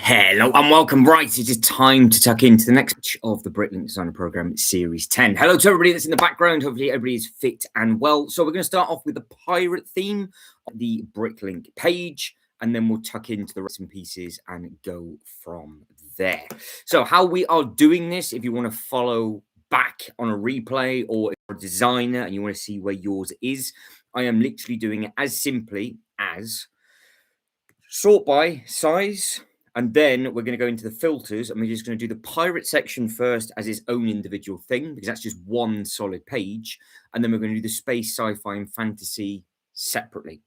Hello and welcome. Right, it is time to tuck into the next batch of the Bricklink Designer Program Series 10. Hello to everybody that's in the background. Hopefully everybody is fit and well. So we're going to start off with the pirate theme on the Bricklink page, and then we'll tuck into the rest and pieces and go from there. So how we are doing this, if you want to follow back on a replay or if you're a designer and you want to see where yours is, I am literally doing it as simply as sort by size. And then we're going to go into the filters and we're just going to do the pirate section first as its own individual thing, because that's just one solid page. And then we're going to do the space, sci-fi and fantasy separately.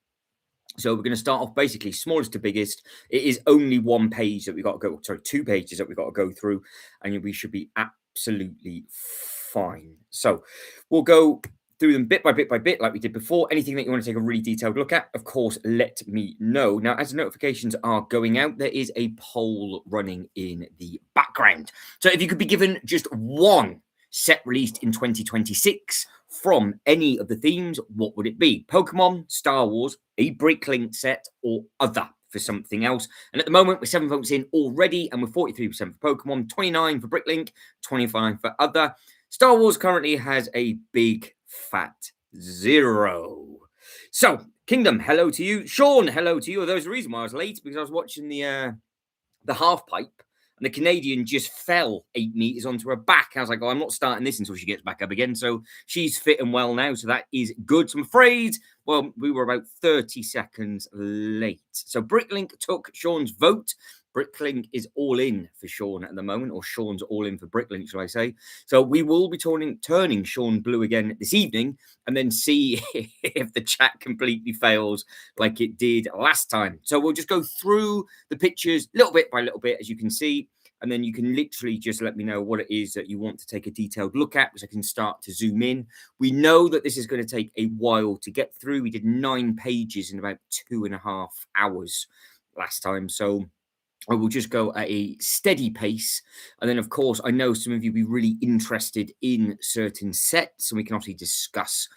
So we're going to start off basically smallest to biggest. It is only one page that we got to go, sorry, two pages that we got to go through, and we should be absolutely fine. So we'll go through them bit by bit by bit like we did before. Anything that you want to take a really detailed look at, of course, let me know. Now, as the notifications are going out, there is a poll running in the background. So if you could be given just one set released in 2026 from any of the themes, what would it be? Pokemon, Star Wars, a Bricklink set, or other for something else? And at the moment, we're 7 votes in already, and we're 43% for Pokemon, 29 for Bricklink, 25 for other. Star Wars currently has a big fat 0. So, Kingdom, hello to you. Sean, hello to you. There was a reason why I was late, because I was watching the half pipe, and the Canadian just fell 8 meters onto her back. I was like, oh, I'm not starting this until she gets back up again. So she's fit and well now, so that is good. So I'm afraid, well, we were about 30 seconds late. So Bricklink took Sean's vote. Bricklink is all in for Sean at the moment, or Sean's all in for Bricklink, shall I say. So we will be turning Sean blue again this evening, and then see if the chat completely fails like it did last time. So we'll just go through the pictures little bit by little bit, as you can see, and then you can literally just let me know what it is that you want to take a detailed look at, because I can start to zoom in. We know that this is going to take a while to get through. We did 9 pages in about 2.5 hours last time, so I will just go at a steady pace. And then, of course, I know some of you will be really interested in certain sets, and we can obviously discuss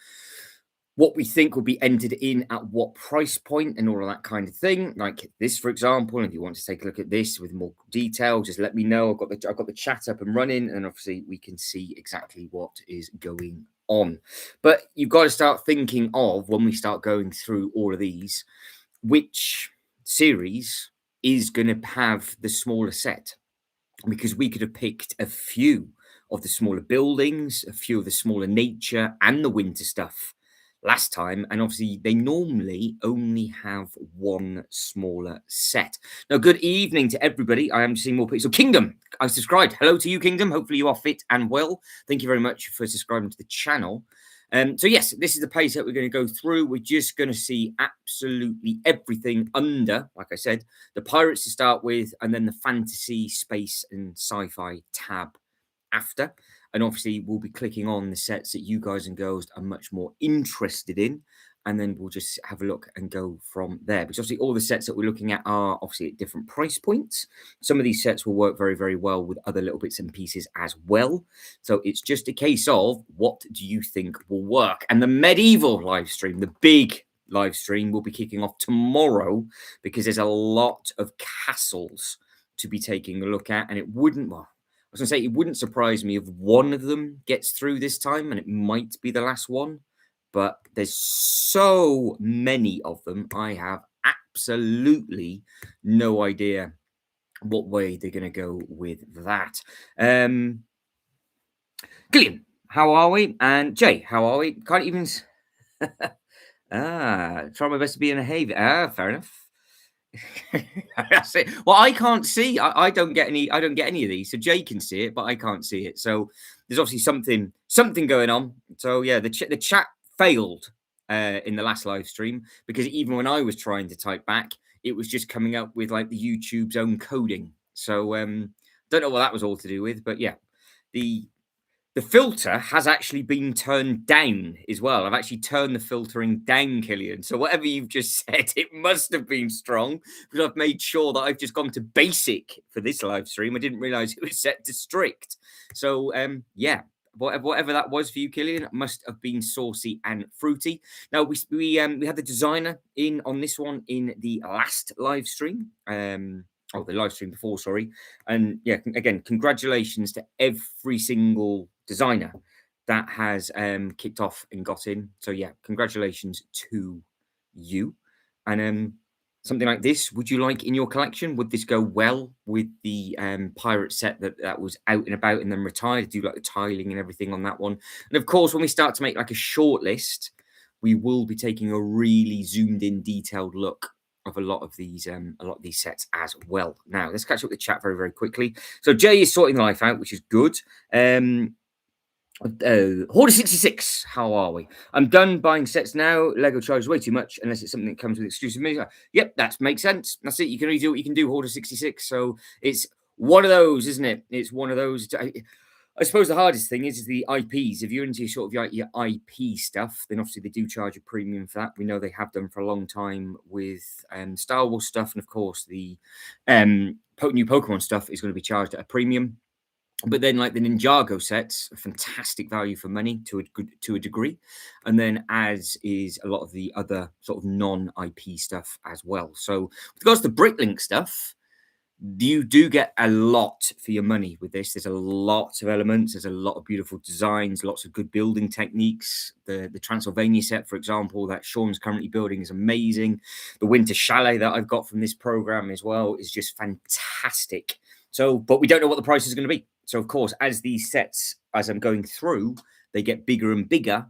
what we think will be entered in at what price point and all of that kind of thing. Like this, for example, and if you want to take a look at this with more detail, just let me know. I've got the chat up and running, and obviously we can see exactly what is going on. But you've got to start thinking of, when we start going through all of these, which series is going to have the smaller set, because we could have picked a few of the smaller buildings, a few of the smaller nature and the winter stuff last time, and obviously they normally only have one smaller set. Now, good evening to everybody. I am seeing more people. So Kingdom, I subscribed. Hello to you, Kingdom. Hopefully you are fit and well. Thank you very much for subscribing to the channel. So yes, this is the page that we're going to go through. We're just going to see absolutely everything under, like I said, the pirates to start with, and then the fantasy, space, and sci-fi tab after. And obviously, we'll be clicking on the sets that you guys and girls are much more interested in. And then we'll just have a look and go from there. Because obviously, all the sets that we're looking at are obviously at different price points. Some of these sets will work very, very well with other little bits and pieces as well. So it's just a case of, what do you think will work? And the medieval live stream, the big live stream, will be kicking off tomorrow, because there's a lot of castles to be taking a look at. And it wouldn't, well, I was going to say, it wouldn't surprise me if one of them gets through this time, and it might be the last one. But there's so many of them, I have absolutely no idea what way they're going to go with that. Gillian, how are we? And Jay, how are we? Can't even... try my best to be in a haven. Fair enough. That's it. Well, I can't see. I don't get any. I don't get any of these. So Jay can see it, but I can't see it. So there's obviously something going on. So yeah, the chat failed in the last live stream, because even when I was trying to type back, it was just coming up with like the YouTube's own coding. So don't know what that was all to do with, but yeah, the filter has actually been turned down as well. I've actually turned the filtering down, Killian. So whatever you've just said, it must have been strong, because I've made sure that I've just gone to basic for this live stream. I didn't realize it was set to strict. So yeah, whatever that was for you, Killian, must have been saucy and fruity. Now we had the designer in on this one in the last live stream. the live stream before, sorry. And yeah, again, congratulations to every single designer that has kicked off and got in. So yeah, congratulations to you. And something like this, would you like in your collection? Would this go well with the pirate set that was out and about and then retired? Do you like the tiling and everything on that one? And of course, when we start to make like a short list, we will be taking a really zoomed in, detailed look of a lot of these sets as well. Now let's catch up with the chat very, very quickly. So Jay is sorting life out, which is good. Hoarder 66, how are we? I'm done buying sets now. Lego charges way too much unless it's something that comes with exclusive media. Yep, that makes sense. That's it. You can only do what you can do, Hoarder 66. So it's one of those, isn't it? It's one of those. I suppose the hardest thing is the IPs. If you're into sort of your IP stuff, then obviously they do charge a premium for that. We know they have done for a long time with Star Wars stuff, and of course the new Pokemon stuff is going to be charged at a premium. But then, like the Ninjago sets, fantastic value for money to a degree, and then as is a lot of the other sort of non-IP stuff as well. So, with regards to Bricklink stuff, you do get a lot for your money with this. There's a lot of elements. There's a lot of beautiful designs, lots of good building techniques. The Transylvania set, for example, that Sean's currently building is amazing. The Winter Chalet that I've got from this program as well is just fantastic. So, but we don't know what the price is going to be. So, of course, as these sets, as I'm going through, they get bigger and bigger,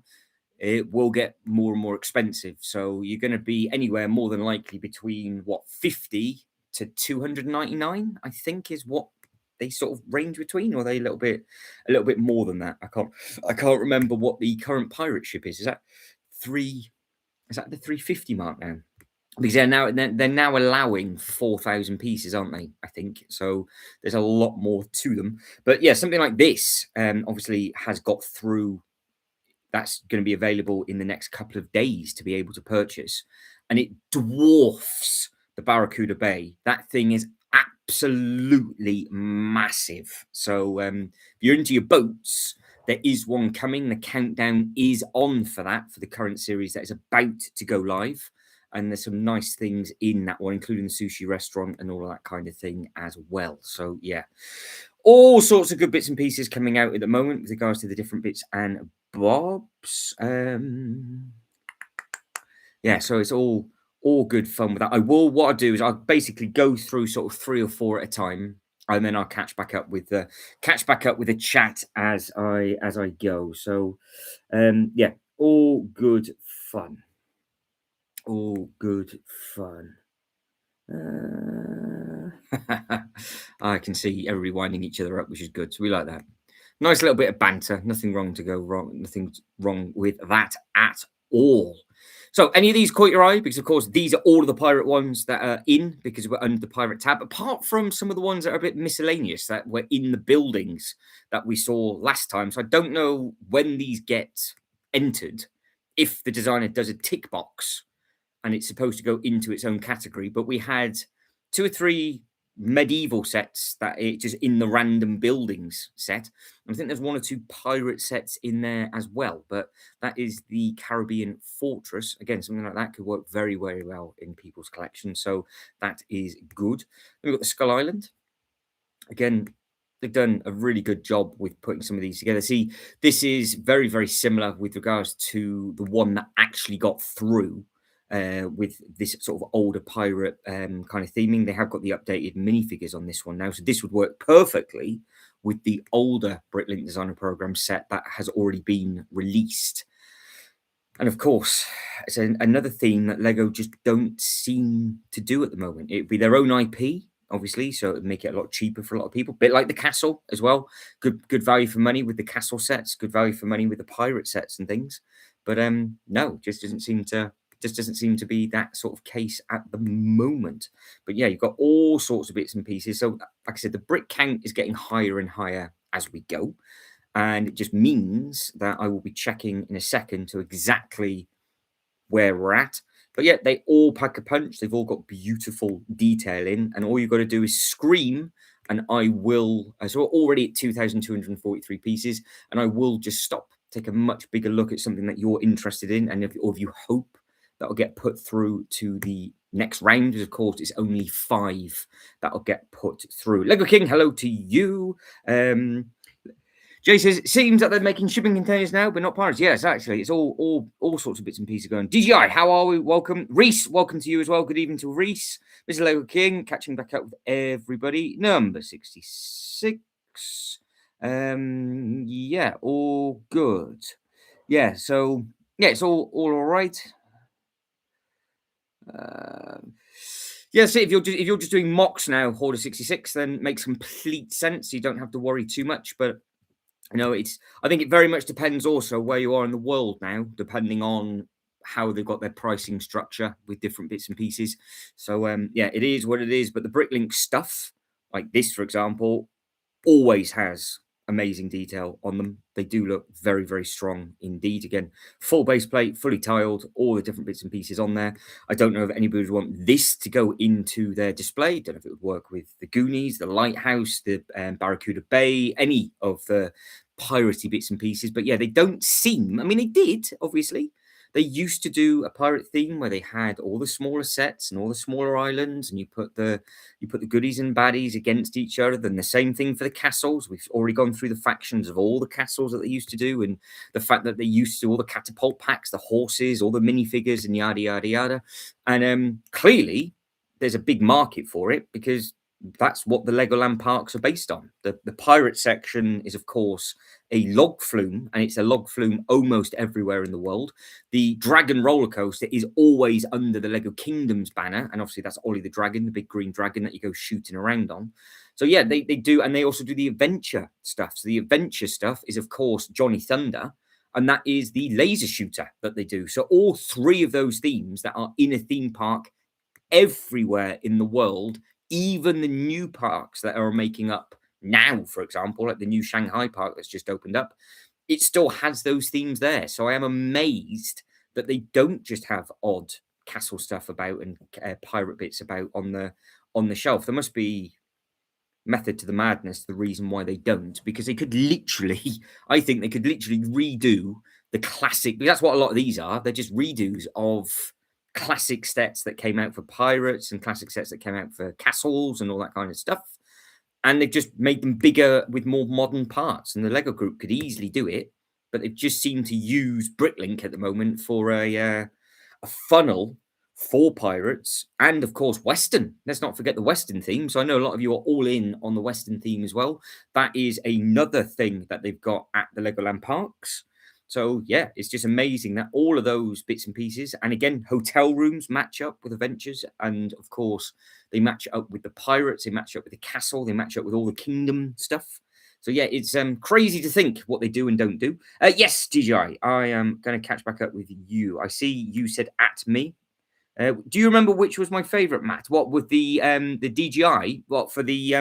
it will get more and more expensive. So you're going to be anywhere more than likely between 50 to 299, I think, is what they sort of range between, or are they a little bit more than that? I can't remember what the current pirate ship is. Is that the 350 mark now? Because they're now allowing 4,000 pieces, aren't they? I think so. There's a lot more to them, but yeah, something like this obviously has got through. That's going to be available in the next couple of days to be able to purchase, and it dwarfs the Barracuda Bay. That thing is absolutely massive. So if you're into your boats, there is one coming. The countdown is on for that, for the current series that is about to go live. And there's some nice things in that one, including the sushi restaurant and all of that kind of thing as well. So, yeah, all sorts of good bits and pieces coming out at the moment with regards to the different bits and bobs. Yeah, so it's all good fun with that. What I'll do is I'll basically go through sort of 3 or 4 at a time, and then I'll catch back up with the chat as I go. So, yeah, all good fun. All good fun. I can see everybody winding each other up, which is good. So we like that. Nice little bit of banter. Nothing wrong with that at all. So any of these caught your eye? Because, of course, these are all of the pirate ones that are in because we're under the pirate tab, apart from some of the ones that are a bit miscellaneous that were in the buildings that we saw last time. So I don't know when these get entered, if the designer does a tick box and it's supposed to go into its own category. But we had 2 or 3 medieval sets that it just in the random buildings set. I think there's 1 or 2 pirate sets in there as well. But that is the Caribbean Fortress. Again, something like that could work very, very well in people's collection. So that is good. Then we've got the Skull Island. Again, they've done a really good job with putting some of these together. See, this is very, very similar with regards to the one that actually got through. With this sort of older pirate kind of theming. They have got the updated minifigures on this one now. So this would work perfectly with the older Bricklink Designer Program set that has already been released. And of course, it's another theme that Lego just don't seem to do at the moment. It'd be their own IP, obviously, so it'd make it a lot cheaper for a lot of people. Bit like the castle as well. Good value for money with the castle sets. Good value for money with the pirate sets and things. But no, just doesn't seem to be that sort of case at the moment. But yeah, you've got all sorts of bits and pieces. So like I said, the brick count is getting higher and higher as we go. And it just means that I will be checking in a second to exactly where we're at. But yeah, they all pack a punch. They've all got beautiful detail in. And all you've got to do is scream. And I will, so we're already at 2,243 pieces. And I will just stop, take a much bigger look at something that you're interested in. And if you hope that will get put through to the next round. Of course, it's only 5 that'll get put through. Lego King, hello to you. Jay says it seems that they're making shipping containers now, but not pirates. Yes, actually, it's all sorts of bits and pieces going. DGI, how are we? Welcome, Reese. Welcome to you as well. Good evening to Reese, Mr. Lego King, catching back up with everybody. Number 66. Yeah, all good. Yeah, so yeah, it's all right. Yeah, see, if you're just doing mocks now, Hoarder 66, then it makes complete sense. You don't have to worry too much, but I think it very much depends also where you are in the world now, depending on how they've got their pricing structure with different bits and pieces. So yeah, it is what it is. But the Bricklink stuff, like this, for example, always has amazing detail on them. They do look very, very strong indeed. Again, full base plate, fully tiled, all the different bits and pieces on there. I don't know if anybody would want this to go into their display. Don't know if it would work with the Goonies, the Lighthouse, the Barracuda Bay, any of the piratey bits and pieces. But yeah, they don't seem, I mean, they did, obviously. They used to do a pirate theme where they had all the smaller sets and all the smaller islands, and you put the goodies and baddies against each other. Then the same thing for the castles. We've already gone through the factions of all the castles that they used to do, and the fact that they used to do all the catapult packs, the horses, all the minifigures, and yada yada yada. And clearly, there's a big market for it because that's what the Legoland parks are based on. The pirate section is, of course, a log flume, and it's a log flume almost everywhere in the world. The Dragon roller coaster is always under the Lego Kingdoms banner, and obviously that's Ollie the Dragon, the big green dragon that you go shooting around on. So yeah, they do, and they also do the adventure stuff. So the adventure stuff is, of course, Johnny Thunder, and that is the laser shooter that they do. So all 3 of those themes that are in a theme park everywhere in the world, even the new parks that are making up now, for example, like the new Shanghai park that's just opened up, it still has those themes there. So I am amazed that they don't just have odd castle stuff about and pirate bits about on the shelf. There must be method to the madness, the reason why they don't, because they could literally, I think they could literally redo the classic, because that's what a lot of these are. They're just redos of classic sets that came out for pirates and classic sets that came out for castles and all that kind of stuff. And they've just made them bigger with more modern parts. And the Lego group could easily do it, but they've just seemed to use Bricklink at the moment for a funnel for pirates and, of course, Western. Let's not forget the Western theme. So I know a lot of you are all in on the Western theme as well. That is another thing that they've got at the Legoland parks. So yeah, it's just amazing that all of those bits and pieces, and again, hotel rooms match up with adventures, and of course, they match up with the pirates, they match up with the castle, they match up with all the kingdom stuff. So yeah, it's crazy to think what they do and don't do. Yes, DJI, I am going to catch back up with you. I see you said at me. Do you remember which was my favourite, Matt? What with the DJI? What for the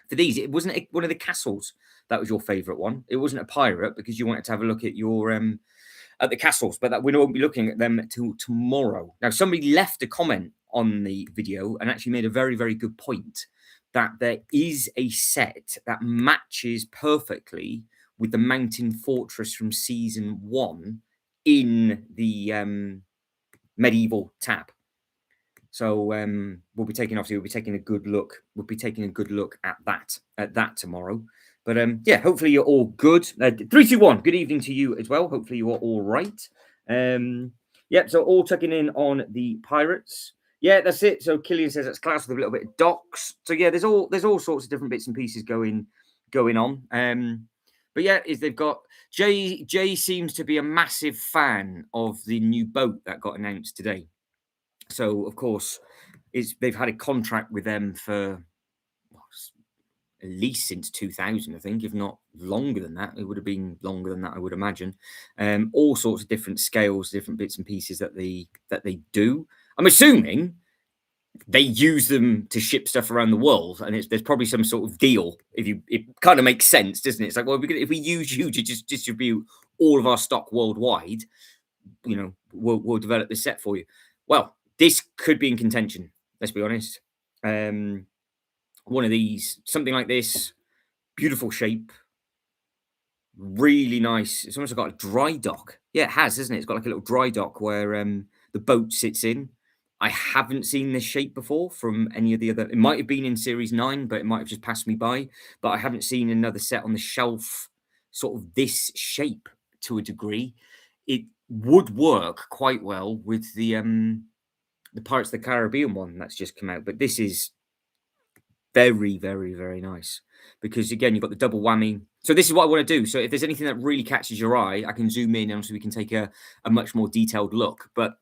for these? It wasn't one of the castles that was your favourite one. It wasn't a pirate because you wanted to have a look at your at the castles, but that we won't be looking at them till tomorrow. Now, somebody left a comment on the video and actually made a very, very good point that there is a set that matches perfectly with the mountain fortress from season 1 in the medieval tab. So we'll be taking a good look. We'll be taking a good look at that tomorrow. But yeah, hopefully you're all good. 3, 2, 1. Good evening to you as well. Hopefully you are all right. Yep. So all tucking in on the pirates. Yeah, that's it. So Killian says that's class with a little bit of docks. So yeah, there's all sorts of different bits and pieces going on. But yeah, they've got Jay seems to be a massive fan of the new boat that got announced today. So of course, they've had a contract with them for at least since 2000, I think, if not longer than that. It would have been longer than that, I would imagine. All sorts of different scales, different bits and pieces that they do. I'm assuming they use them to ship stuff around the world, and there's probably some sort of deal. It kind of makes sense, doesn't it? It's like, well, if we use you to just distribute all of our stock worldwide, we'll develop this set for you. Well, this could be in contention. Let's be honest. One of these, something like this, beautiful shape, really nice. It's almost got a dry dock. Yeah, it has, isn't it? It's got like a little dry dock where the boat sits in. I haven't seen this shape before from any of the other. It might have been in Series 9, but it might have just passed me by. But I haven't seen another set on the shelf, sort of this shape to a degree. It would work quite well with the Pirates of the Caribbean one that's just come out. But this is very, very, very nice because again, you've got the double whammy. So this is what I want to do. So if there's anything that really catches your eye, I can zoom in and so we can take a much more detailed look. But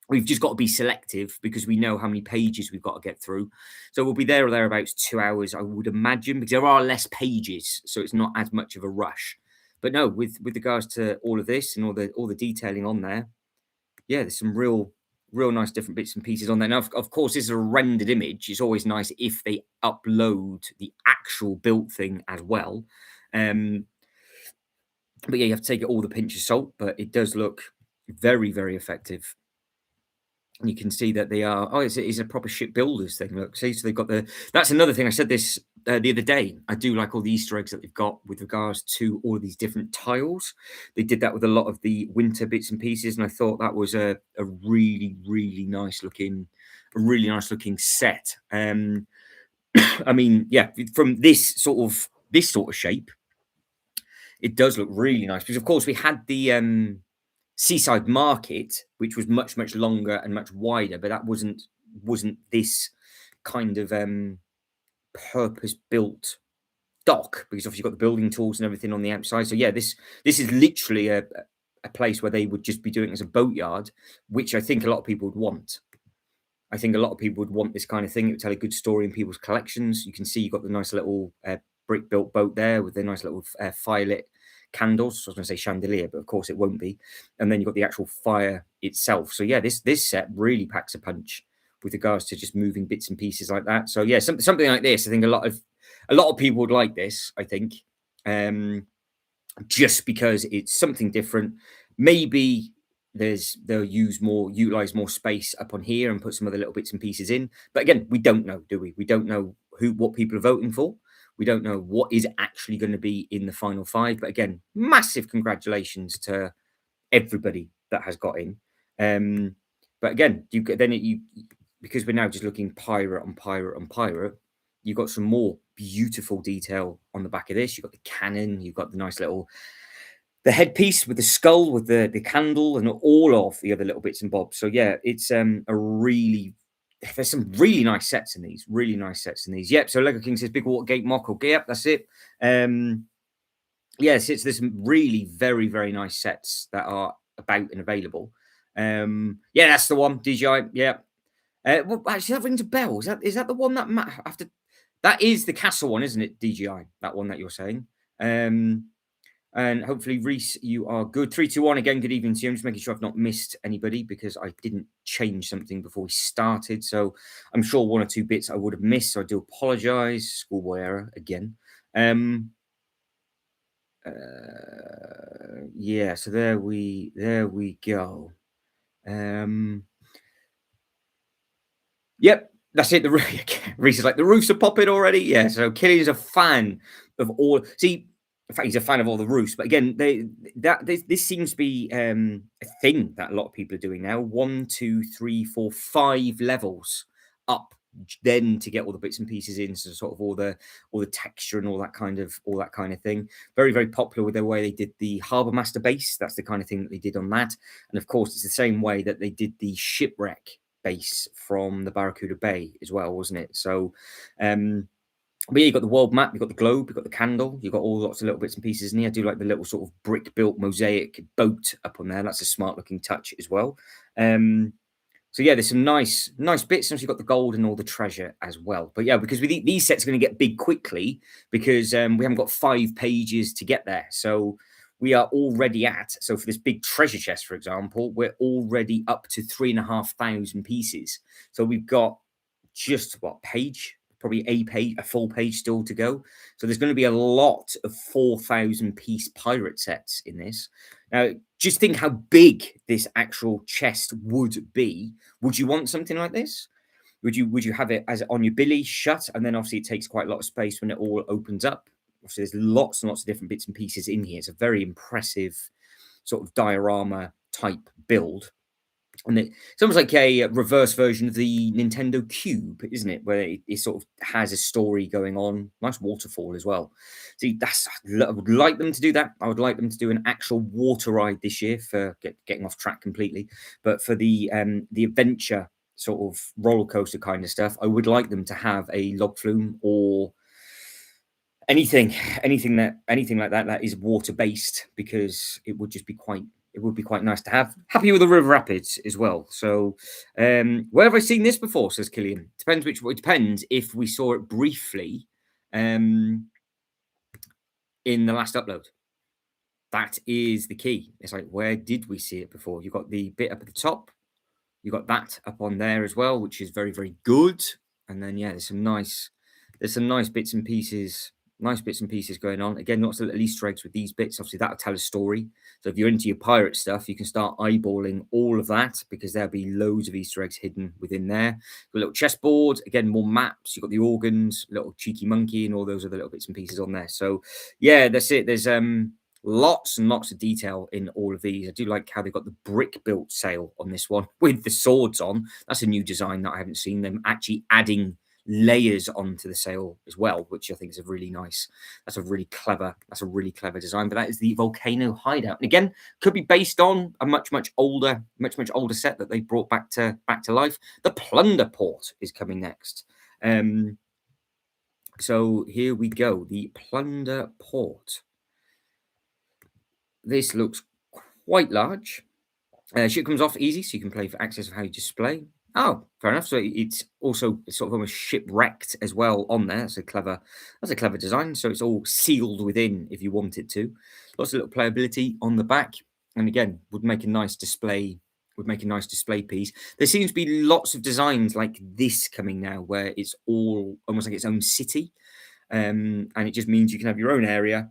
we've just got to be selective because we know how many pages we've got to get through. So we'll be there or thereabouts 2 hours, I would imagine, because there are less pages, so it's not as much of a rush. But no, with regards to all of this and all the detailing on there, yeah, there's some real nice different bits and pieces on there. Now, of course, this is a rendered image. It's always nice if they upload the actual built thing as well. But yeah, you have to take it all the pinch of salt, but it does look very, very effective. And you can see that they are. Oh, it's a proper shipbuilders thing. Look, see, so they've got the. That's another thing. I said this the other day. I do like all the Easter eggs that they've got with regards to all of these different tiles. They did that with a lot of the winter bits and pieces, and I thought that was a really really nice looking set. I mean, yeah, from this sort of shape, it does look really nice because, of course, we had the Seaside Market, which was much longer and much wider, but that wasn't this kind of purpose built dock because obviously you've got the building tools and everything on the outside. So yeah, this is literally a place where they would just be doing it as a boatyard, which I think a lot of people would want. I think a lot of people would want this kind of thing. It would tell a good story in people's collections. You can see you've got the nice little brick built boat there with the nice little firelit candles. I was going to say chandelier, but of course it won't be. And then you've got the actual fire itself. So yeah, this set really packs a punch with regards to just moving bits and pieces like that. So yeah, something like this. I think a lot of people would like this. I think just because it's something different. Maybe they'll utilize more space up on here and put some other little bits and pieces in. But again, we don't know, do we? We don't know what people are voting for. We don't know what is actually going to be in the final five. But again, massive congratulations to everybody that has got in. But again, because we're now just looking pirate on pirate on pirate, you've got some more beautiful detail on the back of this. You've got the cannon, you've got the nice little the headpiece with the skull, with the candle, and all of the other little bits and bobs. So yeah, it's there's some really nice sets in these. Really nice sets in these. Yep. So Lego King says Big Watergate Mock. Yep, that's it. Yes, there's some really very nice sets that are about and available. Yeah, that's the one. DJI. Yeah. Well, actually, that rings a bell. Is that the one that after? That is the castle one, isn't it? DJI. That one that you're saying. And hopefully, Reese, you are good. 3, 2, 1 again. Good evening to you. I'm just making sure I've not missed anybody because I didn't change something before we started. So I'm sure 1 or 2 bits I would have missed. So I do apologise. Schoolboy error again. Yeah. So there we go. Yep. That's it. Reese is like the roofs are popping already. Yeah. So Killian's a fan of all. See. In fact, he's a fan of all the roofs. But again, this seems to be a thing that a lot of people are doing now. 1, 2, 3, 4, 5 levels up, then to get all the bits and pieces in, so sort of all the texture and all that kind of thing. Very popular with the way they did the Harbour Master base. That's the kind of thing that they did on that. And of course, it's the same way that they did the shipwreck base from the Barracuda Bay as well, wasn't it? So. But yeah, you've got the world map, you've got the globe, you've got the candle, you've got all lots of little bits and pieces in here. I do like the little sort of brick-built mosaic boat up on there. That's a smart-looking touch as well. So yeah, there's some nice bits. And you've got the gold and all the treasure as well. But yeah, because these sets are going to get big quickly because we haven't got 5 pages to get there. So we are already so for this big treasure chest, for example, we're already up to 3,500 pieces. So we've got just probably a full page still to go. So there's going to be a lot of 4,000 piece pirate sets in this. Now, just think how big this actual chest would be. Would you want something like this? Would you have it as on your billy shut? And then obviously it takes quite a lot of space when it all opens up. Obviously there's lots and lots of different bits and pieces in here. It's a very impressive sort of diorama type build. And it's almost like a reverse version of the Nintendo Cube, isn't it? Where it sort of has a story going on. Nice waterfall as well. See, I would like them to do that. I would like them to do an actual water ride this year for getting off track completely. But for the adventure sort of roller coaster kind of stuff, I would like them to have a log flume or anything anything like that that is water based, because it would be quite nice to have. Happy with the river rapids as well. So where have I seen this before, says Killian? Depends which it depends if we saw it briefly um in the last upload. That is the key. It's like, where did we see it before? You've got the bit up at the top, you got that up on there as well, which is very, very good. And then yeah, there's some nice bits and pieces, going on. Again, lots of little Easter eggs with these bits. Obviously, that'll tell a story. So if you're into your pirate stuff, you can start eyeballing all of that, because there'll be loads of Easter eggs hidden within there. A little chessboard, again, more maps. You've got the organs, little cheeky monkey, and all those other little bits and pieces on there. So yeah, that's it. There's lots and lots of detail in all of these. I do like how they've got the brick built sail on this one with the swords on. That's a new design that I haven't seen. Them actually adding layers onto the sail as well, which I think is a really nice. That's a really clever design. But that is the volcano hideout, and again, could be based on a much older set that they brought back to life. The plunder port is coming next. So here we go. The plunder port. This looks quite large. Ship comes off easy, so you can play for access of how you display. Oh, fair enough. So it's also sort of almost shipwrecked as well on there. That's a clever design. So it's all sealed within if you want it to. Lots of little playability on the back, and again, would make a nice display. Piece. There seems to be lots of designs like this coming now, where it's all almost like its own city, and it just means you can have your own area,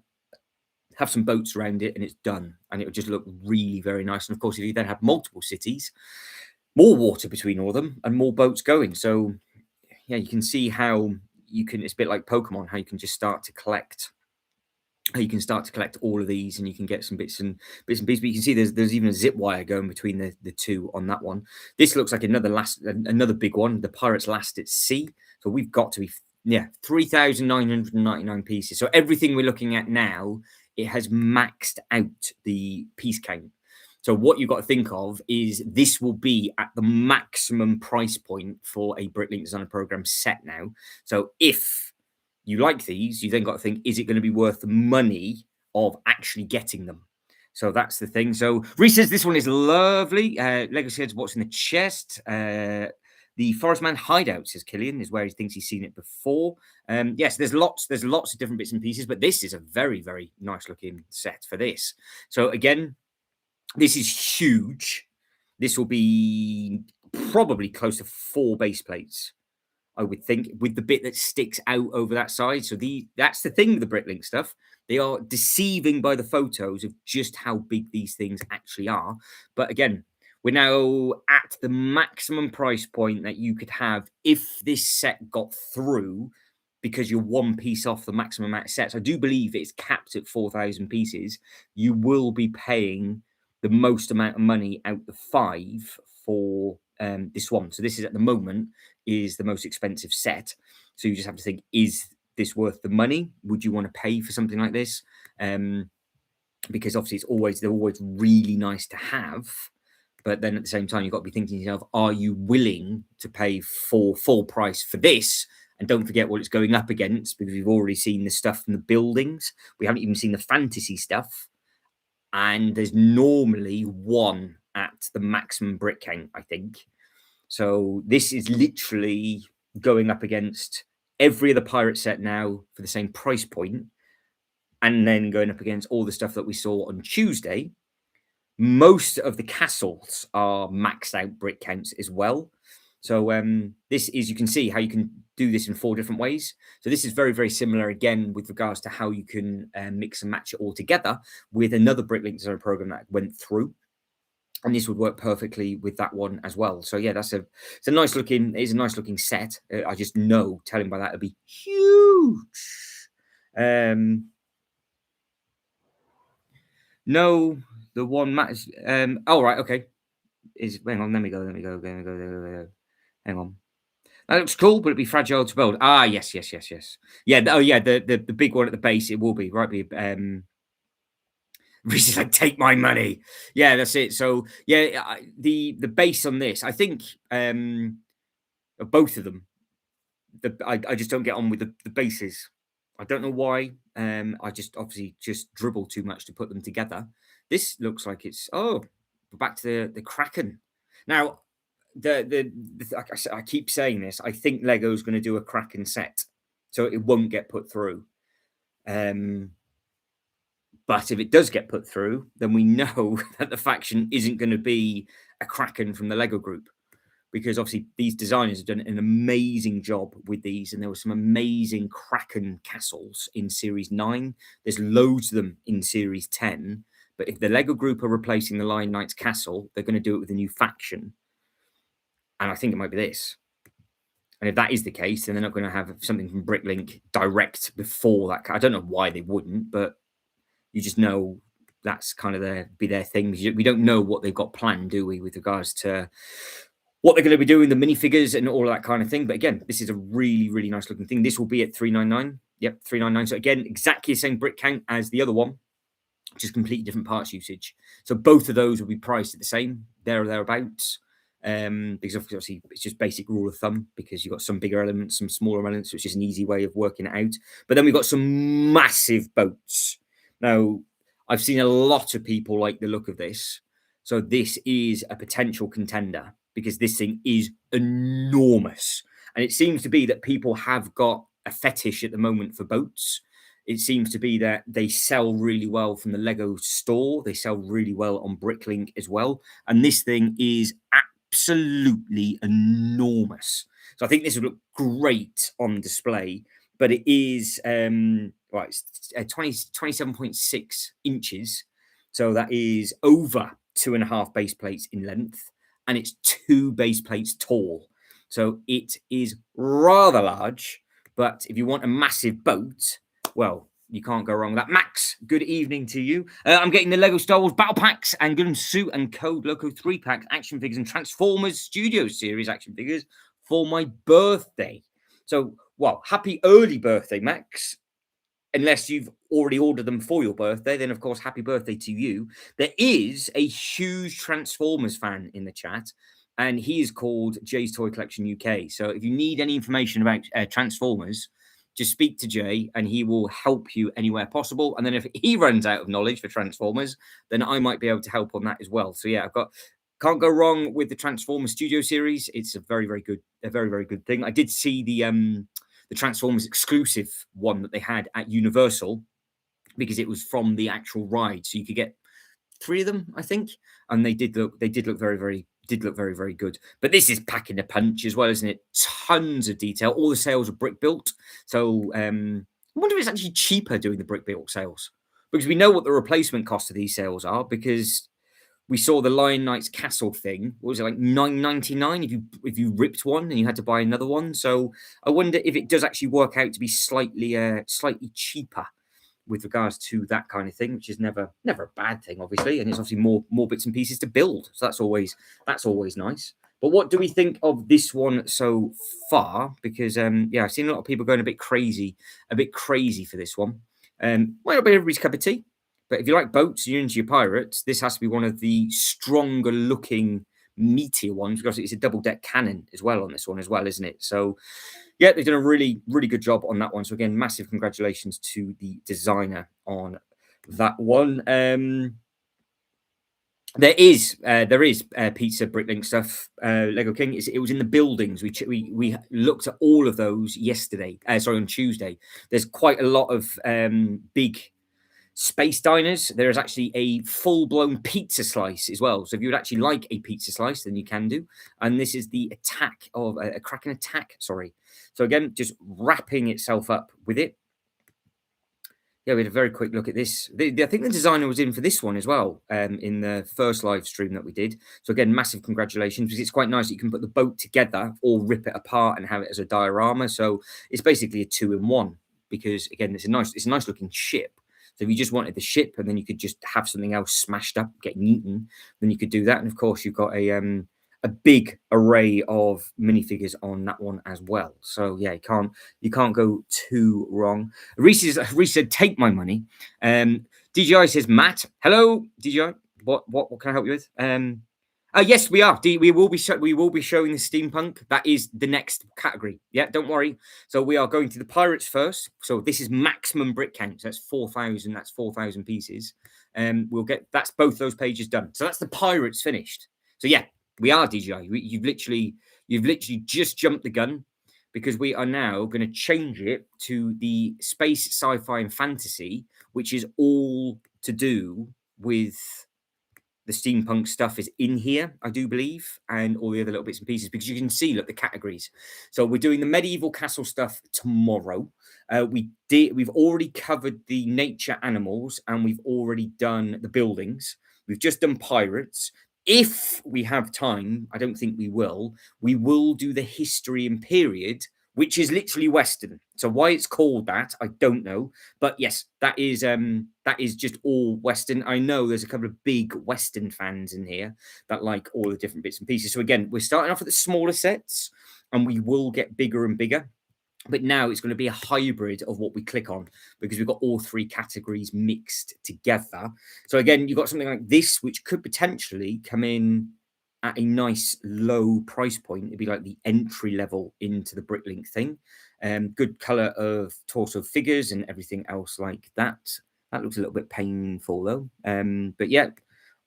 have some boats around it, and it's done, and it would just look really very nice. And of course, if you then have multiple cities, more water between all of them and more boats going. So yeah, you can see how you can, it's a bit like Pokemon, how you can just start to collect all of these, and you can get some bits and pieces. But you can see there's even a zip wire going between the two on that one. This looks like another big one, the Pirates Last at Sea. So we've got to be 3,999 pieces. So everything we're looking at now, it has maxed out the piece count. So what you've got to think of is this will be at the maximum price point for a Bricklink Designer Program set now. So if you like these, you then got to think, is it going to be worth the money of actually getting them? So that's the thing. So Reese says this one is lovely. Lego says what's in the chest. The Forestman hideout, says Killian, is where he thinks he's seen it before. Yes, there's lots of different bits and pieces, but this is a very, very nice looking set for this. So again, this is huge. This will be probably close to 4 base plates, I would think, with the bit that sticks out over that side. So that's the thing with the Bricklink stuff. They are deceiving by the photos of just how big these things actually are. But again, we're now at the maximum price point that you could have if this set got through, because you're one piece off the maximum amount of sets. I do believe it's capped at 4,000 pieces. You will be paying the most amount of money out the 5 for this one. So this is at the moment is the most expensive set. So you just have to think, is this worth the money? Would you want to pay for something like this? Because obviously they're always really nice to have. But then at the same time, you've got to be thinking to yourself, are you willing to pay for full price for this? And don't forget what it's going up against, because we've already seen the stuff from the buildings. We haven't even seen the fantasy stuff. And there's normally one at the maximum brick count, I think. So this is literally going up against every other pirate set now for the same price point, and then going up against all the stuff that we saw on Tuesday. Most of the castles are maxed out brick counts as well. So this is, you can see how you can do this in 4 different ways. So this is very, very similar again with regards to how you can mix and match it all together with another Bricklink Designer program that went through. And this would work perfectly with that one as well. So yeah, it's a nice looking set. I just know, telling by that, it'll be huge. No, the one match. Oh right, okay. is hang on, let me go. Hang on. That looks cool, but it'd be fragile to build. Ah, yes. Yeah, oh yeah, the big one at the base, it will be, right? Reese is like, take my money. Yeah, that's it. So yeah, the base on this, I think both of them, I just don't get on with the bases. I don't know why. I just obviously just dribble too much to put them together. This looks like it's we're back to the Kraken. Now, like I keep saying this. I think Lego's going to do a Kraken set, so it won't get put through. But if it does get put through, then we know that the faction isn't going to be a Kraken from the Lego group, because obviously these designers have done an amazing job with these, and there were some amazing Kraken castles in Series 9. There's loads of them in Series 10. But if the Lego group are replacing the Lion Knight's castle, they're going to do it with a new faction. And I think it might be this. And if that is the case, then they're not going to have something from Bricklink direct before that. I don't know why they wouldn't, but you just know that's kind of their thing. We don't know what they've got planned, do we, with regards to what they're going to be doing, the minifigures and all of that kind of thing. But again, this is a really, really nice looking thing. This will be at 399. Yep, 399. So again, exactly the same brick count as the other one, just completely different parts usage. So both of those will be priced at the same, there or thereabouts. Because obviously it's just basic rule of thumb, because you've got some bigger elements, some smaller elements, which is an easy way of working it out. But then we've got some massive boats. Now, I've seen a lot of people like the look of this. So this is a potential contender, because this thing is enormous. And it seems to be that people have got a fetish at the moment for boats. It seems to be that they sell really well from the Lego store. They sell really well on Bricklink as well. And this thing is absolutely enormous. So I think this would look great on display. But it is, it's 27.6 inches. So that is over 2.5 base plates in length. And it's 2 base plates tall. So it is rather large. But if you want a massive boat, well, you can't go wrong with that. Max, good evening to you. I'm getting the Lego Star Wars Battle Packs and Gundam Suit and Code Loco 3-pack action figures and Transformers Studio Series action figures for my birthday. So, well, happy early birthday, Max. Unless you've already ordered them for your birthday, then of course, happy birthday to you. There is a huge Transformers fan in the chat, and he is called Jay's Toy Collection UK. So if you need any information about Transformers, just speak to Jay and he will help you anywhere possible. And then if he runs out of knowledge for Transformers, then I might be able to help on that as well. So yeah, can't go wrong with the Transformers Studio Series. It's a very, very good thing. I did see the Transformers exclusive one that they had at Universal, because it was from the actual ride. So you could get 3 of them, I think. And they did look very, very good. But this is packing a punch as well, isn't it? Tons of detail. All the sales are brick built. So I wonder if it's actually cheaper doing the brick built sales, because we know what the replacement cost of these sales are, because we saw the Lion Knight's Castle thing. What was it, like $9.99 if you ripped one and you had to buy another one? So I wonder if it does actually work out to be slightly cheaper with regards to that kind of thing, which is never a bad thing, obviously. And it's obviously more bits and pieces to build. So that's always nice. But what do we think of this one so far? Because I've seen a lot of people going a bit crazy for this one. Might not be everybody's cup of tea. But if you like boats and you're into your pirates, this has to be one of the stronger looking, meatier ones, because it's a double deck cannon as well on this one as well, isn't it? So yeah, they've done a really, really good job on that one. So again, massive congratulations to the designer on that one. There is pizza Bricklink stuff. Lego King. It was in the buildings. We looked at all of those yesterday. On Tuesday. There's quite a lot of big space diners. There is actually a full-blown pizza slice as well. So if you would actually like a pizza slice, then you can do. And this is the attack of a Kraken attack. Sorry. So again, just wrapping itself up with it. Yeah, we had a very quick look at this. I think the designer was in for this one as well, in the first live stream that we did. So again, massive congratulations, because it's quite nice that you can put the boat together or rip it apart and have it as a diorama. So it's basically a 2-in-1, because again, it's a nice looking ship. So if you just wanted the ship and then you could just have something else smashed up, getting eaten, then you could do that. And of course, you've got a big array of minifigures on that one as well. So yeah, you can't go too wrong. Reese said, "Take my money." DJI says, "Matt, hello, DJI. What can I help you with?" Yes, we are. We will be showing the steampunk. That is the next category. Yeah, don't worry. So we are going to the pirates first. So this is maximum brick count. So that's 4,000. That's 4,000 pieces. That's both those pages done. So that's the pirates finished. So yeah, we are DJI. You've literally just jumped the gun, because we are now going to change it to the space, sci-fi, and fantasy, which is all to do with the steampunk stuff is in here, I do believe, and all the other little bits and pieces, because you can see, look, the categories. So we're doing the medieval castle stuff tomorrow. We've already covered the nature animals, and we've already done the buildings. We've just done pirates. If we have time, I don't think we will do the history and period, which is literally Western. So why it's called that, I don't know. But yes, that is just all Western. I know there's a couple of big Western fans in here that like all the different bits and pieces. So again, we're starting off with the smaller sets, and we will get bigger and bigger. But now it's going to be a hybrid of what we click on, because we've got all three categories mixed together. So again, you've got something like this, which could potentially come in at a nice low price point. It'd be like the entry level into the Bricklink thing. Good color of torso figures and everything else like that. That looks a little bit painful though. But yeah,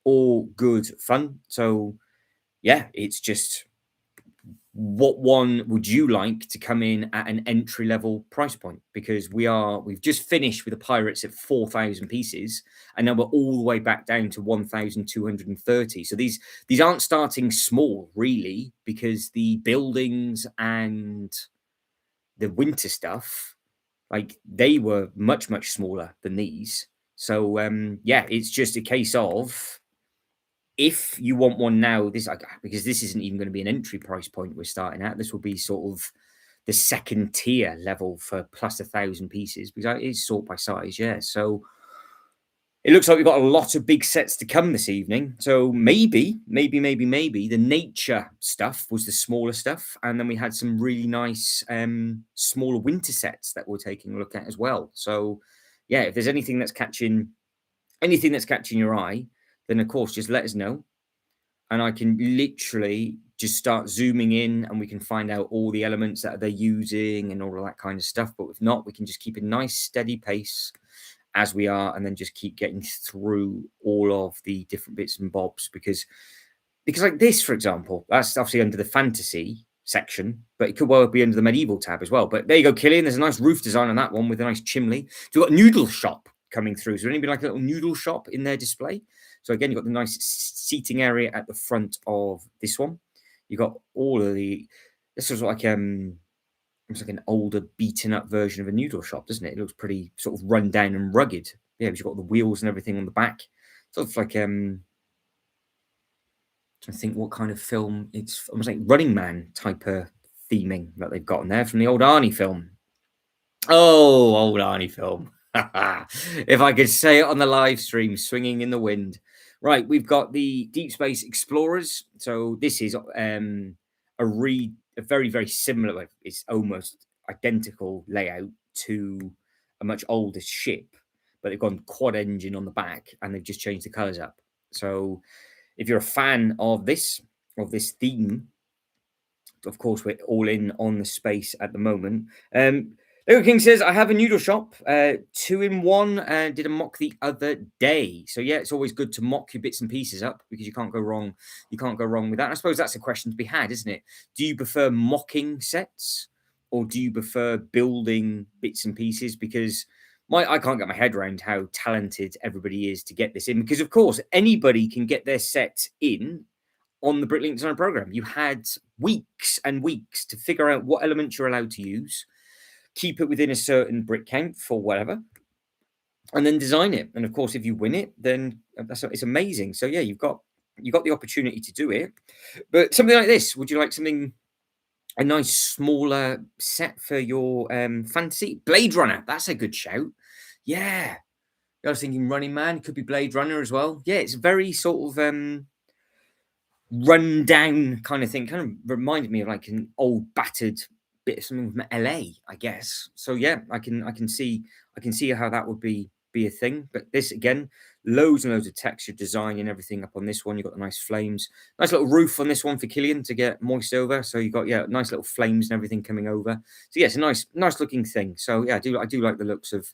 all good fun. So yeah, it's just, what one would you like to come in at an entry level price point? Because we've just finished with the pirates at 4,000 pieces, and now we're all the way back down to 1,230. So these aren't starting small really, because the buildings and the winter stuff, like, they were much smaller than these. So yeah, it's just a case of, if you want one now, because this isn't even going to be an entry price point we're starting at. This will be sort of the second tier level for plus 1,000 pieces, because it is sort by size. Yeah, so it looks like we've got a lot of big sets to come this evening. So maybe the nature stuff was the smaller stuff, and then we had some really nice smaller winter sets that we're taking a look at as well. So yeah, if there's anything that's catching your eye, then of course just let us know, and I can literally just start zooming in, and we can find out all the elements that they're using and all of that kind of stuff. But if not, we can just keep a nice steady pace as we are, and then just keep getting through all of the different bits and bobs, because like this, for example, that's obviously under the fantasy section, but it could well be under the medieval tab as well. But there you go, Killian. There's a nice roof design on that one with a nice chimney. So we've got a noodle shop coming through. So it'll be like a little noodle shop in their display. So again, you've got the nice seating area at the front of this one. You've got all of this was like it's like an older, beaten up version of a noodle shop, doesn't it? It looks pretty sort of run down and rugged. Yeah, but you've got the wheels and everything on the back. Sort of like I think what kind of film, it's almost like Running Man type of theming that they've got in there from the old Arnie film. Oh, old Arnie film. If I could say it on the live stream, swinging in the wind. Right, we've got the Deep Space Explorers. So this is a very similar, it's almost identical layout to a much older ship, but they've gone quad engine on the back, and they've just changed the colors up. So if you're a fan of this theme, of course, we're all in on the space at the moment. Lego King says, I have a noodle shop, 2-in-1, did a mock the other day. So yeah, it's always good to mock your bits and pieces up, because you can't go wrong. You can't go wrong with that. And I suppose that's a question to be had, isn't it? Do you prefer mocking sets, or do you prefer building bits and pieces? Because I can't get my head around how talented everybody is to get this in, because of course anybody can get their set in on the Bricklink Design Program. You had weeks and weeks to figure out what elements you're allowed to use, keep it within a certain brick count for whatever, and then design it. And of course, if you win it, then it's amazing. So yeah, you've got the opportunity to do it. But something like this, would you like a nice smaller set for your fantasy? Blade Runner, that's a good shout. Yeah. I was thinking Running Man, could be Blade Runner as well. Yeah, it's very sort of run down kind of thing. Kind of reminded me of like an old battered bit of something from LA, I guess. So yeah, I can see how that would be a thing. But this again, loads and loads of texture design and everything up on this one. You've got the nice flames, nice little roof on this one for Killian to get moist over. So you got nice little flames and everything coming over. So yeah, it's a nice looking thing. So yeah, I do like the looks of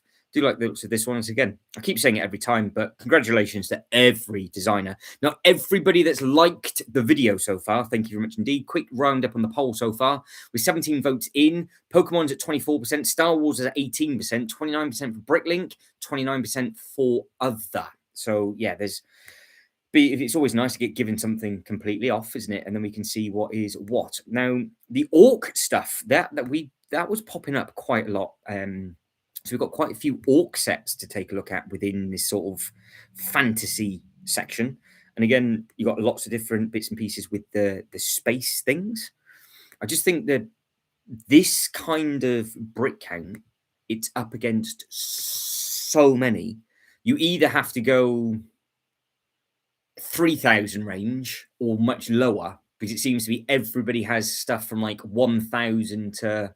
this one. Once again, I keep saying it every time, but congratulations to every designer. Now, everybody that's liked the video so far, thank you very much indeed. Quick roundup on the poll so far. With 17 votes in, Pokemon's at 24%, Star Wars is at 18%, 29% for Bricklink, 29% for other. So yeah, it's always nice to get given something completely off, isn't it? And then we can see what is what. Now, the orc stuff that was popping up quite a lot. So we've got quite a few orc sets to take a look at within this sort of fantasy section. And again, you've got lots of different bits and pieces with the space things. I just think that this kind of brick count, it's up against so many. You either have to go 3,000 range or much lower, because it seems to be everybody has stuff from like 1,000 to,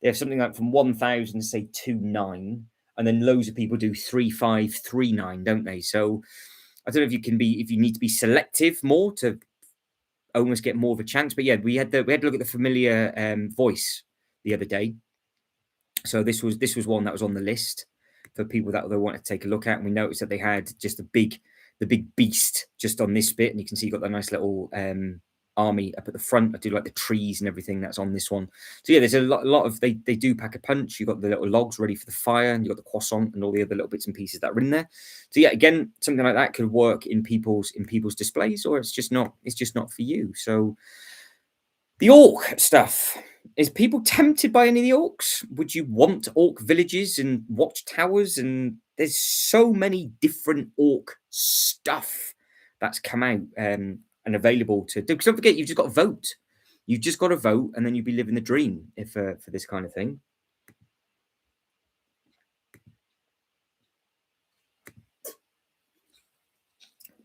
they have something like from 1,000 to say 2,900, and then loads of people do 3,539, don't they? So I don't know if you need to be selective more to almost get more of a chance. But yeah, we had to look at the familiar voice the other day. So this was one that was on the list for people that they wanted to take a look at, and we noticed that they had just the big beast just on this bit, and you can see you've got the nice little army up at the front. I do like the trees and everything that's on this one. So yeah, there's a lot of they do pack a punch. You've got the little logs ready for the fire, and you've got the croissant and all the other little bits and pieces that are in there. So yeah, again, something like that could work in people's displays, or it's just not for you. So the orc stuff. Is people tempted by any of the orcs? Would you want orc villages and watchtowers? And there's so many different orc stuff that's come out and available to do. Because don't forget, you've just got to vote. You've just got to vote, and then you'd be living the dream if for this kind of thing.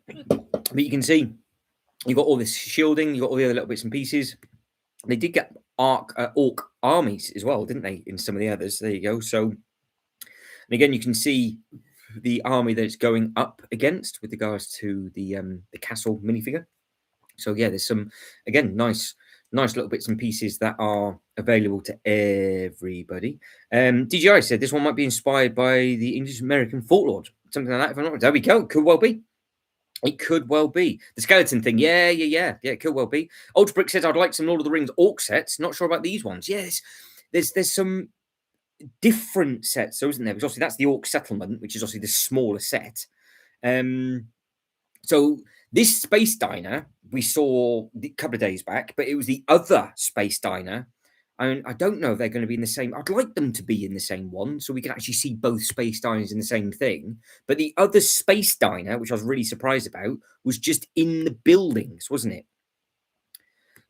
But you can see you've got all this shielding, you've got all the other little bits and pieces. They did get orc armies as well, didn't they? In some of the others, there you go. So, and again, you can see the army that it's going up against with regards to the castle minifigure. So yeah, there's some again nice little bits and pieces that are available to everybody. DJI said this one might be inspired by the English American folklore, something like that. If I'm not wrong, there we go. Could well be. It could well be. The skeleton thing. Yeah. It could well be. Ultra Brick says, I'd like some Lord of the Rings orc sets. Not sure about these ones. Yes. There's some different sets, so isn't there? Because obviously that's the orc settlement, which is obviously the smaller set. So this space diner we saw a couple of days back, but it was the other space diner. And I don't know if they're going to be in the same. I'd like them to be in the same one so we can actually see both space diners in the same thing. But the other space diner, which I was really surprised about, was just in the buildings, wasn't it?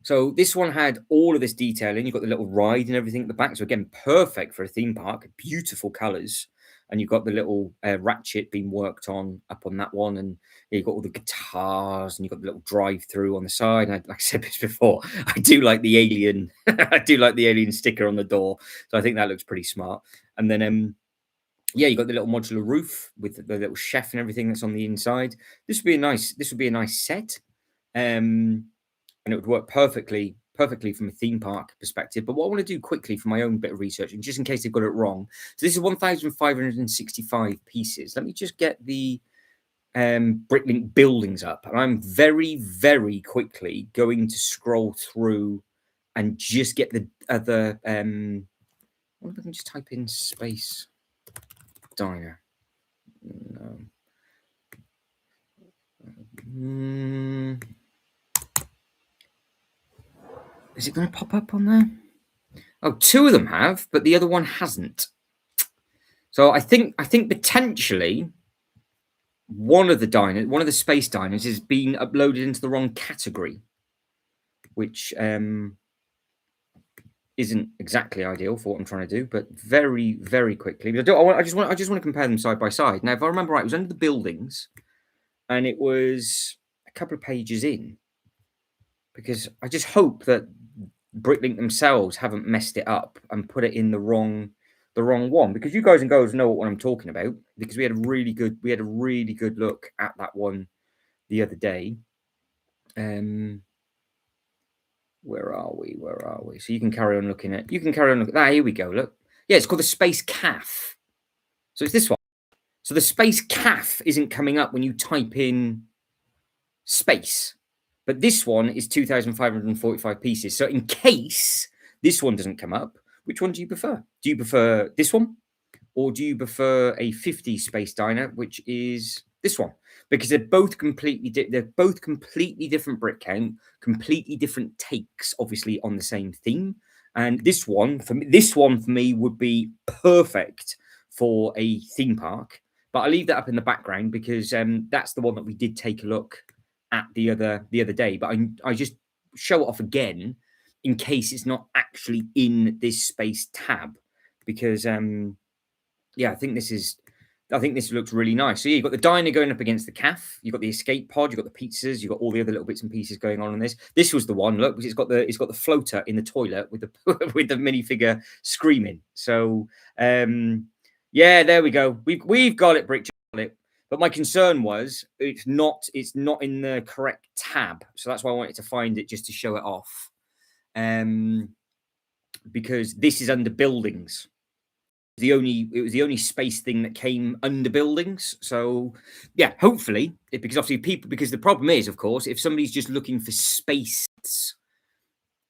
So this one had all of this detailing. You've got the little ride and everything at the back. So again, perfect for a theme park. Beautiful colours. And you've got the little ratchet being worked on up on that one. And you've got all the guitars, and you've got the little drive-through on the side. And like I said this before, I do like the alien. I do like the alien sticker on the door. So I think that looks pretty smart. And then yeah, you got the little modular roof with the little chef and everything that's on the inside. This would be a nice set. And it would work perfectly from a theme park perspective. But what I want to do quickly for my own bit of research, and just in case they've got it wrong, so this is 1,565 pieces. Let me just get the Bricklink buildings up, and I'm very, very quickly going to scroll through and just get the other. What if I can just type in space diner? No. Is it going to pop up on there? Oh, two of them have, but the other one hasn't. So I think potentially one of the space diners is being uploaded into the wrong category, which isn't exactly ideal for what I'm trying to do, but very, very quickly. I just want to compare them side by side. Now, if I remember right, it was under the buildings, and it was a couple of pages in, because I just hope that Bricklink themselves haven't messed it up and put it in the wrong one, because you guys and girls know what I'm talking about, because we had a really good look at that one the other day. Where are we? So you can carry on looking at that. Here we go. Look. Yeah, it's called the Space Calf. So it's this one. So the Space Calf isn't coming up when you type in space. But this one is 2,545 pieces. So in case this one doesn't come up, which one do you prefer? Do you prefer this one? Or do you prefer a 50 space diner, which is this one? Because they're both completely different brick count, completely different takes, obviously on the same theme. And this one for me would be perfect for a theme park. But I leave that up in the background because that's the one that we did take a look at the other day. But I just show it off again in case it's not actually in this space tab, because yeah, I think this looks really nice. So yeah, you've got the diner going up against the calf, you've got the escape pod, you've got the pizzas, you've got all the other little bits and pieces going on in this. This was the one, look, because it's got the floater in the toilet with the with the minifigure screaming. So yeah, there we go. We've got it, Brick. But my concern was it's not in the correct tab. So that's why I wanted to find it, just to show it off. Because this is under buildings. It was the only space thing that came under buildings. So yeah, hopefully, because obviously because the problem is, of course, if somebody's just looking for space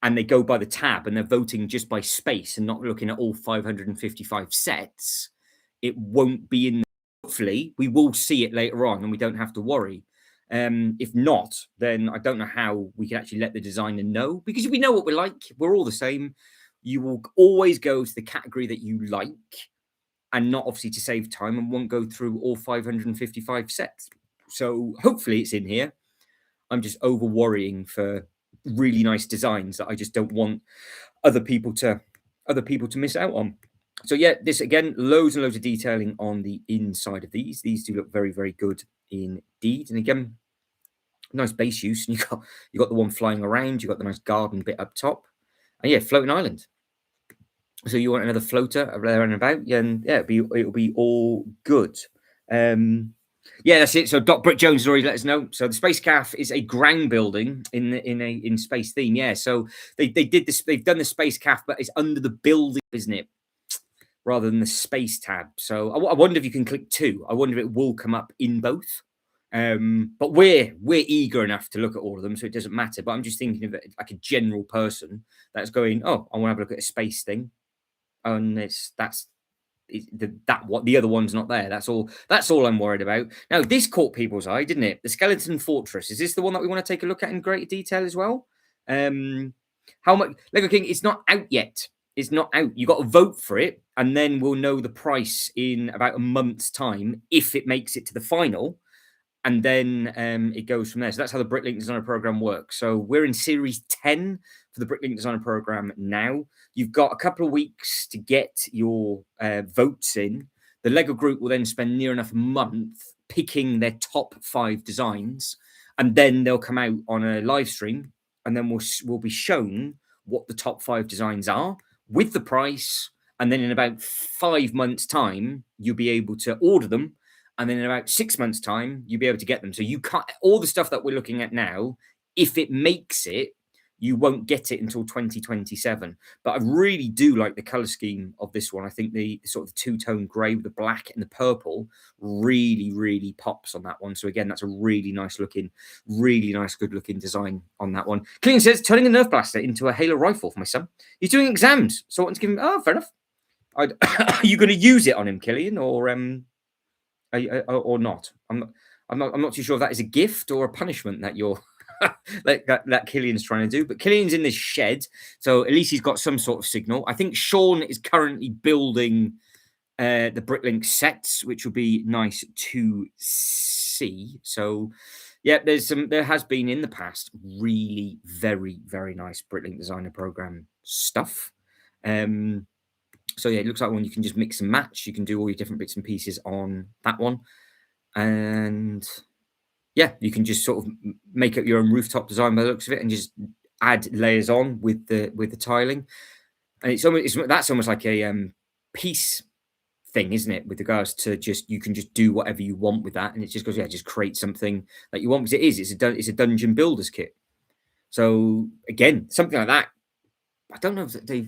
and they go by the tab and they're voting just by space and not looking at all 555 sets, it won't be in. Hopefully, we will see it later on and we don't have to worry. If not, then I don't know how we can actually let the designer know, because we know what we're like. We're all the same. You will always go to the category that you like, and not obviously to save time, and won't go through all 555 sets. So hopefully it's in here. I'm just over worrying for really nice designs that I just don't want other people to miss out on. So yeah, this again, loads and loads of detailing on the inside of these. These do look very, very good indeed. And again, nice base use. And you got the one flying around. You got the nice garden bit up top, and yeah, floating island. So you want another floater there and about, and yeah, it'll be all good. Yeah, that's it. So Doc Brick Jones has already let us know. So the Space Calf is a ground building in space theme. Yeah, so they did this. They've done the Space Calf, but it's under the building, isn't it? Rather than the space tab. So I wonder if you can click 2. I wonder if it will come up in both. But we're eager enough to look at all of them, so it doesn't matter. But I'm just thinking of it like a general person that's going, oh, I want to have a look at a space thing, and the other one's not there. That's all I'm worried about. Now, this caught people's eye, didn't it? The Skeleton Fortress. Is this the one that we want to take a look at in greater detail as well? How much Lego King? It's not out yet. It's not out. You got to vote for it, and then we'll know the price in about a month's time if it makes it to the final, and then it goes from there. So that's how the Bricklink Designer Program works. So we're in Series 10 for the Bricklink Designer Program now. You've got a couple of weeks to get your votes in. The Lego group will then spend near enough a month picking their top 5 designs, and then they'll come out on a live stream, and then we'll be shown what the top 5 designs are with the price. And then in about 5 months' time, you'll be able to order them. And then in about 6 months' time, you'll be able to get them. So you can't, all the stuff that we're looking at now, if it makes it, you won't get it until 2027. But I really do like the color scheme of this one. I think the sort of two-tone grey with the black and the purple really, really pops on that one. So again, that's a really nice, good looking design on that one. Killian says, turning a Nerf blaster into a Halo rifle for my son. He's doing exams, so I want to give him. Oh, fair enough. Are you going to use it on him, Killian, or not? I'm not too sure if that is a gift or a punishment that you're that Killian's trying to do. But Killian's in this shed, so at least he's got some sort of signal. I think Sean is currently building the Bricklink sets, which will be nice to see. So yeah, there has been in the past really very, very nice Bricklink Designer Program stuff. So yeah, it looks like one you can just mix and match. You can do all your different bits and pieces on that one, and yeah, you can just sort of make up your own rooftop design by the looks of it, and just add layers on with the tiling. And that's almost like a piece thing, isn't it? With regards to just you can just do whatever you want with that, and it just goes, yeah, just create something that you want, because it's a dungeon builders kit. So again, something like that. I don't know if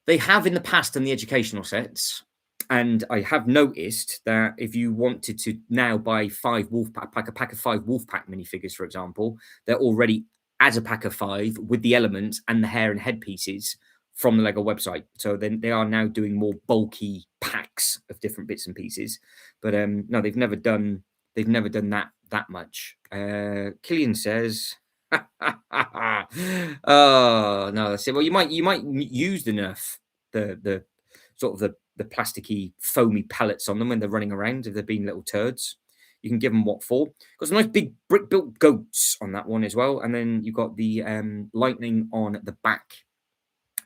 they have in the past done the educational sets, and I have noticed that if you wanted to now buy a pack of 5 Wolfpack minifigures, for example, they're already as a pack of 5 with the elements and the hair and headpieces from the Lego website. So then they are now doing more bulky packs of different bits and pieces. But no, they've never done that much. Killian says, oh no, that's it. Well, you might use the Nerf, the sort of the plasticky foamy pellets on them when they're running around, if they're being little turds. You can give them what for. Got some nice big brick built goats on that one as well, and then you've got the lightning on the back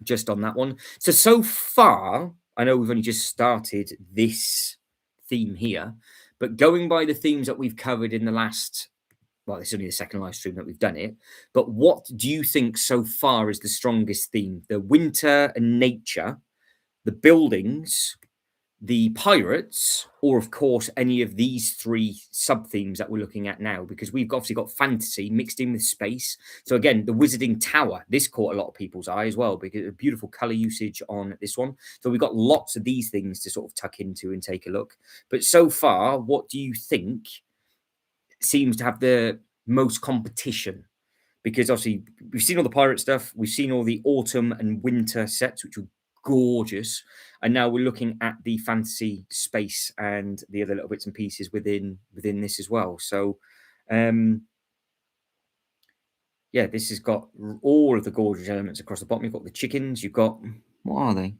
just on that one. So far, I know we've only just started this theme here, but going by the themes that we've covered in the last, well, it's only the second live stream that we've done it, but what do you think so far is the strongest theme? The winter and nature, the buildings, the pirates, or of course any of these 3 sub themes that we're looking at now? Because we've obviously got fantasy mixed in with space. So again, the Wizarding Tower, this caught a lot of people's eye as well, because of beautiful color usage on this one. So we've got lots of these things to sort of tuck into and take a look. But so far, what do you think seems to have the most competition? Because obviously we've seen all the pirate stuff, we've seen all the autumn and winter sets, which are gorgeous, and now we're looking at the fantasy space and the other little bits and pieces within this as well. So yeah, this has got all of the gorgeous elements across the bottom. You've got the chickens, you've got, what are they,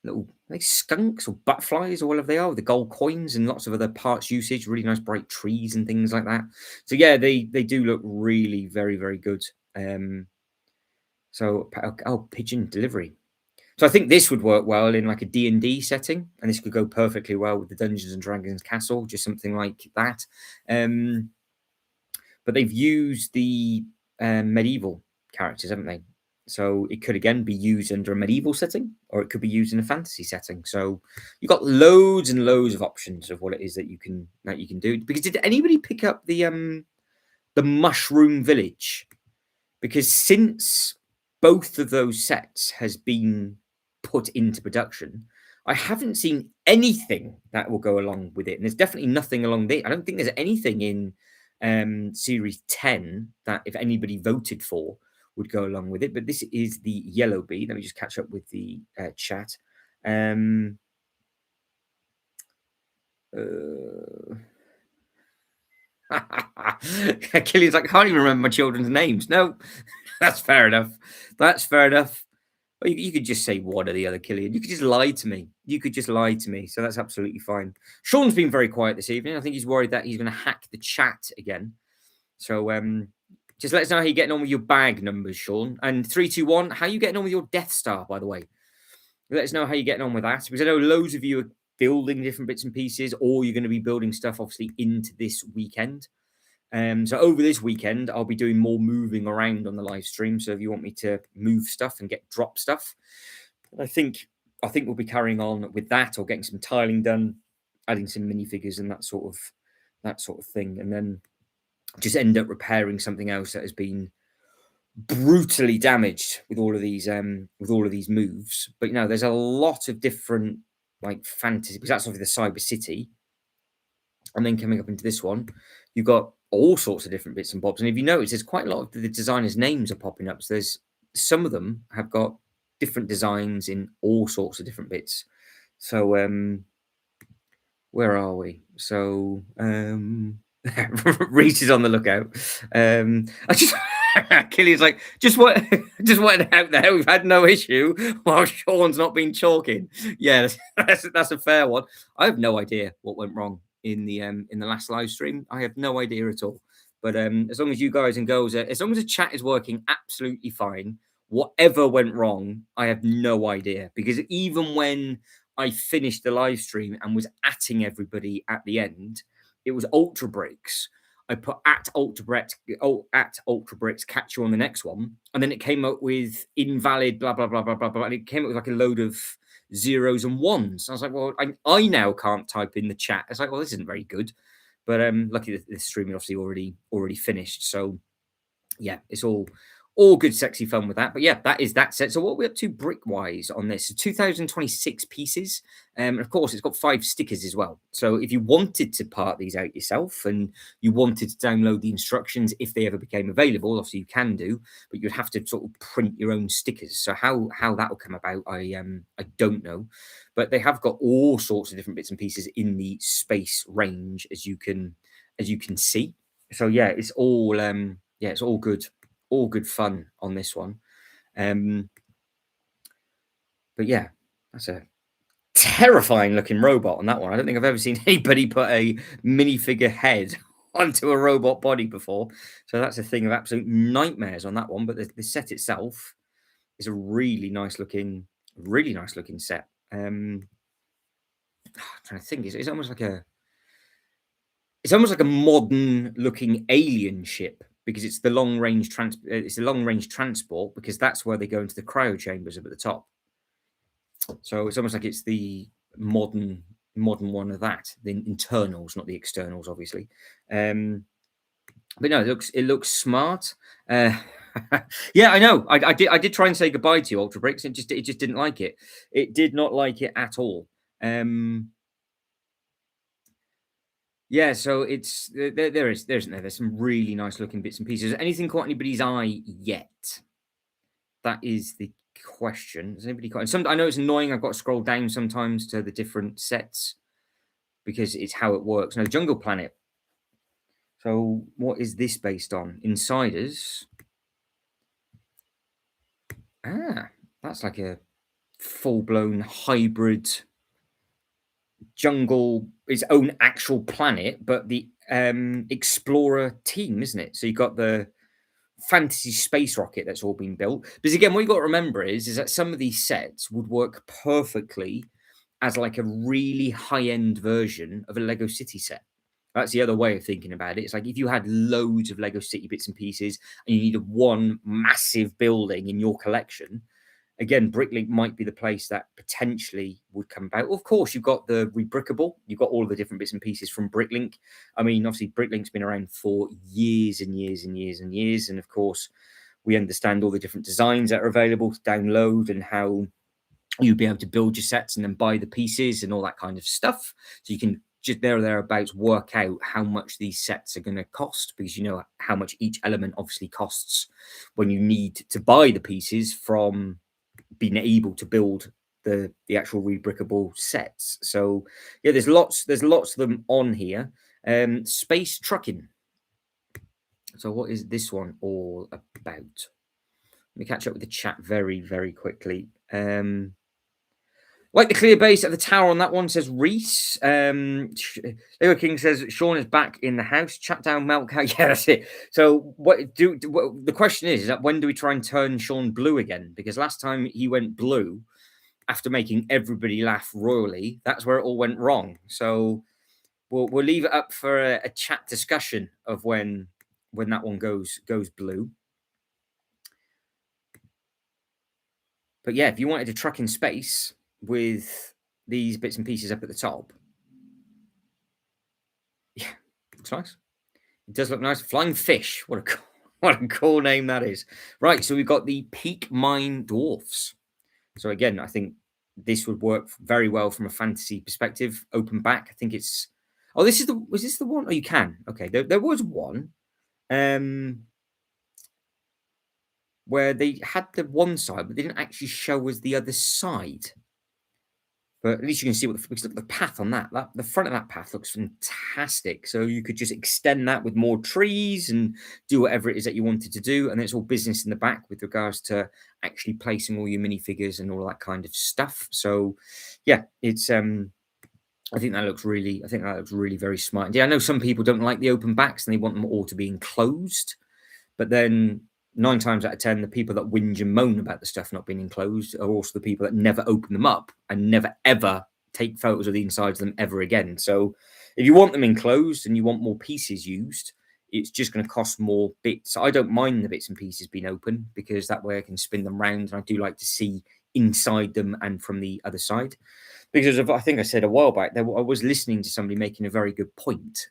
little, are they skunks or butterflies or whatever they are, with the gold coins and lots of other parts usage, really nice bright trees and things like that. So yeah, they do look really very, very good. So pigeon delivery. So I think this would work well in like a D&D setting, and this could go perfectly well with the Dungeons and Dragons castle, just something like that. But they've used the medieval characters, haven't they? So it could again be used under a medieval setting, or it could be used in a fantasy setting. So you've got loads and loads of options of what it is that you can do. Because did anybody pick up the Mushroom Village? Because since both of those sets has been put into production, I haven't seen anything that will go along with it. And there's definitely nothing along there. I don't think there's anything in Series 10 that if anybody voted for would go along with it. But this is the yellow bee. Let me just catch up with the chat. Killian's like, I can't even remember my children's names. No, that's fair enough. That's fair enough. Well, you could just say one or the other, Killian. You could just lie to me. You could just lie to me. So that's absolutely fine. Sean's been very quiet this evening. I think he's worried that he's going to hack the chat again. So just let us know how you're getting on with your bag numbers, Sean. And 321, how are you getting on with your Death Star, by the way? Let us know how you're getting on with that. Because I know loads of you are building different bits and pieces, or you're going to be building stuff, obviously, into this weekend. So over this weekend, I'll be doing more moving around on the live stream. So if you want me to move stuff and get drop stuff, I think we'll be carrying on with that, or getting some tiling done, adding some minifigures and that sort of thing, and then just end up repairing something else that has been brutally damaged with all of these moves. But you know, there's a lot of different like fantasy, because that's obviously the Cyber City. And then coming up into this one, you've got all sorts of different bits and bobs. And if you notice, there's quite a lot of the designers' names are popping up. So there's some of them have got different designs in all sorts of different bits. So where are we? So Reese is on the lookout. I just Killian's like, just wanted out there. We've had no issue while Sean's not been talking. Yeah, that's a fair one. I have no idea what went wrong in the last live stream. I have no idea at all. But as long as you guys and girls, as long as the chat is working absolutely fine, Whatever went wrong, I have no idea, because even when I finished the live stream and was atting everybody at the end, it was Ultra Bricks. I put at Ultra Bricks, at Ultra Bricks, catch you on the next one, and then it came up with invalid, blah blah blah blah blah blah, and it came up with like a load of zeros and ones. I was like, well, I now can't type in the chat. It's like, well, this isn't very good. But lucky the stream obviously already finished. So yeah, it's all good, sexy fun with that. But yeah, that is that set. So what are we up to brick wise on this? So 2026 pieces. And of course, it's got 5 stickers as well. So if you wanted to part these out yourself and you wanted to download the instructions if they ever became available, obviously you can do, but you'd have to sort of print your own stickers. So how that will come about, I don't know. But they have got all sorts of different bits and pieces in the space range, as you can see. So yeah, it's all it's all good fun on this one. But yeah, that's a terrifying looking robot on that one. I don't think I've ever seen anybody put a minifigure head onto a robot body before. So that's a thing of absolute nightmares on that one. But the set itself is a really nice looking set. I'm trying to think, it's almost like a modern looking alien ship, because it's the long range transport, because that's where they go into the cryo chambers up at the top. So it's almost like it's the modern one of that, the internals, not the externals, obviously. But no, it looks smart. Yeah, I know. I did try and say goodbye to you, Ultra Bricks, and it just didn't like it. It did not like it at all. Yeah, so it's there's some really nice looking bits and pieces. Has anything caught anybody's eye yet? That is the question. Has anybody caught? I know it's annoying. I've got to scroll down sometimes to the different sets because it's how it works. No, Jungle Planet. So what is this based on? Insiders. Ah, that's like a full-blown hybrid jungle, its own actual planet, but the explorer team, isn't it? So you've got the fantasy space rocket that's all been built. Because again, what you got to remember is that some of these sets would work perfectly as like a really high-end version of a Lego City set. That's the other way of thinking about it. It's like if you had loads of Lego City bits and pieces and you needed one massive building in your collection, again, Bricklink might be the place that potentially would come about. Of course, you've got the rebrickable. You've got all of the different bits and pieces from Bricklink. I mean, obviously, Bricklink's been around for years and years and years and years. And of course, we understand all the different designs that are available to download and how you'd be able to build your sets and then buy the pieces and all that kind of stuff. So you can just there or thereabouts work out how much these sets are going to cost, because you know how much each element obviously costs when you need to buy the pieces from being able to build the actual rebrickable sets. So yeah, there's lots of them on here. Space trucking. So what is this one all about? Let me catch up with the chat very, very quickly. Like the clear base at the tower on that one, says Reese. Leo King says Sean is back in the house. Chat down, milk cow. Yeah, that's it. So the question is that when do we try and turn Sean blue again? Because last time he went blue after making everybody laugh royally, that's where it all went wrong. So we'll leave it up for a chat discussion of when that one goes blue. But yeah, if you wanted to truck in space with these bits and pieces up at the top, yeah, looks nice. It does look nice. Flying fish. What a cool name that is. Right, so we've got the Peak Mine Dwarfs. So again, I think this would work very well from a fantasy perspective. Open back. I think it's. Oh, was this the one? Oh, you can. Okay, there was one. Where they had the one side, but they didn't actually show us the other side. But at least you can see because look at the path on that. The front of that path looks fantastic. So you could just extend that with more trees and do whatever it is that you wanted to do. And it's all business in the back with regards to actually placing all your minifigures and all that kind of stuff. So yeah, it's I think that looks really very smart. Yeah, I know some people don't like the open backs and they want them all to be enclosed. But then 9 times out of 10, the people that whinge and moan about the stuff not being enclosed are also the people that never open them up and never ever take photos of the insides of them ever again. So if you want them enclosed and you want more pieces used, it's just going to cost more bits. I don't mind the bits and pieces being open because that way I can spin them round, and I do like to see inside them and from the other side. Because I think I said a while back, I was listening to somebody making a very good point.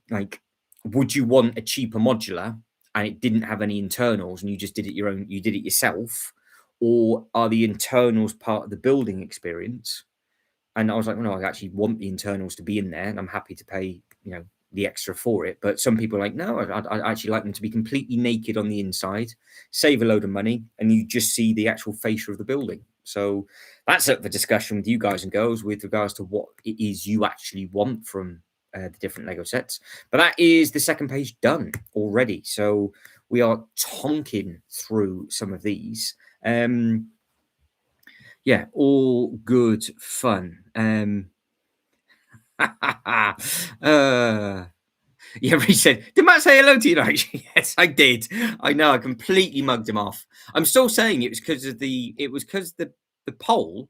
Like, would you want a cheaper modular and it didn't have any internals and you just did it you did it yourself? Or are the internals part of the building experience? And I was like, well, no, I actually want the internals to be in there and I'm happy to pay, the extra for it. But some people are like, no, I actually like them to be completely naked on the inside, save a load of money, and you just see the actual fascia of the building. So that's up for discussion with you guys and girls with regards to what it is you actually want from the different Lego sets. But that is the second page done already. So we are tonking through some of these. Yeah, all good fun. Yeah, he said, did Matt say hello to you? Like, yes, I did. I know, I completely mugged him off. I'm still saying it was because of the poll.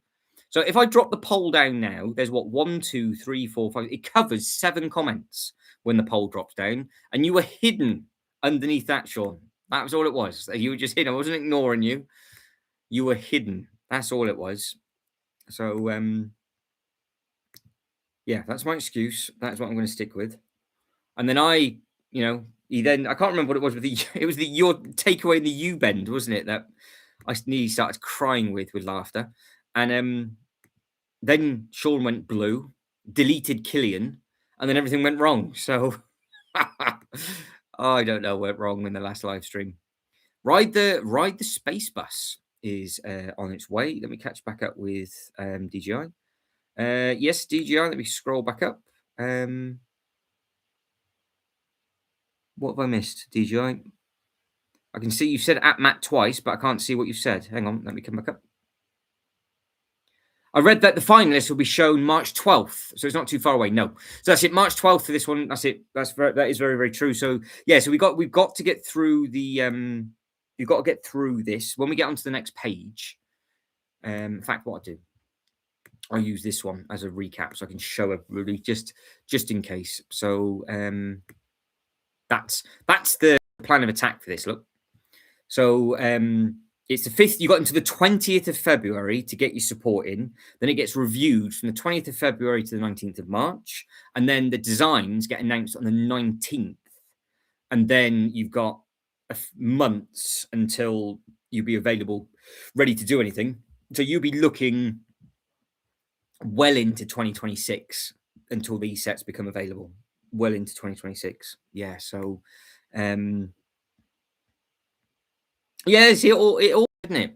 So if I drop the poll down now, there's what, 1, 2, 3, 4, 5. It covers 7 comments when the poll drops down, and you were hidden underneath that, Sean. That was all it was. You were just hidden. I wasn't ignoring you. You were hidden. That's all it was. So yeah, that's my excuse. That's what I'm going to stick with. And then I can't remember what it was with it was your takeaway in the U bend, wasn't it? That I nearly started crying with laughter. And then Sean went blue, deleted Killian, and then everything went wrong. So I don't know what went wrong in the last live stream. Ride the space bus is on its way. Let me catch back up with DJI. Yes, DJI. Let me scroll back up. What have I missed, DJI? I can see you've said at Matt twice, but I can't see what you've said. Hang on, let me come back up. I read that the finalists will be shown March 12th, so it's not too far away. No, so that's it. March 12th for this one. That's it. That is very, very true. So yeah, so we've got to get through the you've got to get through this. When we get onto the next page, in fact, what I do, I'll use this one as a recap so I can show everybody just in case. So that's the plan of attack for this. Look, so it's the 5th. You got into the 20th of February to get your support in. Then it gets reviewed from the 20th of February to the 19th of March, and then the designs get announced on the 19th. And then you've got months until you'll be available, ready to do anything. So you'll be looking well into 2026 until these sets become available. Well into 2026. Yeah. So, yeah, see, it all, isn't it?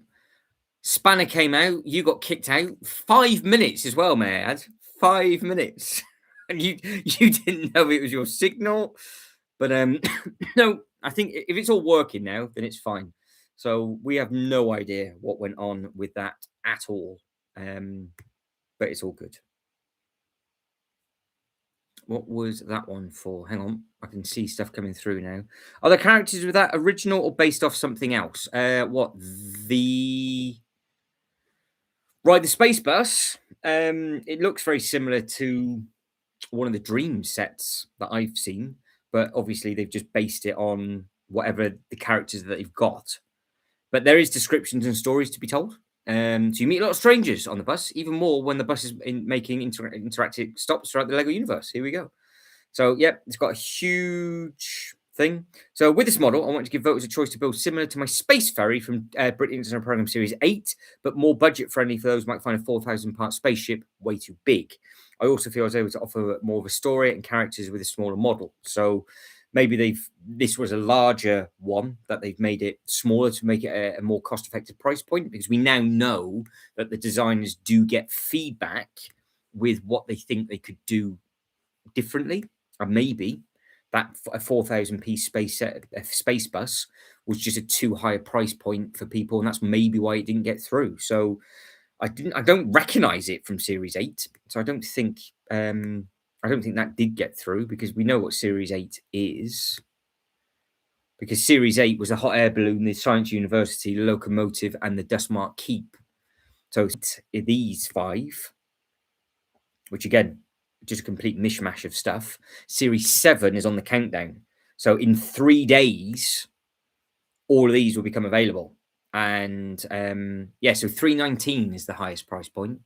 Spanner came out. You got kicked out. 5 minutes as well, man. 5 minutes, and you didn't know it was your signal. But no, I think if it's all working now, then it's fine. So we have no idea what went on with that at all. But it's all good. What was that one for? Hang on, I can see stuff coming through now. Are the characters with that original or based off something else? The space bus. It looks very similar to one of the Dream sets that I've seen, but obviously they've just based it on whatever the characters that they've got. But there is descriptions and stories to be told. So you meet a lot of strangers on the bus, even more when the bus is making interactive stops throughout the Lego universe. Here we go. So, yeah, it's got a huge thing. So with this model, I want to give voters a choice to build similar to my Space Ferry from Bricklink Design Program Series 8, but more budget-friendly for those who might find a 4,000-part spaceship way too big. I also feel I was able to offer more of a story and characters with a smaller model. So maybe this was a larger one that they've made it smaller to make it a more cost-effective price point, because we now know that the designers do get feedback with what they think they could do differently. And maybe that a 4,000 piece space bus was just a too high a price point for people, and that's maybe why it didn't get through. So I don't recognize it from Series 8, so I don't think that did get through, because we know what Series 8 is, because Series 8 was the hot air balloon, the Science University, the locomotive, and the Dustmark Keep. So these 5, which again, just a complete mishmash of stuff. Series 7 is on the countdown. So in 3 days, all of these will become available. And yeah, so 319 is the highest price point.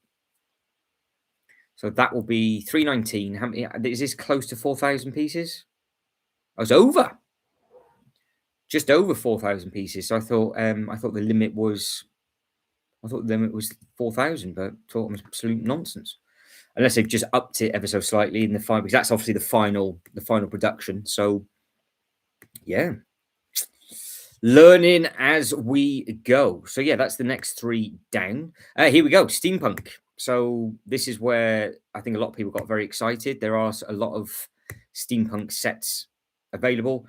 So that will be 319. How many is this? Close to 4,000 pieces? I was over. Just over 4,000 pieces. So I thought the limit was 4,000, but I thought it was absolute nonsense. Unless they've just upped it ever so slightly in the final, because that's obviously the final production. So yeah. Learning as we go. So yeah, that's the next 3 down. Here we go. Steampunk. So this is where I think a lot of people got very excited. There are a lot of steampunk sets available.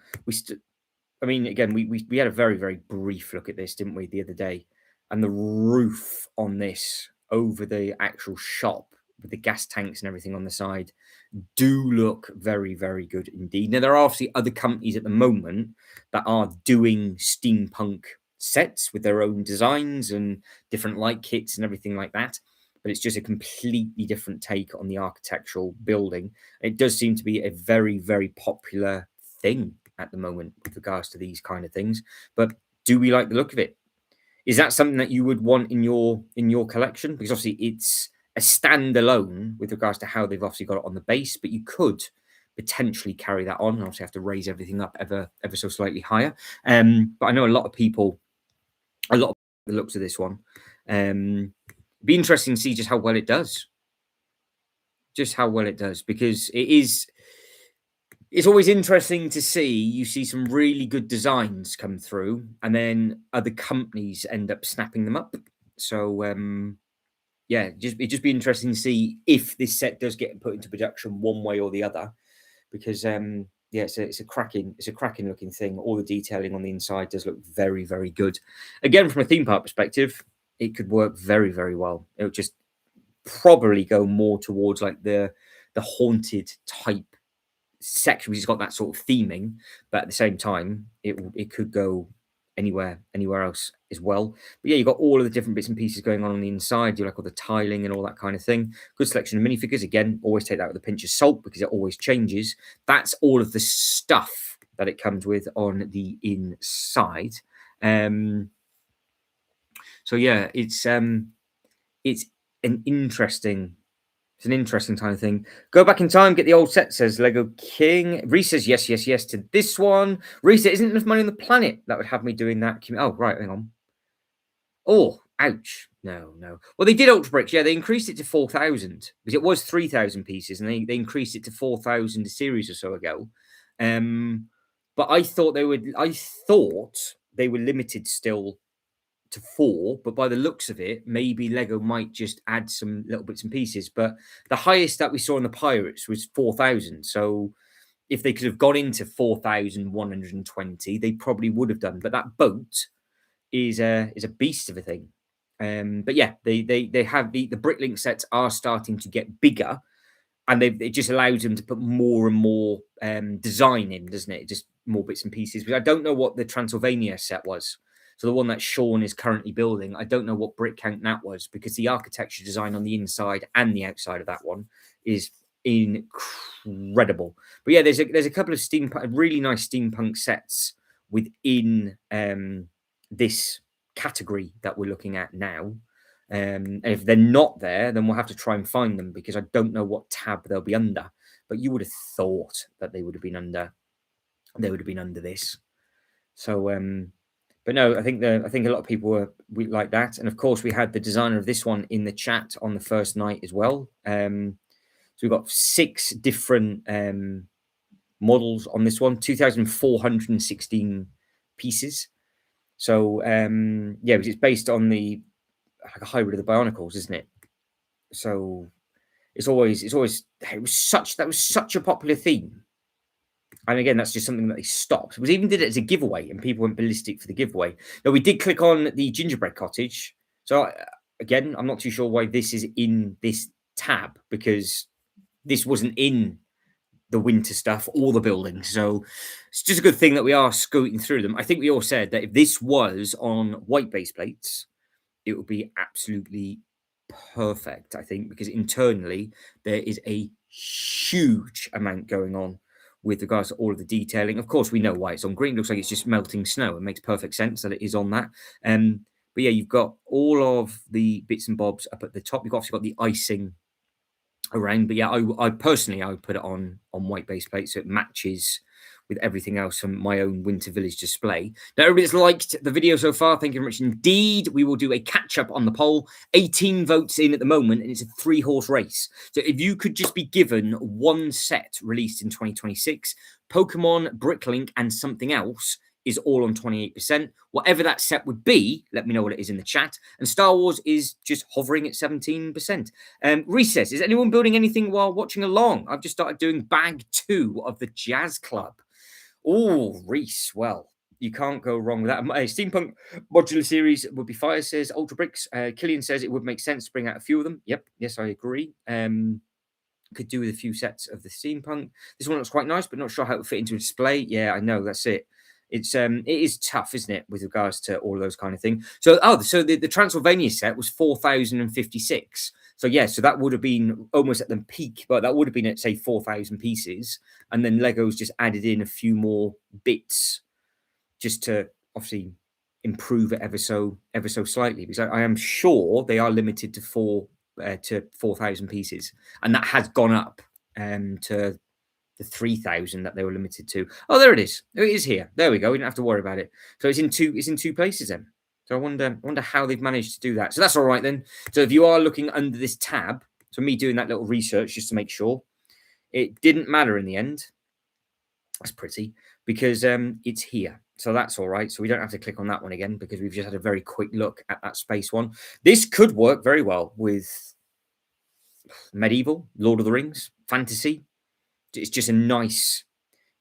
I mean, again, we had a very, very brief look at this, didn't we, the other day? And the roof on this over the actual shop with the gas tanks and everything on the side do look very, very good indeed. Now, there are obviously other companies at the moment that are doing steampunk sets with their own designs and different light kits and everything like that. But it's just a completely different take on the architectural building. It does seem to be a very, very popular thing at the moment with regards to these kind of things. But do we like the look of it? Is that something that you would want in your collection? Because obviously it's a standalone with regards to how they've obviously got it on the base, but you could potentially carry that on and obviously have to raise everything up ever so slightly higher. But I know a lot of the looks of this one. Be interesting to see just how well it does. Just how well it does, because it's always interesting to see some really good designs come through and then other companies end up snapping them up. So yeah, it'd just be interesting to see if this set does get put into production one way or the other, because yeah, it's a cracking looking thing. All the detailing on the inside does look very, very good. Again, from a theme park perspective, it could work very, very well. It would just probably go more towards like the haunted type section, which has got that sort of theming, but at the same time, it could go anywhere else as well. But yeah, you've got all of the different bits and pieces going on the inside. You like all the tiling and all that kind of thing. Good selection of minifigures. Again, always take that with a pinch of salt because it always changes. That's all of the stuff that it comes with on the inside. So yeah, it's an interesting kind of thing. Go back in time, get the old set, says Lego King. Reese says yes to this one. Reese, there isn't enough money on the planet that would have me doing that. Oh, right, hang on. Oh, ouch. No. Well, they did Ultra Bricks. Yeah, they increased it to 4,000 because it was 3,000 pieces, and they increased it to 4,000 a series or so ago. But I thought they were limited still to 4, but by the looks of it, maybe Lego might just add some little bits and pieces. But the highest that we saw in the Pirates was 4,000. So if they could have gone into 4,120, they probably would have done. But that boat is a beast of a thing. But yeah, they have the Bricklink sets are starting to get bigger, and it just allows them to put more and more design in, doesn't it? Just more bits and pieces. But I don't know what the Transylvania set was. So the one that Sean is currently building, I don't know what brick count that was, because the architecture design on the inside and the outside of that one is incredible. But yeah, there's a couple of really nice steampunk sets within this category that we're looking at now. And if they're not there, then we'll have to try and find them, because I don't know what tab they'll be under. But you would have thought that they would have been under. They would have been under this. So but no, I think a lot of people were like that. And of course, we had the designer of this one in the chat on the first night as well. So we've got 6 different models on this one, 2,416 pieces. So yeah, it's based on like a hybrid of the Bionicles, isn't it? So that was such a popular theme. And again, that's just something that they stopped. We even did it as a giveaway, and people went ballistic for the giveaway. Now, we did click on the gingerbread cottage. So again, I'm not too sure why this is in this tab, because this wasn't in the winter stuff, all the buildings. So it's just a good thing that we are scooting through them. I think we all said that if this was on white base plates, it would be absolutely perfect, I think, because internally there is a huge amount going on with regards to all of the detailing. Of course, we know why it's on green. It looks like it's just melting snow. It makes perfect sense that it is on that. But yeah, you've got all of the bits and bobs up at the top. You've obviously got the icing around. But yeah, I personally I would put it on white base plate so it matches with everything else from my own Winter Village display. Now, everybody's liked the video so far. Thank you very much indeed. We will do a catch-up on the poll. 18 votes in at the moment, and it's a 3-horse race. So if you could just be given one set released in 2026, Pokemon, Bricklink, and something else is all on 28%. Whatever that set would be, let me know what it is in the chat. And Star Wars is just hovering at 17%. Recess, is anyone building anything while watching along? I've just started doing bag 2 of the Jazz Club. Oh, Reese. Well, you can't go wrong with that. A steampunk modular series would be fire, says Ultra Bricks. Killian says it would make sense to bring out a few of them. Yep. Yes, I agree. Could do with a few sets of the steampunk. This one looks quite nice, but not sure how it would fit into a display. Yeah, I know. That's it. It is tough, isn't it, with regards to all those kind of things. So the Transylvania set was 4,056. So yeah, so that would have been almost at the peak, but that would have been at say 4,000 pieces, and then Legos just added in a few more bits just to obviously improve it ever so slightly. Because I am sure they are limited to 4,000 pieces, and that has gone up to the 3,000 that they were limited to. Oh, there it is. It is here. There we go. We don't have to worry about it. So it's in two places then. So I wonder how they've managed to do that. So that's all right then. So if you are looking under this tab, so me doing that little research just to make sure, it didn't matter in the end. That's pretty because it's here. So that's all right. So we don't have to click on that one again because we've just had a very quick look at that space one. This could work very well with medieval, Lord of the Rings, fantasy. It's just a nice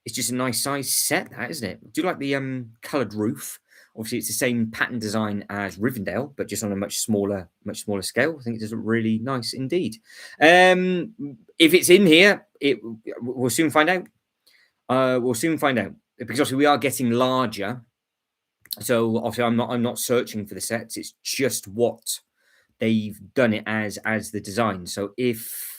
size set, that isn't it? Do you like the coloured roof? Obviously, it's the same pattern design as Rivendell, but just on a much smaller scale. I think it does look really nice indeed. If it's in here, we'll soon find out. We'll soon find out because obviously we are getting larger. So obviously, I'm not searching for the sets. It's just what they've done it as the design. So if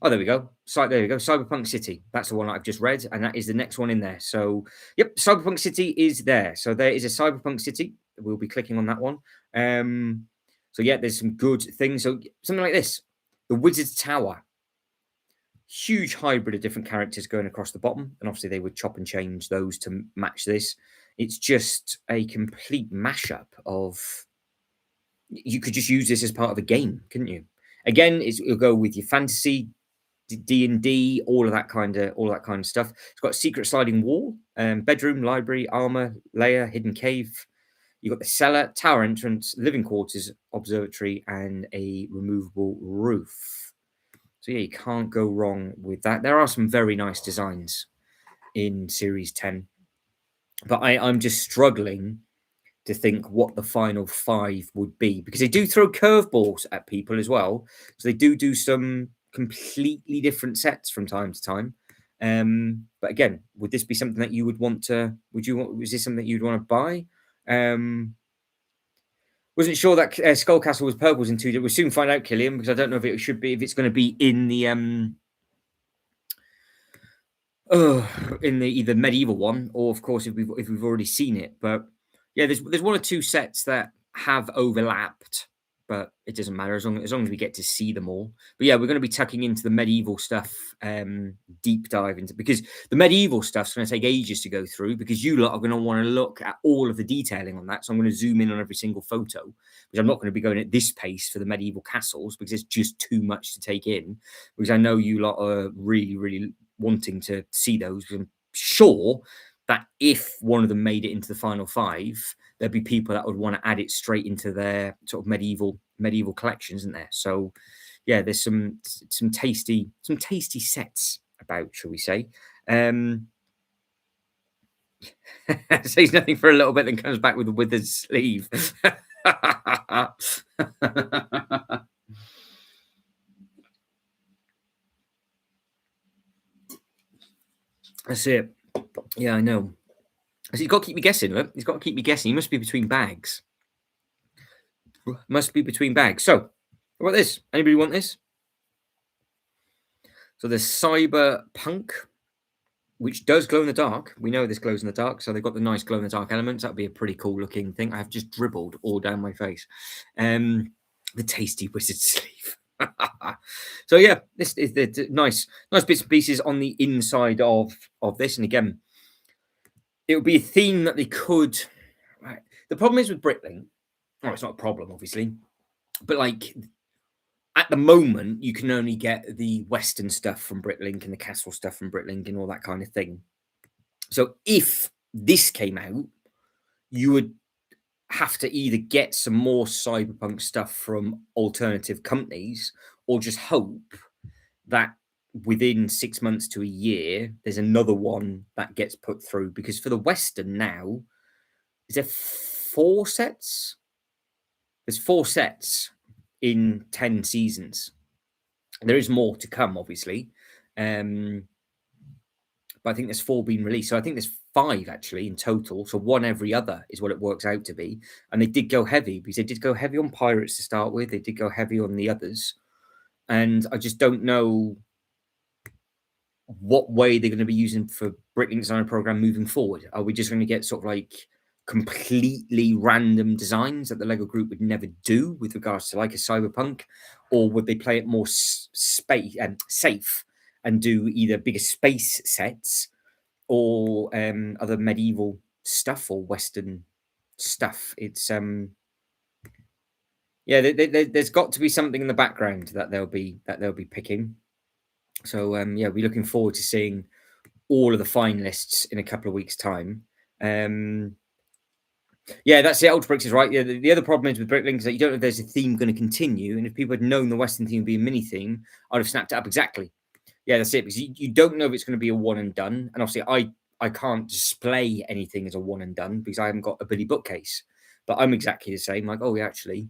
there we go. There we go. Cyberpunk City. That's the one I've just read, and that is the next one in there. So, yep, Cyberpunk City is there. So there is a Cyberpunk City. We'll be clicking on that one. So yeah, there's some good things. So something like this, the Wizard's Tower. Huge hybrid of different characters going across the bottom, and obviously they would chop and change those to match this. It's just a complete mashup of. You could just use this as part of a game, couldn't you? Again, it'll go with your fantasy. D&D, all of that kind of stuff. It's got a secret sliding wall, bedroom, library, armor, layer, hidden cave. You've got the cellar, tower entrance, living quarters, observatory, and a removable roof. So yeah, you can't go wrong with that. There are some very nice designs in Series 10, but I'm just struggling to think what the final 5 would be because they do throw curveballs at people as well. So they do some completely different sets from time to time. But again, would this be something that you would want to? Was this something you'd want to buy? Wasn't sure that Skull Castle was purples in 2D. We'll soon find out, Killian, because I don't know if it's going to be in the in the either medieval one or, of course, if we've already seen it. But yeah, there's one or two sets that have overlapped, but it doesn't matter as long as we get to see them all. But yeah, we're going to be tucking into the medieval stuff, deep dive into, because the medieval stuff's going to take ages to go through because you lot are going to want to look at all of the detailing on that. So I'm going to zoom in on every single photo, which I'm not going to be going at this pace for the medieval castles because it's just too much to take in. Because I know you lot are really, really wanting to see those. I'm sure that if one of them made it into the final 5, there'd be people that would want to add it straight into their sort of medieval collections, isn't there? So yeah, there's some tasty sets about, shall we say. Says nothing for a little bit, then comes back with a withered sleeve. That's it. Yeah, I know. He's got to keep me guessing. Look, he's got to keep me guessing. He must be between bags. Must be between bags. So, what about this? Anybody want this? So there's Cyberpunk, which does glow in the dark. We know this glows in the dark, so they've got the nice glow in the dark elements. That'd be a pretty cool looking thing. I've just dribbled all down my face. The tasty wizard sleeve. So yeah, this is the nice bits and pieces on the inside of this. And again, it would be a theme that they could. Right. The problem is with Bricklink. Oh, it's not a problem, obviously, but like at the moment, you can only get the Western stuff from Bricklink and the Castle stuff from Bricklink and all that kind of thing. So if this came out, you would have to either get some more cyberpunk stuff from alternative companies or just hope that within 6 months to a year, there's another one that gets put through. Because for the Western now, is there 4 sets? There's 4 sets in 10 seasons. There is more to come, obviously. But I think there's 4 being released. So I think there's 5 actually in total. So 1 every other is what it works out to be. And they did go heavy because they did go heavy on Pirates to start with. They did go heavy on the others. And I just don't know what way they're going to be using for Bricklink Design Program moving forward. Are we just going to get sort of like completely random designs that the Lego Group would never do with regards to like a Cyberpunk? Or would they play it more space and safe and do either bigger space sets or other medieval stuff or Western stuff? It's yeah, there's got to be something in the background that they'll be picking. So yeah, we're looking forward to seeing all of the finalists in a couple of weeks' time. Yeah, that's it. Ultra Bricks is right. Yeah, the other problem is with Bricklink is that you don't know if there's a theme going to continue, and if people had known the Western theme would be a mini theme, I'd have snapped it up exactly. Yeah, that's it. Because you don't know if it's going to be a one and done, and obviously I can't display anything as a one and done because I haven't got a Billy bookcase. But I'm exactly the same. Like, oh, yeah, actually,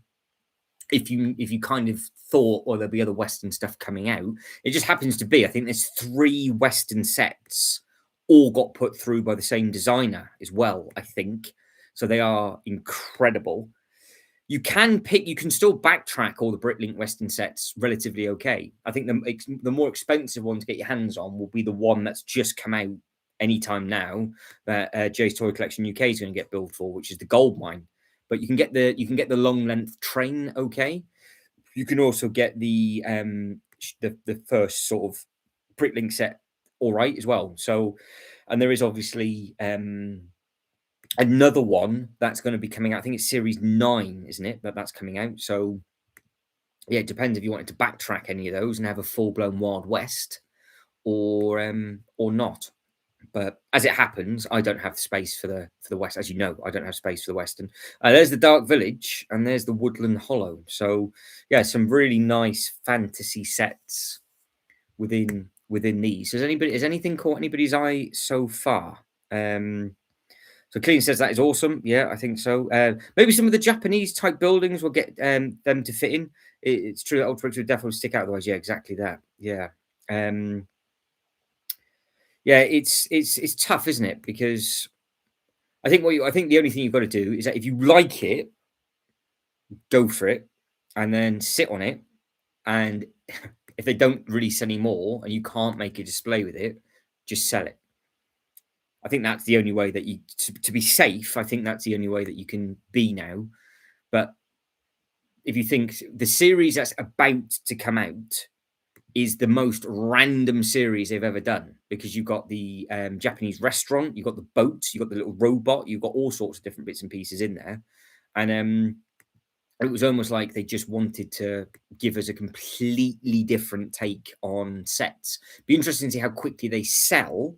if you kind of thought, or there'll be other Western stuff coming out, it just happens to be. I think there's 3 Western sets, all got put through by the same designer as well. I think so. They are incredible. You can still backtrack all the Bricklink Western sets relatively okay. I think the more expensive one to get your hands on will be the one that's just come out anytime now that Jay's Toy Collection UK is going to get billed for, which is the Gold Mine. But you can get the long length train okay. You can also get the first sort of Bricklink set all right as well. So, and there is obviously another one that's going to be coming out. I think it's series 9, isn't it? That's coming out. So yeah, it depends if you wanted to backtrack any of those and have a full blown Wild West or not. But as it happens, I don't have the space for the West. As you know, I don't have space for the Western. There's the Dark Village and there's the Woodland Hollow. So yeah, some really nice fantasy sets within these. Has anything caught anybody's eye so far? So Clean says that is awesome. Yeah, I think so. Maybe some of the Japanese type buildings will get them to fit in. It's true that Ultra Bricks would definitely stick out otherwise. Yeah, exactly that. Yeah. Yeah, it's tough, isn't it? Because I think the only thing you've got to do is that if you like it, go for it, and then sit on it. And if they don't release any more, and you can't make a display with it, just sell it. I think that's the only way that you to be safe. I think that's the only way that you can be now. But if you think the series that's about to come out is the most random series they've ever done, because you've got the Japanese restaurant, you've got the boats, you've got the little robot, you've got all sorts of different bits and pieces in there. And it was almost like they just wanted to give us a completely different take on sets. Be interesting to see how quickly they sell,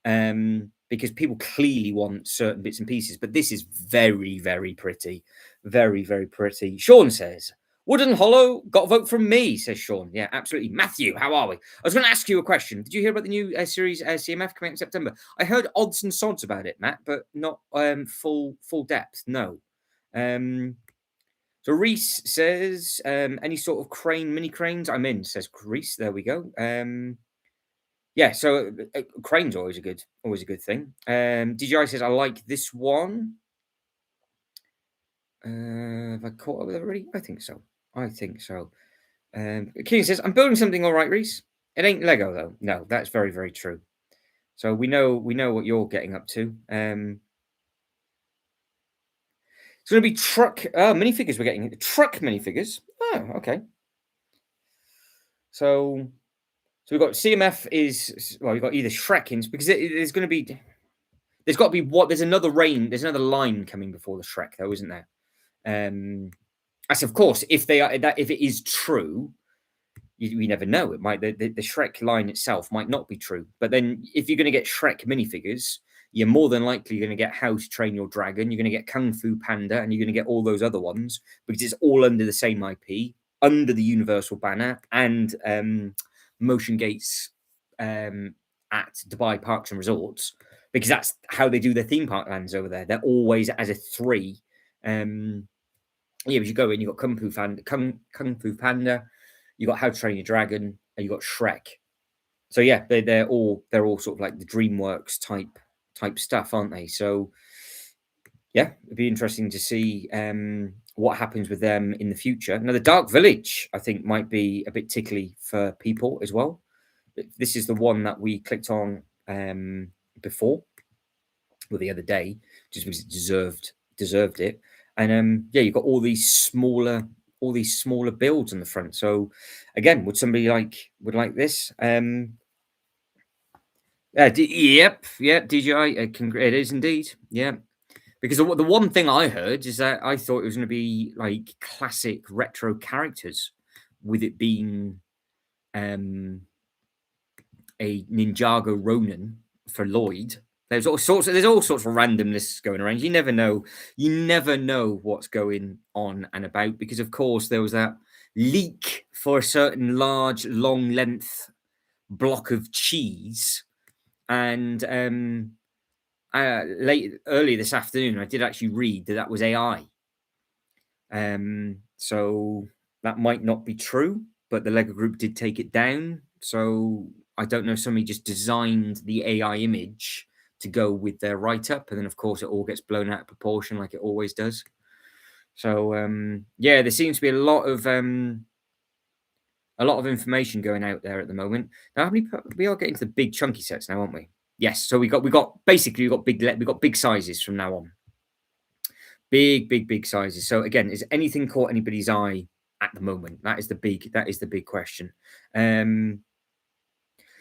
because people clearly want certain bits and pieces. But this is very, very pretty. Very, very pretty. Sean says, Wooden Hollow got a vote from me, says Sean. Yeah, absolutely. Matthew, how are we? I was going to ask you a question. Did you hear about the new series CMF coming out in September? I heard odds and sods about it, Matt, but not full depth. No. So Reese says, any sort of crane, mini cranes? I'm in, says Reese. There we go. Yeah, so crane's always a good thing. DJI says I like this one. Have I caught up with everybody? I think so. I think so. King says I'm building something all right, Reese. It ain't Lego though. No, that's very very true. So we know what you're getting up to. It's going to be truck minifigures. We're getting truck minifigures. Oh, okay. So we've got CMF is well, we've got either Shrekins because there's going to be there's got to be what there's another line coming before the Shrek though, isn't there? As of course, if it is true, we never know. It might the Shrek line itself might not be true. But then if you're going to get Shrek minifigures, you're more than likely going to get How to Train Your Dragon. You're going to get Kung Fu Panda, and you're going to get all those other ones because it's all under the same IP, under the Universal banner, and Motion Gates at Dubai Parks and Resorts, because that's how they do their theme park lands over there. They're always as a three. Yeah, but you go in, you've got Kung Fu Panda, you got How to Train Your Dragon, and you got Shrek. So yeah, they're all sort of like the DreamWorks type stuff, aren't they? So yeah, it'd be interesting to see what happens with them in the future. Now, the Dark Village, I think, might be a bit tickly for people as well. This is the one that we clicked on before, or the other day, just because it deserved it. And yeah, you've got all these smaller builds on the front. So again, would somebody would like this? Yep, DJI. It is indeed. Yeah, because the one thing I heard is that I thought it was going to be like classic retro characters, with it being a Ninjago Ronin for Lloyd. There's all sorts of randomness going around. You never know what's going on and about, because of course there was that leak for a certain large, long length block of cheese, and early this afternoon I did actually read that was AI. So that might not be true, but the Lego Group did take it down. So I don't know if somebody just designed the AI image to go with their write-up, and then of course it all gets blown out of proportion like it always does. So yeah, there seems to be a lot of information going out there at the moment. Now, we are getting to the big chunky sets now, aren't we? Yes. So we got big sizes from now on. Big sizes. So again, is anything caught anybody's eye at the moment? That is the big question.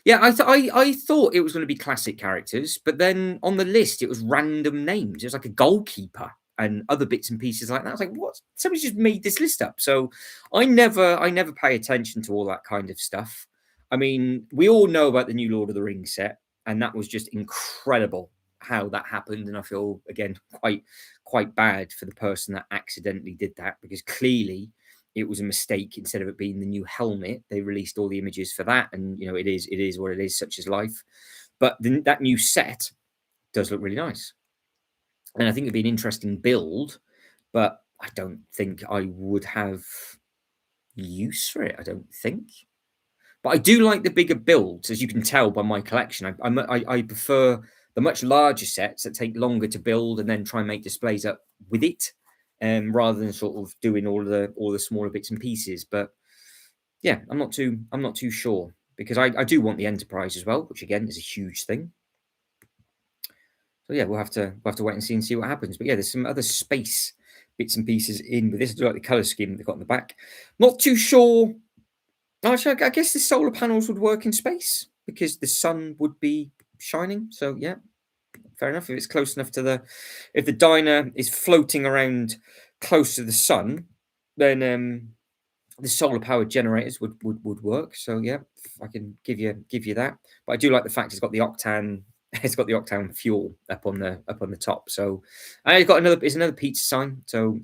Yeah, I thought it was going to be classic characters, but then on the list it was random names. It was like a goalkeeper and other bits and pieces like that. I was like, what? Somebody just made this list up. So I never pay attention to all that kind of stuff. I mean, we all know about the new Lord of the Rings set, and that was just incredible how that happened. And I feel again quite bad for the person that accidentally did that, because clearly it was a mistake. Instead of it being the new helmet, they released all the images for that, and you know, it is what it is, such is life. But that new set does look really nice, and I think it'd be an interesting build, but I don't think I would have use for it. I don't think, but I do like the bigger builds, as you can tell by my collection. I prefer the much larger sets that take longer to build and then try and make displays up with it, rather than sort of doing all the smaller bits and pieces. But yeah, I'm not too sure, because I do want the Enterprise as well, which again is a huge thing. So yeah, we'll have to wait and see what happens. But yeah, there's some other space bits and pieces in with this. I do like the color scheme they've got in the back. Not too sure. Actually, I guess the solar panels would work in space because the sun would be shining. So yeah, fair enough. If it's close enough to if the diner is floating around close to the sun, then the solar powered generators would work. So yeah, I can give you that. But I do like the fact it's got the octane. It's got the octane fuel up on the top. So, and it's got another pizza sign. So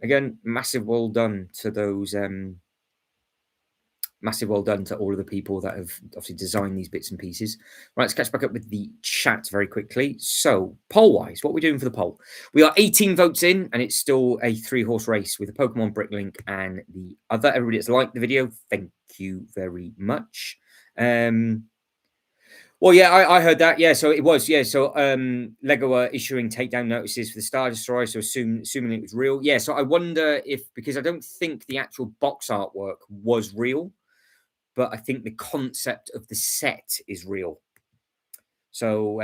again, massive well done to those. Massive well done to all of the people that have obviously designed these bits and pieces. Right, let's catch back up with the chat very quickly. So, poll-wise, what we're doing for the poll. We are 18 votes in, and it's still a 3-horse race with the Pokemon Bricklink and the other. Everybody that's liked the video, thank you very much. Well, yeah, I heard that. Yeah, so it was. Yeah, so Lego are issuing takedown notices for the Star Destroyer. So assuming it was real. Yeah, so I wonder if, because I don't think the actual box artwork was real, but I think the concept of the set is real. So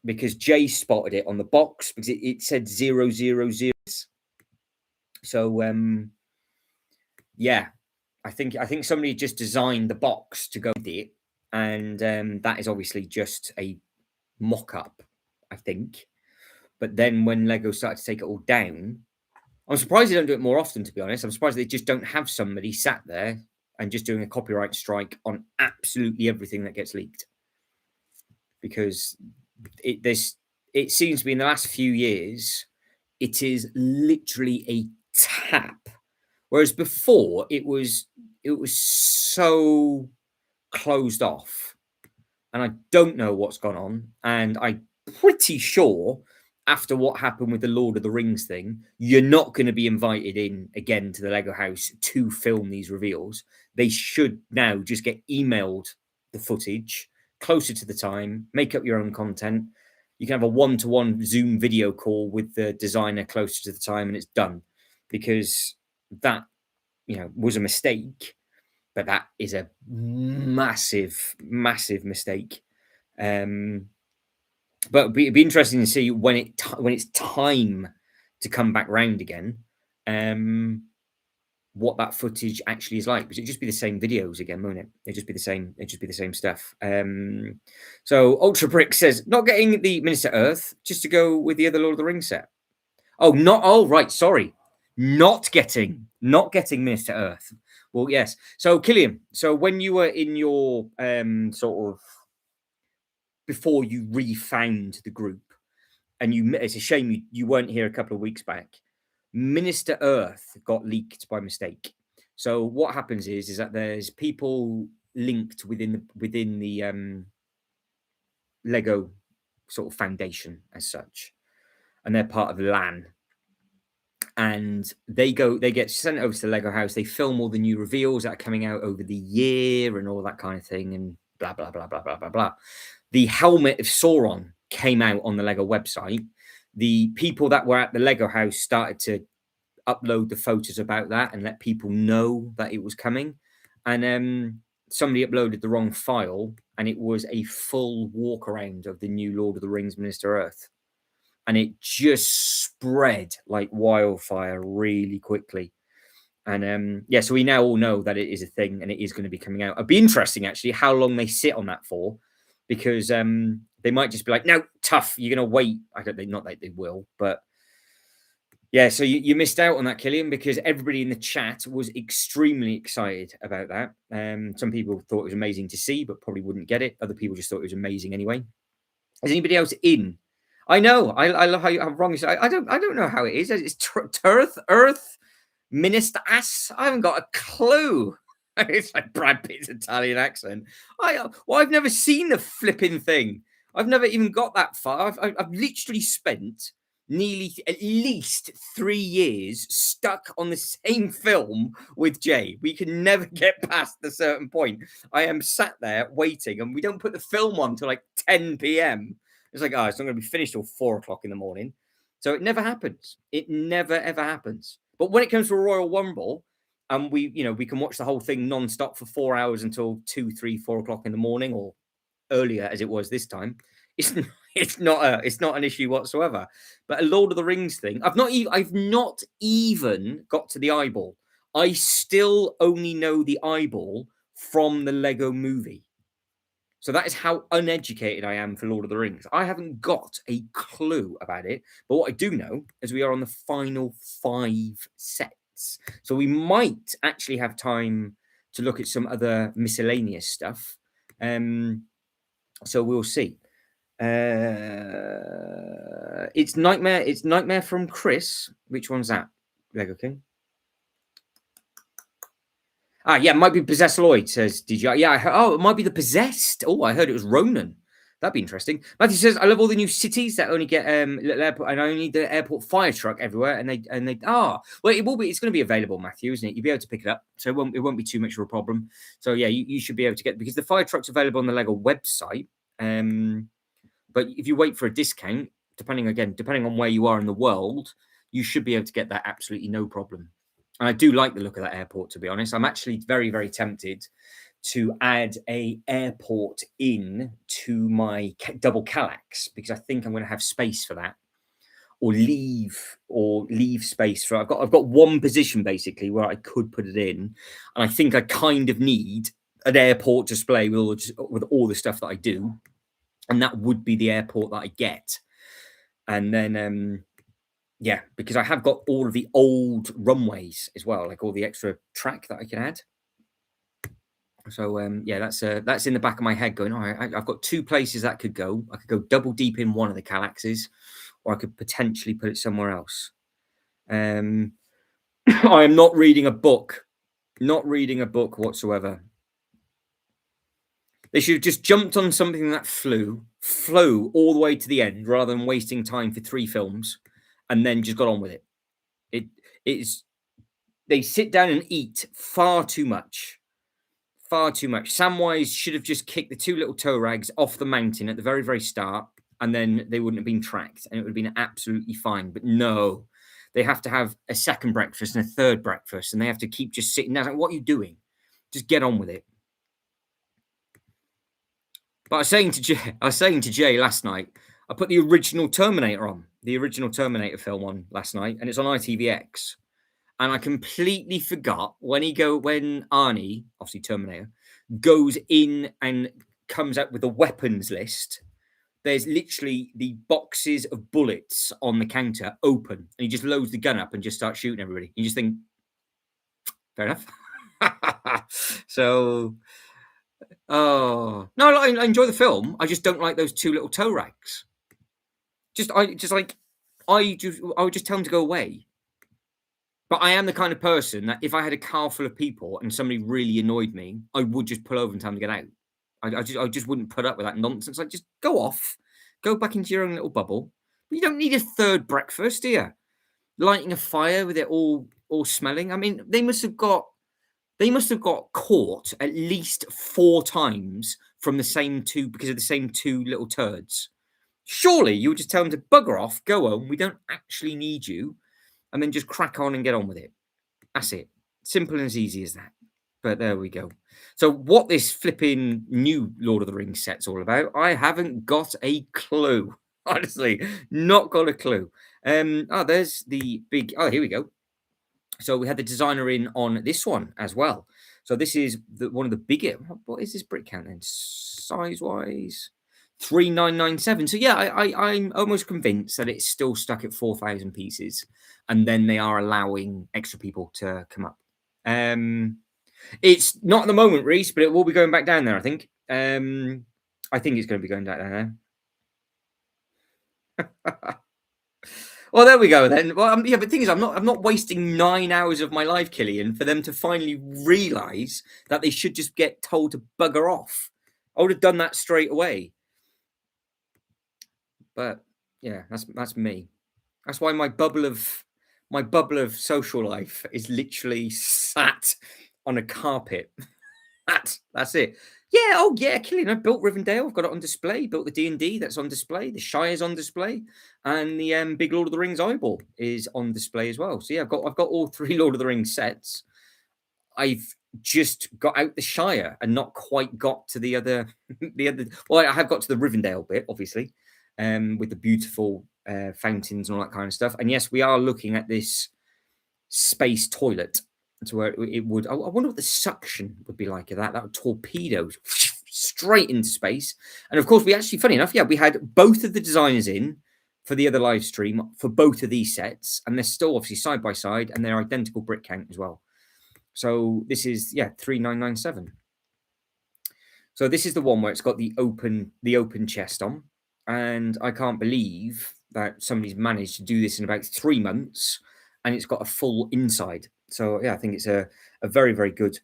because Jay spotted it on the box because it said 000. So yeah, I think somebody just designed the box to go with it, and that is obviously just a mock-up, I think. But then when Lego started to take it all down, I'm surprised they don't do it more often, to be honest. I'm surprised they just don't have somebody sat there and just doing a copyright strike on absolutely everything that gets leaked. Because it seems to be in the last few years, it is literally a tap. Whereas before it was so closed off, and I don't know what's gone on. And I'm pretty sure after what happened with the Lord of the Rings thing, you're not going to be invited in again to the Lego house to film these reveals. They should now just get emailed the footage closer to the time, make up your own content. You can have a one-to-one Zoom video call with the designer closer to the time, and it's done. Because that, was a mistake, but that is a massive, massive mistake. But it'd be interesting to see when it's time to come back round again, what that footage actually is like. Because it'd just be the same videos again, won't it? It'd just be the same. It'd just be the same stuff. So Ultra Brick says not getting the Minister Earth, just to go with the other Lord of the Rings set. Oh, not. Oh, right. Sorry, not getting Minister Earth. Well, yes. So Killian. So when you were in your sort of before you refound the group, and it's a shame you weren't here a couple of weeks back. Minister Earth got leaked by mistake. So what happens is that there's people linked within the Lego sort of foundation as such, and they're part of LAN. And they get sent over to the Lego house. They film all the new reveals that are coming out over the year and all that kind of thing, and blah blah blah blah blah blah blah. The helmet of Sauron came out on the Lego website. The people that were at the Lego house started to upload the photos about that and let people know that it was coming. And somebody uploaded the wrong file, and it was a full walk around of the new Lord of the Rings Minister Earth. And it just spread like wildfire really quickly. And so we now all know that it is a thing and it is going to be coming out. It'd be interesting actually how long they sit on that for, because they might just be like, no, tough, you're going to wait. I don't think, not that they will, but yeah. So you missed out on that, Killian, because everybody in the chat was extremely excited about that. Some people thought it was amazing to see, but probably wouldn't get it. Other people just thought it was amazing anyway. Is anybody else in? I know. I love how wrong you say. I don't know how it is. It's Earth, Minister Ass. I haven't got a clue. It's like Brad Pitt's Italian accent. I've never seen the flipping thing. I've never even got that far. I've literally spent nearly at least 3 years stuck on the same film with Jay. We can never get past a certain point. I am sat there waiting, and we don't put the film on till like 10 p.m. It's like, it's not going to be finished till 4 o'clock in the morning. So it never happens. It never, ever happens. But when it comes to a Royal Rumble, and we can watch the whole thing non-stop for 4 hours until 2, 3, 4 o'clock in the morning, or earlier as it was this time, it's not an issue whatsoever. But a Lord of the Rings thing, I've not even got to the eyeball. I still only know the eyeball from the Lego movie. So that is how uneducated I am for Lord of the Rings. I haven't got a clue about it. But what I do know is we are on the final 5 sets. So we might actually have time to look at some other miscellaneous stuff. So we'll see. It's Nightmare from Chris. Which one's that? Lego King. Yeah, it might be Possessed Lloyd, says DJ. Yeah, it might be the Possessed. Oh, I heard it was Ronan. That'd be interesting. Matthew says, "I love all the new cities that only get little airport, and I only need the airport fire truck everywhere." And they well, it will be. It's going to be available, Matthew, isn't it? You'll be able to pick it up, so it won't be too much of a problem. So yeah, you should be able to get, because the fire truck's available on the Lego website. But if you wait for a discount, depending on where you are in the world, you should be able to get that absolutely no problem. And I do like the look of that airport, to be honest. I'm actually very, very tempted to add a airport in to my double Calax, because I think I'm going to have space for that, or leave space for. I've got one position basically where I could put it in, and I think I kind of need an airport display with all the stuff that I do, and that would be the airport that I get. And then yeah, because I have got all of the old runways as well, like all the extra track that I can add. So yeah, that's in the back of my head going, all right, I've got two places that could go. I could go double deep in one of the Calaxes, or I could potentially put it somewhere else. I am not reading a book, whatsoever. They should have just jumped on something that flew all the way to the end, rather than wasting time for 3 films, and then just got on with it. They sit down and eat far too much. Samwise should have just kicked the 2 little toe rags off the mountain at the very, very start, and then they wouldn't have been tracked, and it would have been absolutely fine. But no, they have to have a second breakfast and a third breakfast, and they have to keep just sitting there. Like, what are you doing? Just get on with it. But I was saying to Jay last night, I put the original Terminator film on last night, and it's on ITVX. And I completely forgot when Arnie, obviously Terminator, goes in and comes out with a weapons list. There's literally the boxes of bullets on the counter open, and he just loads the gun up and just starts shooting everybody. You just think, fair enough. So, oh no, I enjoy the film. I just don't like those 2 little toe rags. I would just tell them to go away. But I am the kind of person that if I had a car full of people and somebody really annoyed me, I would just pull over and tell them to get out. I just wouldn't put up with that nonsense. Like, just go off, go back into your own little bubble. But you don't need a third breakfast, do you? Lighting a fire with it all smelling. I mean, they must have got caught at least 4 times from the same 2, because of the same 2 little turds. Surely you would just tell them to bugger off, go home. We don't actually need you. And then just crack on and get on with it. That's it. Simple and as easy as that. But there we go. So what this flipping new Lord of the Rings set's all about, I haven't got a clue. Honestly, not got a clue. There's the big... Oh, here we go. So we had the designer in on this one as well. So this is one of the bigger... What is this brick count then? Size-wise... 3,997. So yeah, I'm almost convinced that it's still stuck at 4,000 pieces, and then they are allowing extra people to come up. It's not at the moment, Reese, but it will be going back down there, I think. I think it's going to be going down there. Well, there we go then. Well, yeah, but the thing is, I'm not wasting 9 hours of my life, Killian, for them to finally realise that they should just get told to bugger off. I would have done that straight away. But yeah, that's me. That's why my bubble of social life is literally sat on a carpet. That's it. Yeah, oh yeah, Killian. I built Rivendell. I've got it on display. Built the D&D that's on display. The Shire's on display, and the big Lord of the Rings eyeball is on display as well. So yeah, I've got all 3 Lord of the Rings sets. I've just got out the Shire and not quite got to the other. Well, I have got to the Rivendell bit, obviously. With the beautiful fountains and all that kind of stuff. And yes, we are looking at this space toilet to where it would... I wonder what the suction would be like of that. That would torpedo straight into space. And of course, we actually, funny enough, yeah, we had both of the designers in for the other live stream for both of these sets. And they're still obviously side by side, and they're identical brick count as well. So this is, yeah, 3,997. So this is the one where it's got the open chest on. And I can't believe that somebody's managed to do this in about 3 months, and it's got a full inside. So yeah, I think it's a very, very good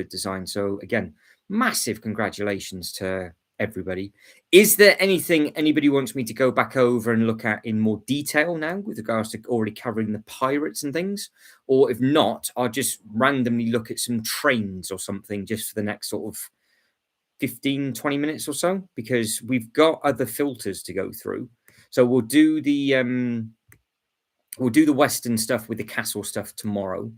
design. So again, massive congratulations to everybody. Is there anything anybody wants me to go back over and look at in more detail now with regards to already covering the pirates and things? Or if not, I'll just randomly look at some trains or something just for the next sort of 15, 20 minutes or so, because we've got other filters to go through. So we'll do the Western stuff with the castle stuff tomorrow.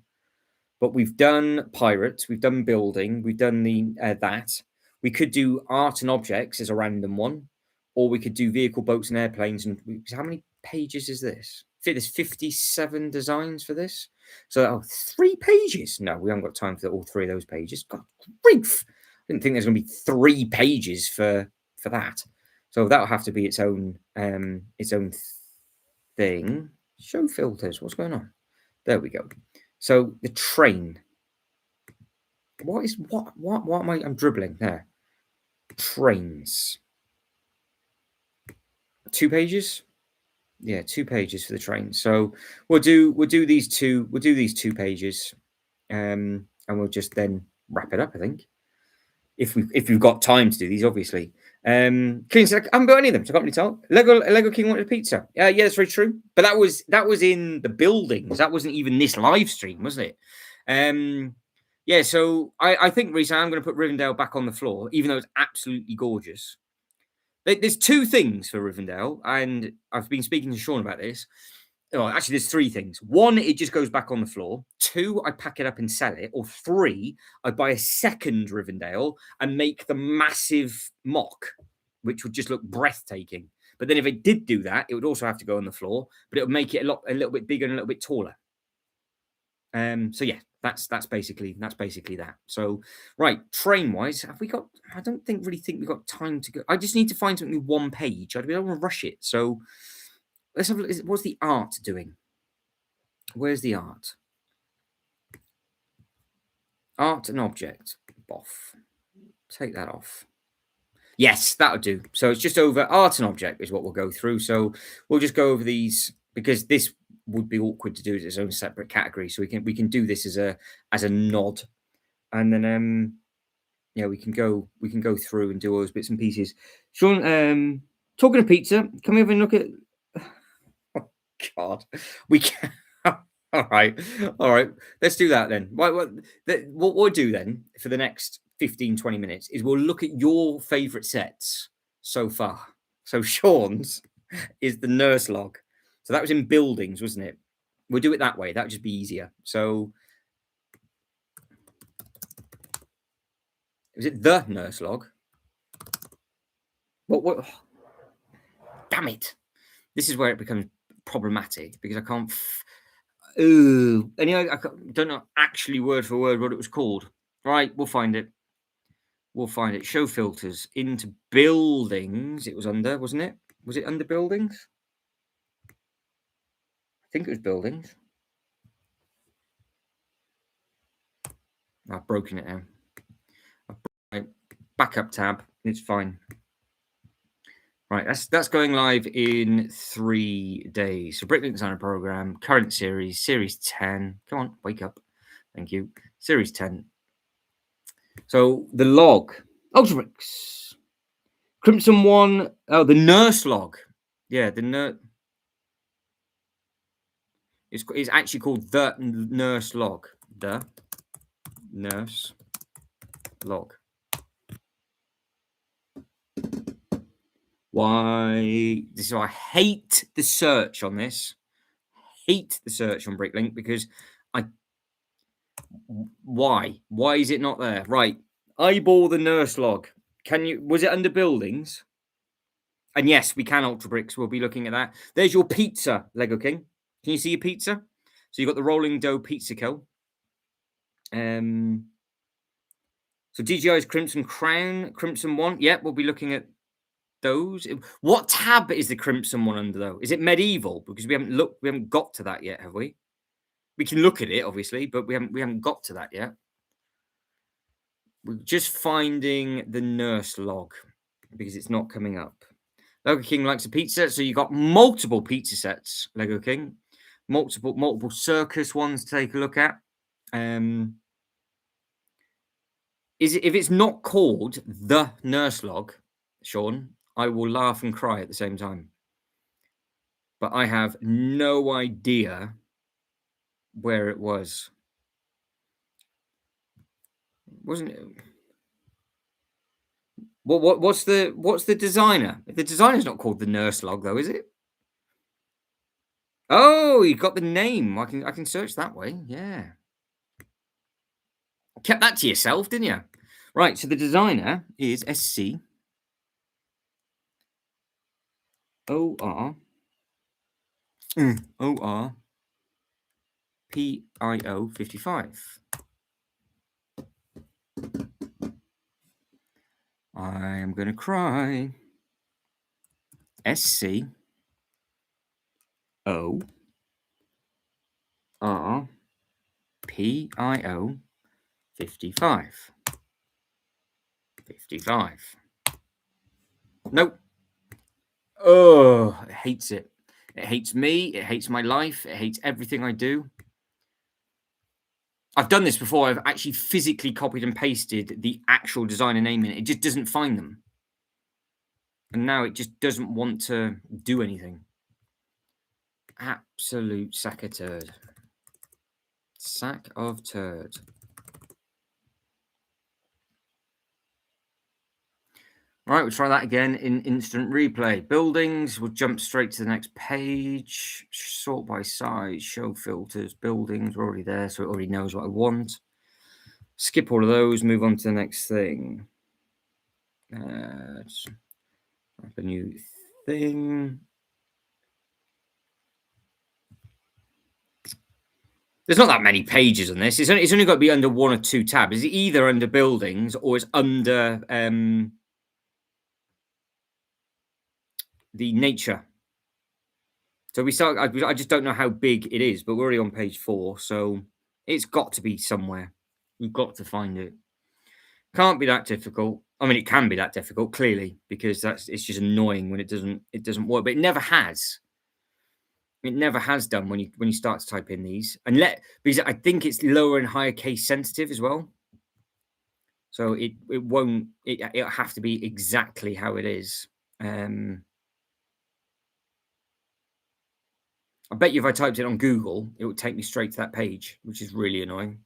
But we've done pirates, we've done building, we've done the that. We could do art and objects as a random one, or we could do vehicle, boats, and airplanes. And how many pages is this? There's 57 designs for this. So 3 pages. No, we haven't got time for all 3 of those pages. God grief! I didn't think there's going to be 3 pages for that. So that'll have to be its own thing. Show filters. What's going on? There we go. So the train. What am I? I'm dribbling there. Trains. 2 pages. Yeah, 2 pages for the train. So we'll do these 2. We'll do these 2 pages, and we'll just then wrap it up. I think if we've got time to do these, obviously. King said, I haven't got any of them, so I can't really tell. Lego King wanted a pizza. Yeah, that's very true. But that was in the buildings. That wasn't even this live stream, wasn't it? Yeah, so I think, Reese, I'm going to put Rivendell back on the floor, even though it's absolutely gorgeous. There's 2 things for Rivendell, and I've been speaking to Sean about this. Oh, actually, there's 3 things. 1, it just goes back on the floor. 2, I pack it up and sell it. Or 3, I buy a second Rivendell and make the massive mock, which would just look breathtaking. But then if it did do that, it would also have to go on the floor, but it would make it a little bit bigger and a little bit taller. So yeah, that's basically that. So right, train wise, have we got? I don't really think we've got time to go. I just need to find something with 1 page. I don't want to rush it. So let's have a look. What's the art doing? Where's the art? Art and object. Boff. Take that off. Yes, that'll do. So it's just over art and object is what we'll go through. So we'll just go over these because this would be awkward to do as its own separate category. So we can do this as a nod, and then yeah, we can go through and do all those bits and pieces. Sean, talking of pizza, come over and look at. Oh God, we can. All right. Let's do that then. What we'll do then for the next 15, 20 minutes is we'll look at your favourite sets so far. So Sean's is the nurse log. So that was in buildings, wasn't it? We'll do it that way. That would just be easier. So is it the nurse log? What? Damn it. This is where it becomes problematic because I can't. Anyway, I don't know actually word for word what it was called. Right, we'll find it. Show filters into buildings. It was under, wasn't it? Was it under buildings? I think it was buildings. I've broken it now. Backup tab. It's fine. Right, that's going live in 3 days. So Bricklink Designer Program, current series 10. Come on, wake up. Thank you. Series 10. So the log. Ultrabricks. Crimson 1. Oh, the nurse log. Yeah, the nurse. It's actually called the nurse log. The nurse log. Why? This is why I hate the search on this. Hate the search on Bricklink because why? Why is it not there? Right. Eyeball the nurse log. Was it under buildings? And yes, we can Ultra Bricks. We'll be looking at that. There's your pizza, Lego King. Can you see your pizza? So you've got the rolling dough pizza kill. So DJI's Crimson Crown, Crimson 1. Yep, we'll be looking at those. What tab is the Crimson one under though? Is it medieval? Because we haven't got to that yet, have we? We can look at it, obviously, but we haven't got to that yet. We're just finding the nurse log because it's not coming up. Lego King likes a pizza, so you got multiple pizza sets, Lego King. Multiple circus ones to take a look at. If it's not called the nurse log, Sean, I will laugh and cry at the same time. But I have no idea where it was. Wasn't it? What's the designer? The designer's not called the nurse log, though, is it? Oh, you got the name. I can search that way. Yeah. Kept that to yourself, didn't you? Right. So the designer is SCORPIO 55. I'm gonna cry. SCORPIO 55. 55. Nope. Oh, it hates it. It hates me. It hates my life. It hates everything I do. I've done this before. I've actually physically copied and pasted the actual designer name in it. It just doesn't find them. And now it just doesn't want to do anything. Absolute sack of turd. Sack of turd. Right, we'll try that again in instant replay. Buildings, we'll jump straight to the next page. Sort by size, show filters, buildings, we're already there, so it already knows what I want. Skip all of those, move on to the next thing. A new thing. There's not that many pages on this. It's only got to be under one or two tabs. It's either under buildings or it's under the nature. So we start. I just don't know how big it is, but we're already on page 4, so it's got to be somewhere. You've got to find it. Can't be that difficult. I mean, it can be that difficult, clearly, because it's just annoying when it doesn't work. But it never has. It never has done when you start to type in these, because I think it's lower and higher case sensitive as well. So it won't. It'll have to be exactly how it is. I bet you if I typed it on Google, it would take me straight to that page, which is really annoying.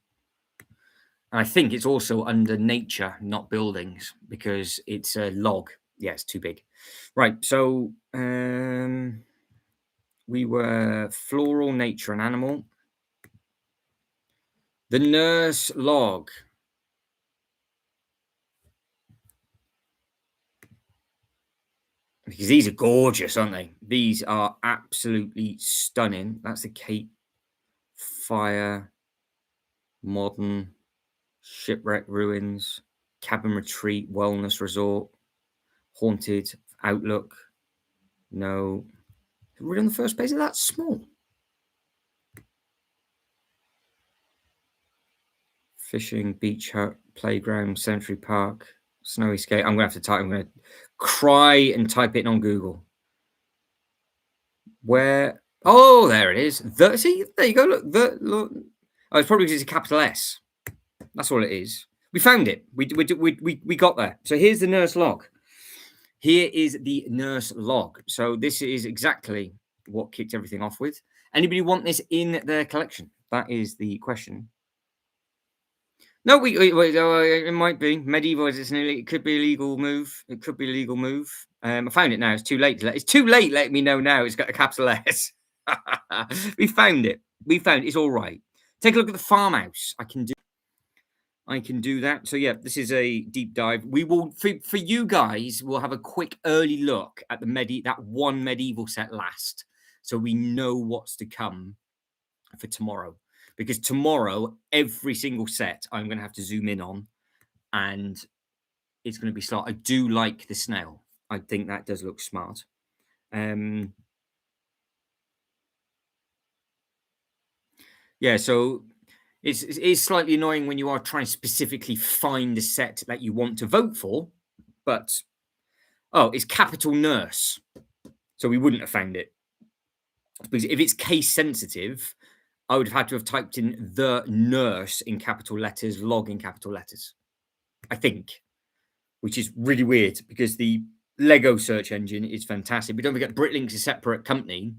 And I think it's also under nature, not buildings, because it's a log. Yeah, it's too big. Right. So we were floral, nature, and animal. The nurse log. Because these are gorgeous, aren't they? These are absolutely stunning. That's the Cape Fire, modern, shipwreck ruins, cabin retreat, wellness resort, haunted outlook. No. Really on the first page? Is that small? Fishing, beach hut, playground, Century Park, snowy skate. I'm going to have to I'm going to cry and type it on Google. Where? Oh, there it is. See, there you go. Look. Oh, it's probably because it's a capital S. That's all it is. We found it. We got there. So here's the nurse log. Here is the nurse log. So this is exactly what kicked everything off with. Anybody want this in their collection? That is the question. No, it might be medieval. It could be a legal move. It could be a legal move. I found it now. It's too late. It's too late. Let me know now. It's got a capital S. We found it. It's all right. Take a look at the farmhouse. I can do that. So yeah, this is a deep dive. We will for you guys. We'll have a quick early look at that one medieval set last, so we know what's to come for tomorrow. Because tomorrow, every single set I'm going to have to zoom in on, and it's going to be smart. I do like the snail. I think that does look smart. Yeah, so it is slightly annoying when you are trying to specifically find a set that you want to vote for, but it's capital nurse, so we wouldn't have found it. Because if it's case sensitive, I would have had to have typed in the nurse in capital letters, log in capital letters, I think, which is really weird because the Lego search engine is fantastic, but don't forget Bricklink's a separate company.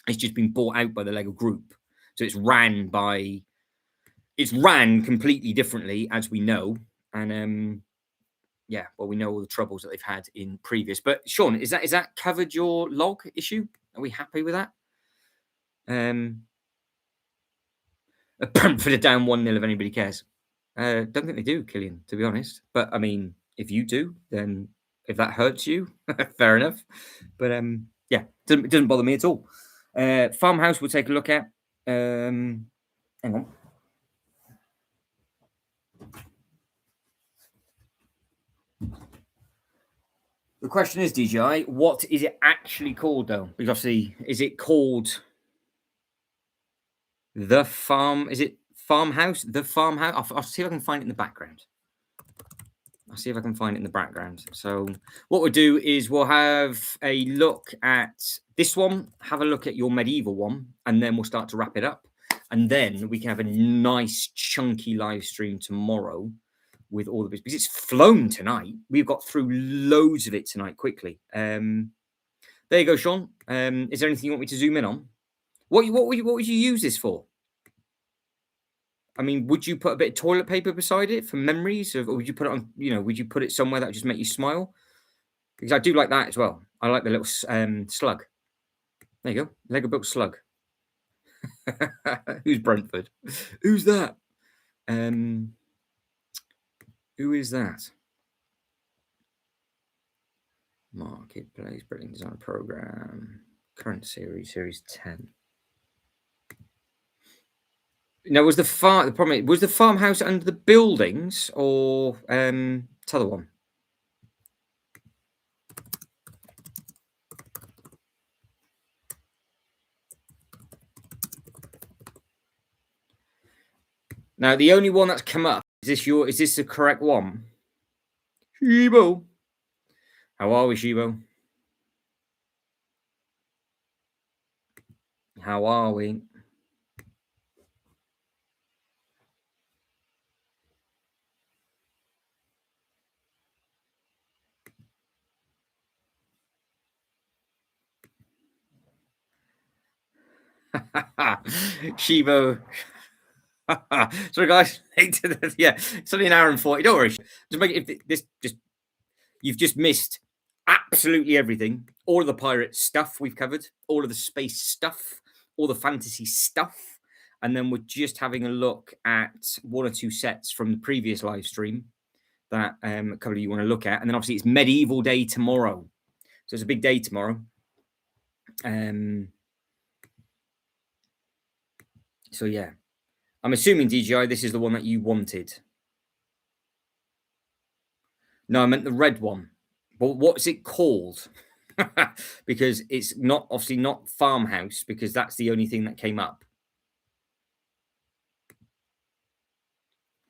It's just been bought out by the Lego group, so it's ran completely differently, as we know, and yeah, well, we know all the troubles that they've had in previous. But Sean, is that covered your log issue? Are we happy with that? Brentford are down 1-0 if anybody cares. Don't think they do, Killian, to be honest. But I mean, if you do, then if that hurts you, fair enough. But yeah, it doesn't bother me at all. Farmhouse we'll take a look at. Hang on. The question is, DJI, what is it actually called though? Because obviously, is it called the farm? Is it farmhouse? The farmhouse? I'll see if I can find it in the background. I'll see if I can find it in the background. So what we'll do is we'll have a look at this one, have a look at your medieval one, and then we'll start to wrap it up. And then we can have a nice chunky live stream tomorrow with all the bits, because it's flown tonight. We've got through loads of it tonight quickly. There you go, Sean. Is there anything you want me to zoom in on? What would you use this for? I mean, would you put a bit of toilet paper beside it for memories, or would you put it on? Would you put it somewhere that would just make you smile? Because I do like that as well. I like the little slug. There you go, Lego built slug. Who's Brentford? Who's that? Who is that? Marketplace, Bricklink Design Program, current series 10. Now, was the problem was the farmhouse under the buildings or t'other one? Now, the only one that's come up is this the correct one? Shibo. How are we, Shibo? How are we? Shibo. Sorry, guys. Yeah, it's only an hour and 40. Don't worry. Just make it, you've just missed absolutely everything. All of the pirate stuff we've covered, all of the space stuff, all the fantasy stuff. And then we're just having a look at one or two sets from the previous live stream that a couple of you want to look at. And then obviously it's medieval day tomorrow. So it's a big day tomorrow. So yeah. I'm assuming, DJI, this is the one that you wanted. No, I meant the red one. But what's it called? Because it's obviously not farmhouse, because that's the only thing that came up.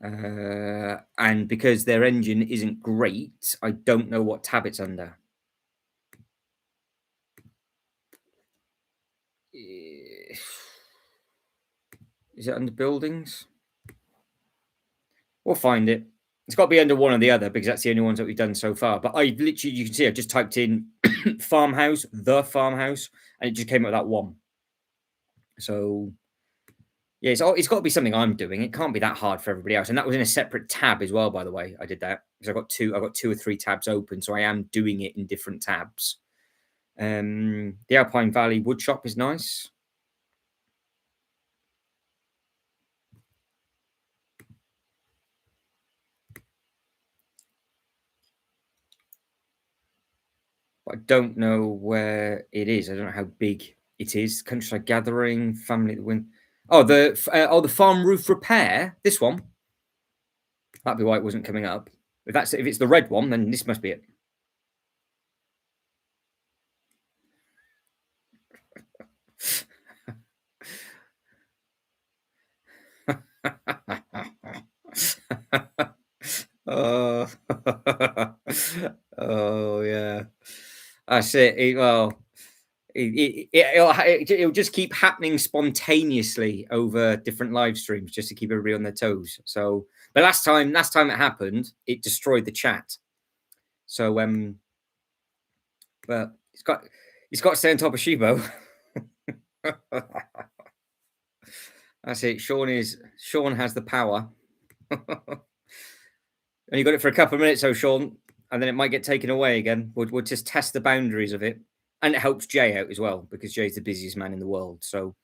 And because their engine isn't great, I don't know what tab it's under. Is it under buildings? We'll find it. It's got to be under one or the other, because that's the only ones that we've done so far. But I literally, you can see, I just typed in farmhouse, the farmhouse, and it just came up with that one. So yeah, it's got to be something I'm doing. It can't be that hard for everybody else. And that was in a separate tab as well, by the way. I did that because I've got two or three tabs open, so I am doing it in different tabs. The Alpine Valley Woodshop is nice. But I don't know where it is. I don't know how big it is. Countryside Gathering, Family at the Wind. Oh, the farm roof repair. This one. That'd be why it wasn't coming up. If it's the red one, then this must be it. Oh, oh yeah. That's it. It'll just keep happening spontaneously over different live streams, just to keep everybody on their toes. So, but last time it happened, it destroyed the chat. So But it's got to stay on top of Shibo. That's it. Sean has the power. And you got it for a couple of minutes, so Sean, and then it might get taken away again. We'll just test the boundaries of it. And it helps Jay out as well, because Jay's the busiest man in the world. So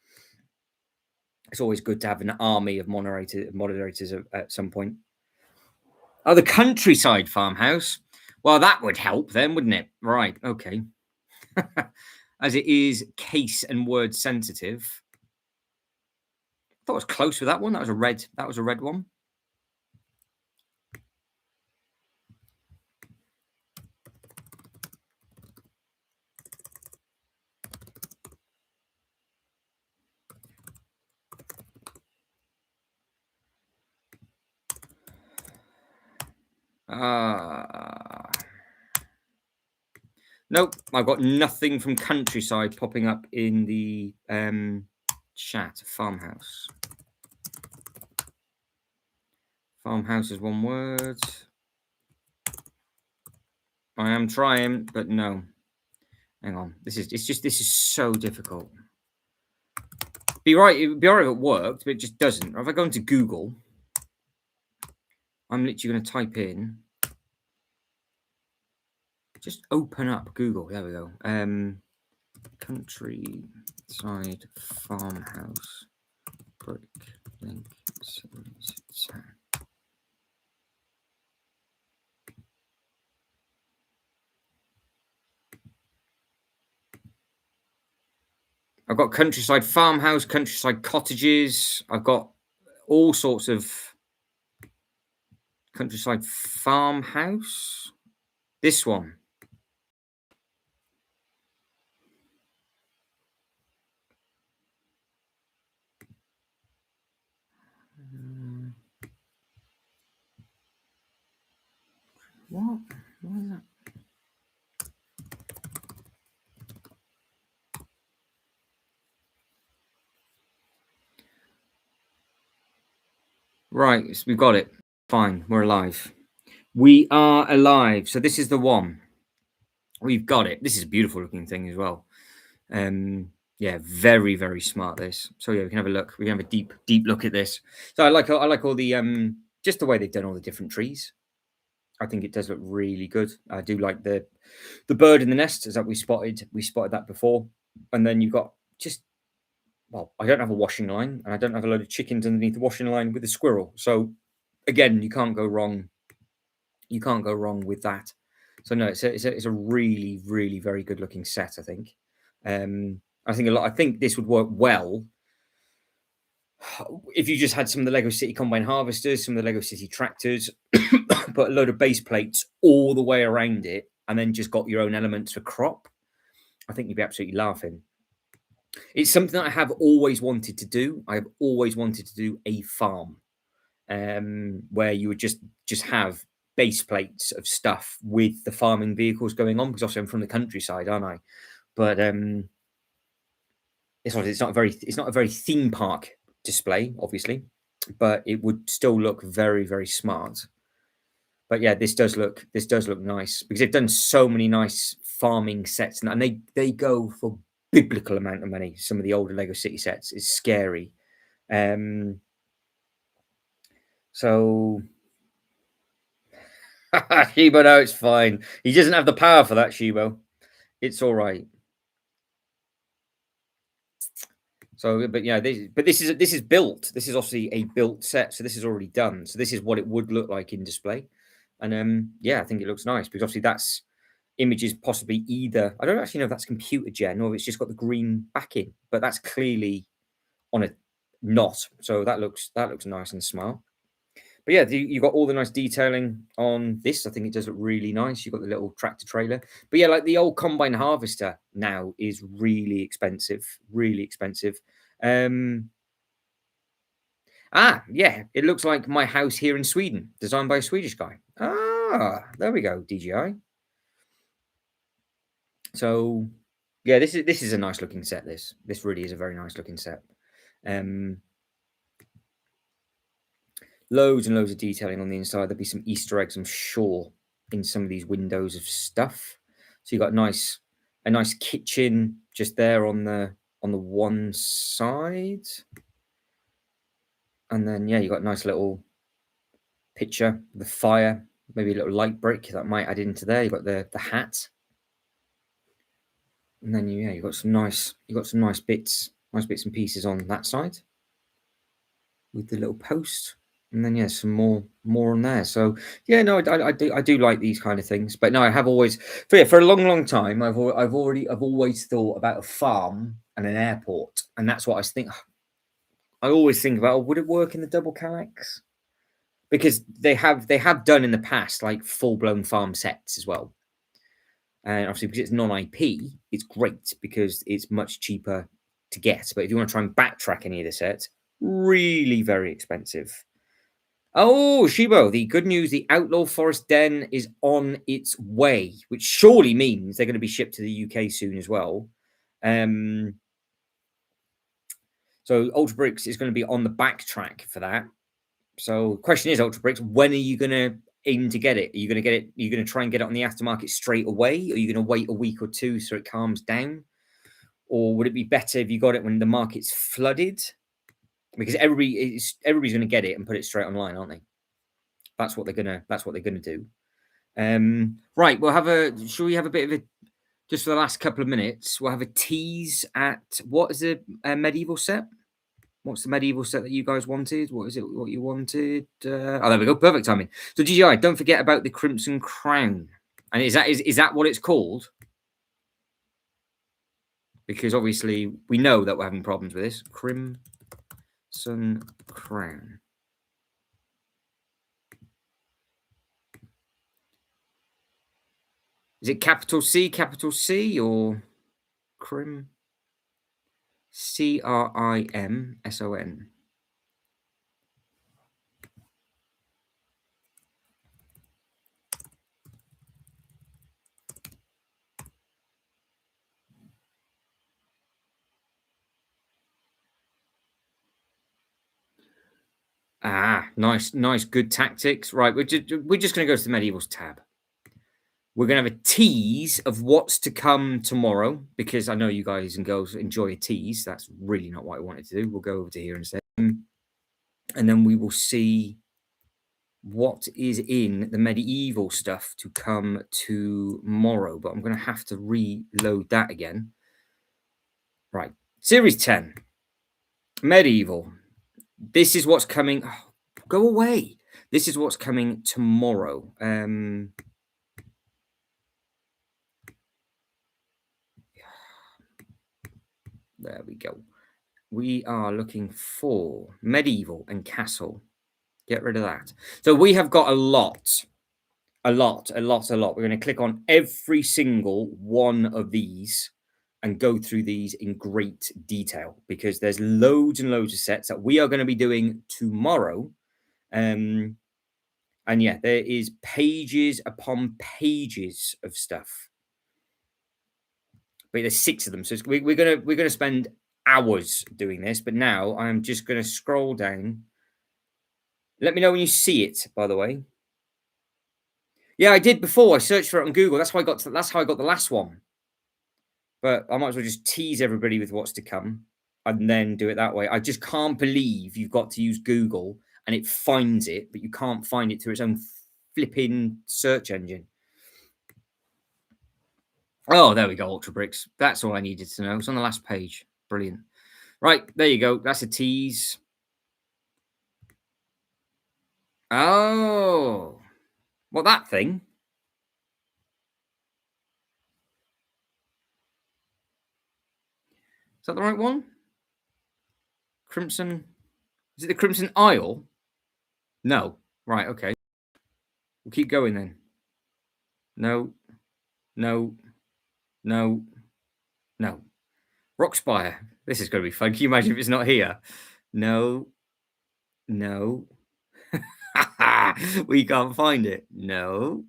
it's always good to have an army of moderators at some point. Oh, the countryside farmhouse. Well, that would help then, wouldn't it? Right. Okay. As it is case and word sensitive. I thought I was close with that one. That was a red. That was a red one. Nope, I've got nothing from countryside popping up in the chat. Farmhouse. Farmhouse is one word. I am trying, but no. Hang on. This is so difficult. It'd be right if it worked, but it just doesn't. If I go into Google, I'm literally going to type in. Just open up Google. There we go. Countryside farmhouse Bricklink series 10. I've got countryside farmhouse, countryside cottages. I've got all sorts of countryside farmhouse. This one. What? What is that? Right, so we've got it. Fine, we're alive. We are alive. So this is the one. We've got it. This is a beautiful looking thing as well. Yeah, very, very smart. This. So yeah, we can have a look. We can have a deep look at this. So I like all the just the way they've done all the different trees. I think it does look really good. I do like the bird in the nest, as that we spotted that before. And then you've got just, well, I don't have a washing line, and I don't have a load of chickens underneath the washing line with a squirrel. So again, you can't go wrong. You can't go wrong with that. So no, it's a really, really very good looking set, I think. I think this would work well if you just had some of the Lego City combine harvesters, some of the Lego City tractors, put a load of base plates all the way around it, and then just got your own elements for crop. I think you'd be absolutely laughing. It's something that I have always wanted to do. I have always wanted to do a farm, where you would just have base plates of stuff with the farming vehicles going on, because obviously I'm from the countryside, aren't I? But it's not a very theme park display, obviously, but it would still look very, very smart. But yeah, this does look nice, because they've done so many nice farming sets, and they go for biblical amount of money. Some of the older Lego City sets is scary. So Shibo, no, it's fine. He doesn't have the power for that, Shibo. It's all right. So, but yeah, this is built. This is obviously a built set, so this is already done. So this is what it would look like in display, and yeah, I think it looks nice, because obviously that's images possibly either. I don't actually know if that's computer gen or if it's just got the green backing, but that's clearly on a knot. So that looks nice and smart. But yeah, you got all the nice detailing on this. I think it does look really nice. You've got the little tractor trailer. But yeah, like the old combine harvester now is really expensive, really expensive. Yeah, it looks like my house here in Sweden, designed by a Swedish guy. Ah, there we go, DJI. So yeah, this is a nice looking set. This really is a very nice looking set. Loads and loads of detailing on the inside. There'll be some Easter eggs, I'm sure, in some of these windows of stuff. So you've got nice a nice kitchen just there on the one side. And then, yeah, you got a nice little picture, the fire, maybe a little light brick that might add into there. You got the hat. And then you got some nice bits and pieces on that side with the little post. And then some more on there. So yeah, no, I do like these kind of things. But no, I have always for a long time I've always thought about a farm and an airport, and that's what I always think about. Oh, would it work in the double calyx? Because they have done in the past like full blown farm sets as well. And obviously, because it's non-IP, it's great because it's much cheaper to get. But if you want to try and backtrack any of the sets, really very expensive. Oh, Shibo, the good news, the Outlaw Forest Den is on its way, which surely means they're going to be shipped to the UK soon as well. So Ultra Bricks is going to be on the backtrack for that. So the question is, Ultra Bricks, when are you going to aim to get it? Are you going to get it? Are you going to try and get it on the aftermarket straight away? Or are you going to wait a week or two so it calms down? Or would it be better if you got it when the market's flooded? Because everybody's going to get it and put it straight online, aren't they? That's what they're gonna do. Right, shall we have a bit of a, just for the last couple of minutes, we'll have a tease at what is the medieval set? What's the medieval set that you guys wanted? What is it? What you wanted? Oh, there we go. Perfect timing. So GGI, don't forget about the Crimson Crown. And is that what it's called? Because obviously we know that we're having problems with this. Crimson Crown. Is it capital C, or Crim? CRIMSON. Nice, good tactics. Right, we're just going to go to the Medievals tab. We're going to have a tease of what's to come tomorrow, because I know you guys and girls enjoy a tease. That's really not what I wanted to do. We'll go over to here instead. And then we will see what is in the medieval stuff to come tomorrow. But I'm going to have to reload that again. Right, Series 10. Medieval. This is what's coming. Oh, go away. This is what's coming tomorrow. There we go. We are looking for medieval and castle. Get rid of that. So we have got a lot. We're going to click on every single one of these and go through these in great detail, because there's loads and loads of sets that we are going to be doing tomorrow. And yeah, there is pages upon pages of stuff. But there's 6 of them, so we're gonna spend hours doing this. But now I'm just gonna scroll down. Let me know when you see it, by the way. Yeah, I did before. I searched for it on Google. That's how I got the last one. But I might as well just tease everybody with what's to come and then do it that way. I just can't believe you've got to use Google and it finds it, but you can't find it through its own flipping search engine. Oh, there we go, Ultra Bricks. That's all I needed to know. It's on the last page. Brilliant. Right, there you go. That's a tease. Oh, what, that thing? Is that the right one? Crimson. Is it the Crimson Isle? No. Right, okay. We'll keep going then. No. Rockspire. This is going to be fun. Can you imagine if it's not here? No. We can't find it. No.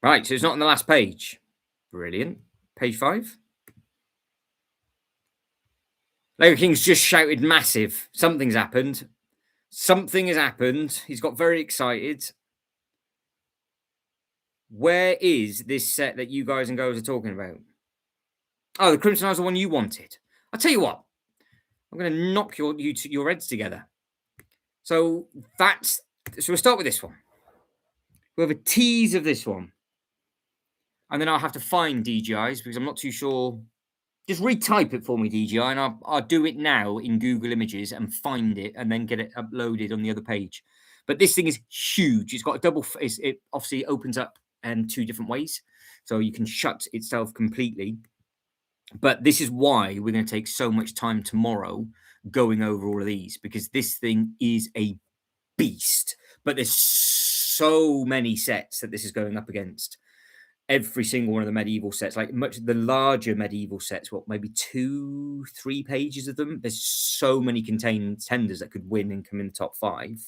Right, so it's not on the last page. Brilliant. Page 5. Lego King's just shouted massive. Something's happened. Something has happened. He's got very excited. Where is this set that you guys and girls are talking about? Oh, the Crimson Eyes, the one you wanted. I'll tell you what. I'm going to knock your heads together. So we'll start with this one. We have a tease of this one. And then I'll have to find DJIs because I'm not too sure. Just retype it for me, DJI, and I'll do it now in Google Images and find it and then get it uploaded on the other page. But this thing is huge. It's got a double. It obviously opens up 2 different ways, so you can shut itself completely. But this is why we're going to take so much time tomorrow going over all of these, because this thing is a beast. But there's so many sets that this is going up against. Every single one of the medieval sets, like much the larger medieval sets, what, maybe 2-3 pages of them. There's so many contenders that could win and come in the top 5.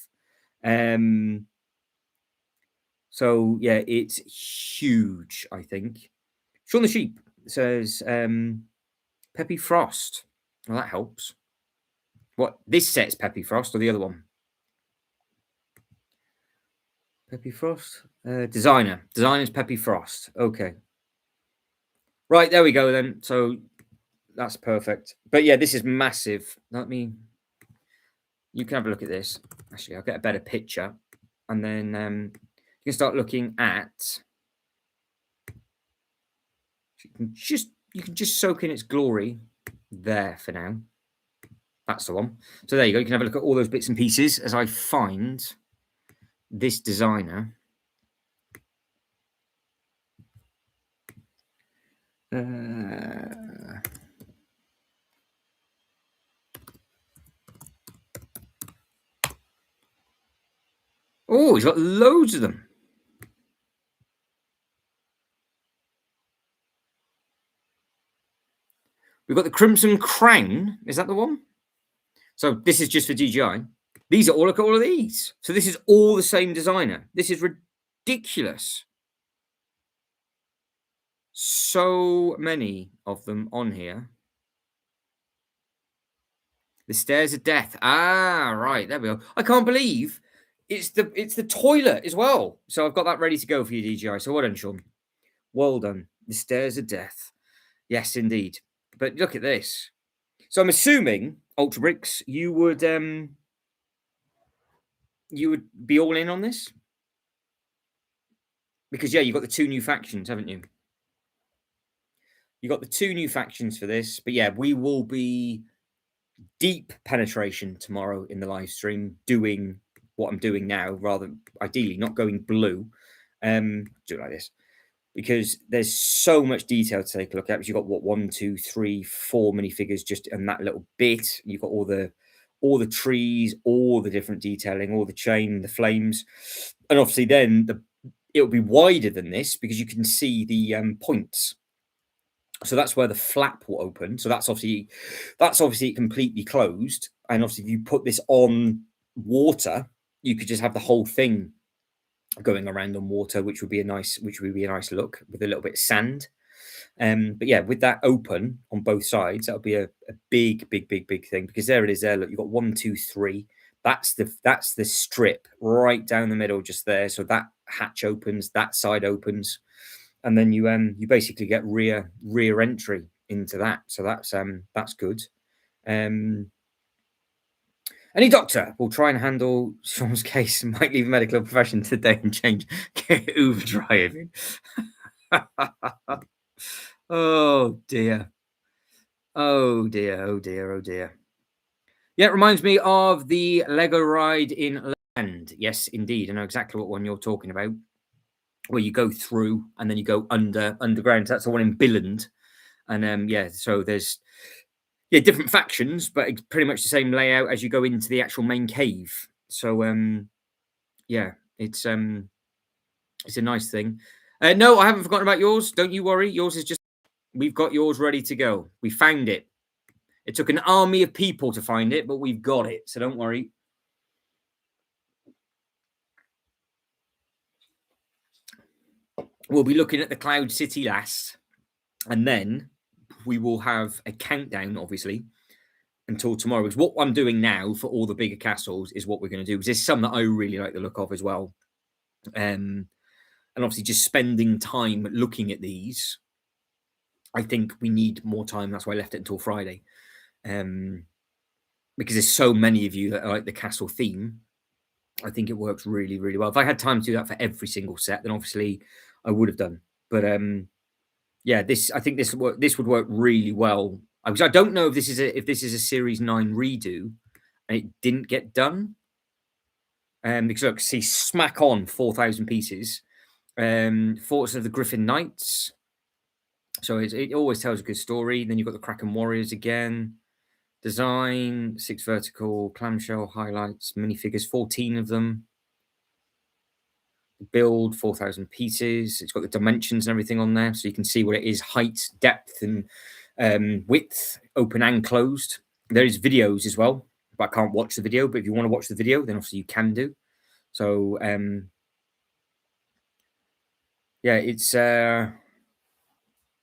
So yeah, it's huge, I think. Sean the Sheep says Peppy Frost. Well, that helps. What, this set's Peppy Frost or the other one? Peppy Frost? Designer's Peppy Frost. Okay. Right, there we go then. So that's perfect. But yeah, this is massive. You can have a look at this. Actually, I'll get a better picture. And then you can start looking at. You can just soak in its glory there for now. That's the one. So there you go. You can have a look at all those bits and pieces as I find this designer. Oh, he's got loads of them. We've got the Crimson Crown. Is that the one? So this is just for DJI. These are all, look at all of these. So this is all the same designer. This is ridiculous. So many of them on here. The Stairs of Death. Ah, right. There we go. I can't believe it's the toilet as well. So I've got that ready to go for you, DJI. So well done, Sean. Well done. The Stairs of Death. Yes, indeed. But look at this. So I'm assuming, Ultra Bricks, you would be all in on this? Because yeah, you've got the 2 new factions, haven't you? You got the 2 new factions for this. But yeah, we will be deep penetration tomorrow in the live stream, doing what I'm doing now, rather ideally not going blue. Do it like this, because there's so much detail to take a look at. Because you've got 1, 2, 3, 4 minifigures just in that little bit. You've got all the trees, all the different detailing, all the chain, the flames, and obviously then it'll be wider than this because you can see the points. So that's where the flap will open. So that's obviously completely closed. And obviously, if you put this on water, you could just have the whole thing going around on water, which would be a nice look with a little bit of sand. But yeah, with that open on both sides, that'll be a big thing, because there it is. There, look, you've got 1, 2, 3. That's the strip right down the middle, just there. So that hatch opens, that side opens. And then you basically get rear entry into that. So that's good. Any doctor will try and handle Sean's case and might leave medical profession today and change Uber driving. Oh dear. Oh dear. Yeah, it reminds me of the Lego ride in Land. Yes, indeed. I know exactly what one you're talking about, where you go through and then you go underground. That's the one in Billund. And yeah, so there's different factions, but it's pretty much the same layout as you go into the actual main cave. So yeah, it's a nice thing. No, I haven't forgotten about yours. Don't you worry. Yours is just, we've got yours ready to go. We found it. It took an army of people to find it, but we've got it. So don't worry. We'll be looking at the Cloud City last, and then we will have a countdown, obviously, until tomorrow. Because what I'm doing now for all the bigger castles is what we're going to do. Because there's some that I really like the look of as well. and obviously just spending time looking at these. I think we need more time. That's why I left it until Friday, because there's so many of you that like the castle theme. I think it works really, really well. If I had time to do that for every single set, then obviously I would have done. But yeah, I think this would work really well. Because I don't know if this is a Series 9 redo and it didn't get done. Because look, see, smack on 4,000 pieces. Forts of the Griffin Knights. So it always tells a good story. Then you've got the Kraken Warriors again. Design, 6 vertical, clamshell highlights, minifigures, 14 of them. Build, 4,000 pieces. It's got the dimensions and everything on there, so you can see what it is: height, depth, and width, open and closed. There is videos as well, but I can't watch the video. But if you want to watch the video, then obviously you can do. So yeah, it's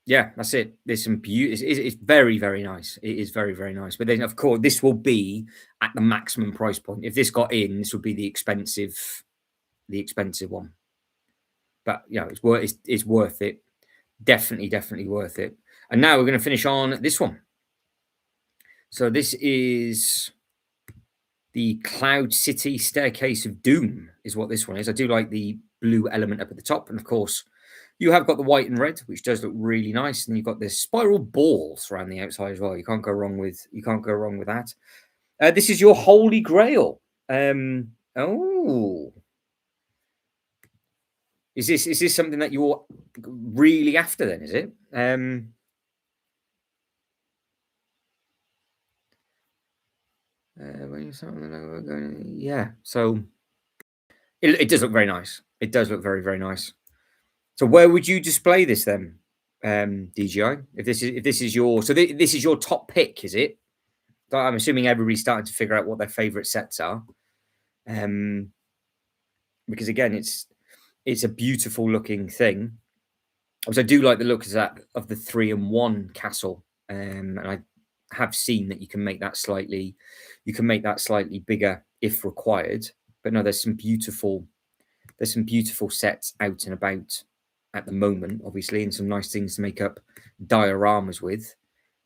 yeah, that's it. There's some beauty. It's very, very nice. It is very, very nice. But then, of course, this will be at the maximum price point. If this got in, this would be the expensive one. But you know, it's worth it. Definitely worth it. And now we're going to finish on this one. So this is the Cloud City Staircase of Doom, is what this one is. I do like the blue element up at the top, and of course, you have got the white and red, which does look really nice, and you've got this spiral balls around the outside as well. You can't go wrong with that. This is your Holy Grail. Oh, is this something that you're really after? Then is it? Yeah. So it does look very nice. It does look very, very nice. So where would you display this then, DGI? If this is your this is your top pick, is it? I'm assuming everybody's starting to figure out what their favorite sets are, because again, it's a beautiful looking thing. I do like the look of that of the 3-in-1 castle, and I have seen that you can make that slightly bigger if required. But no, there's some beautiful sets out and about at the moment, obviously, and some nice things to make up dioramas with.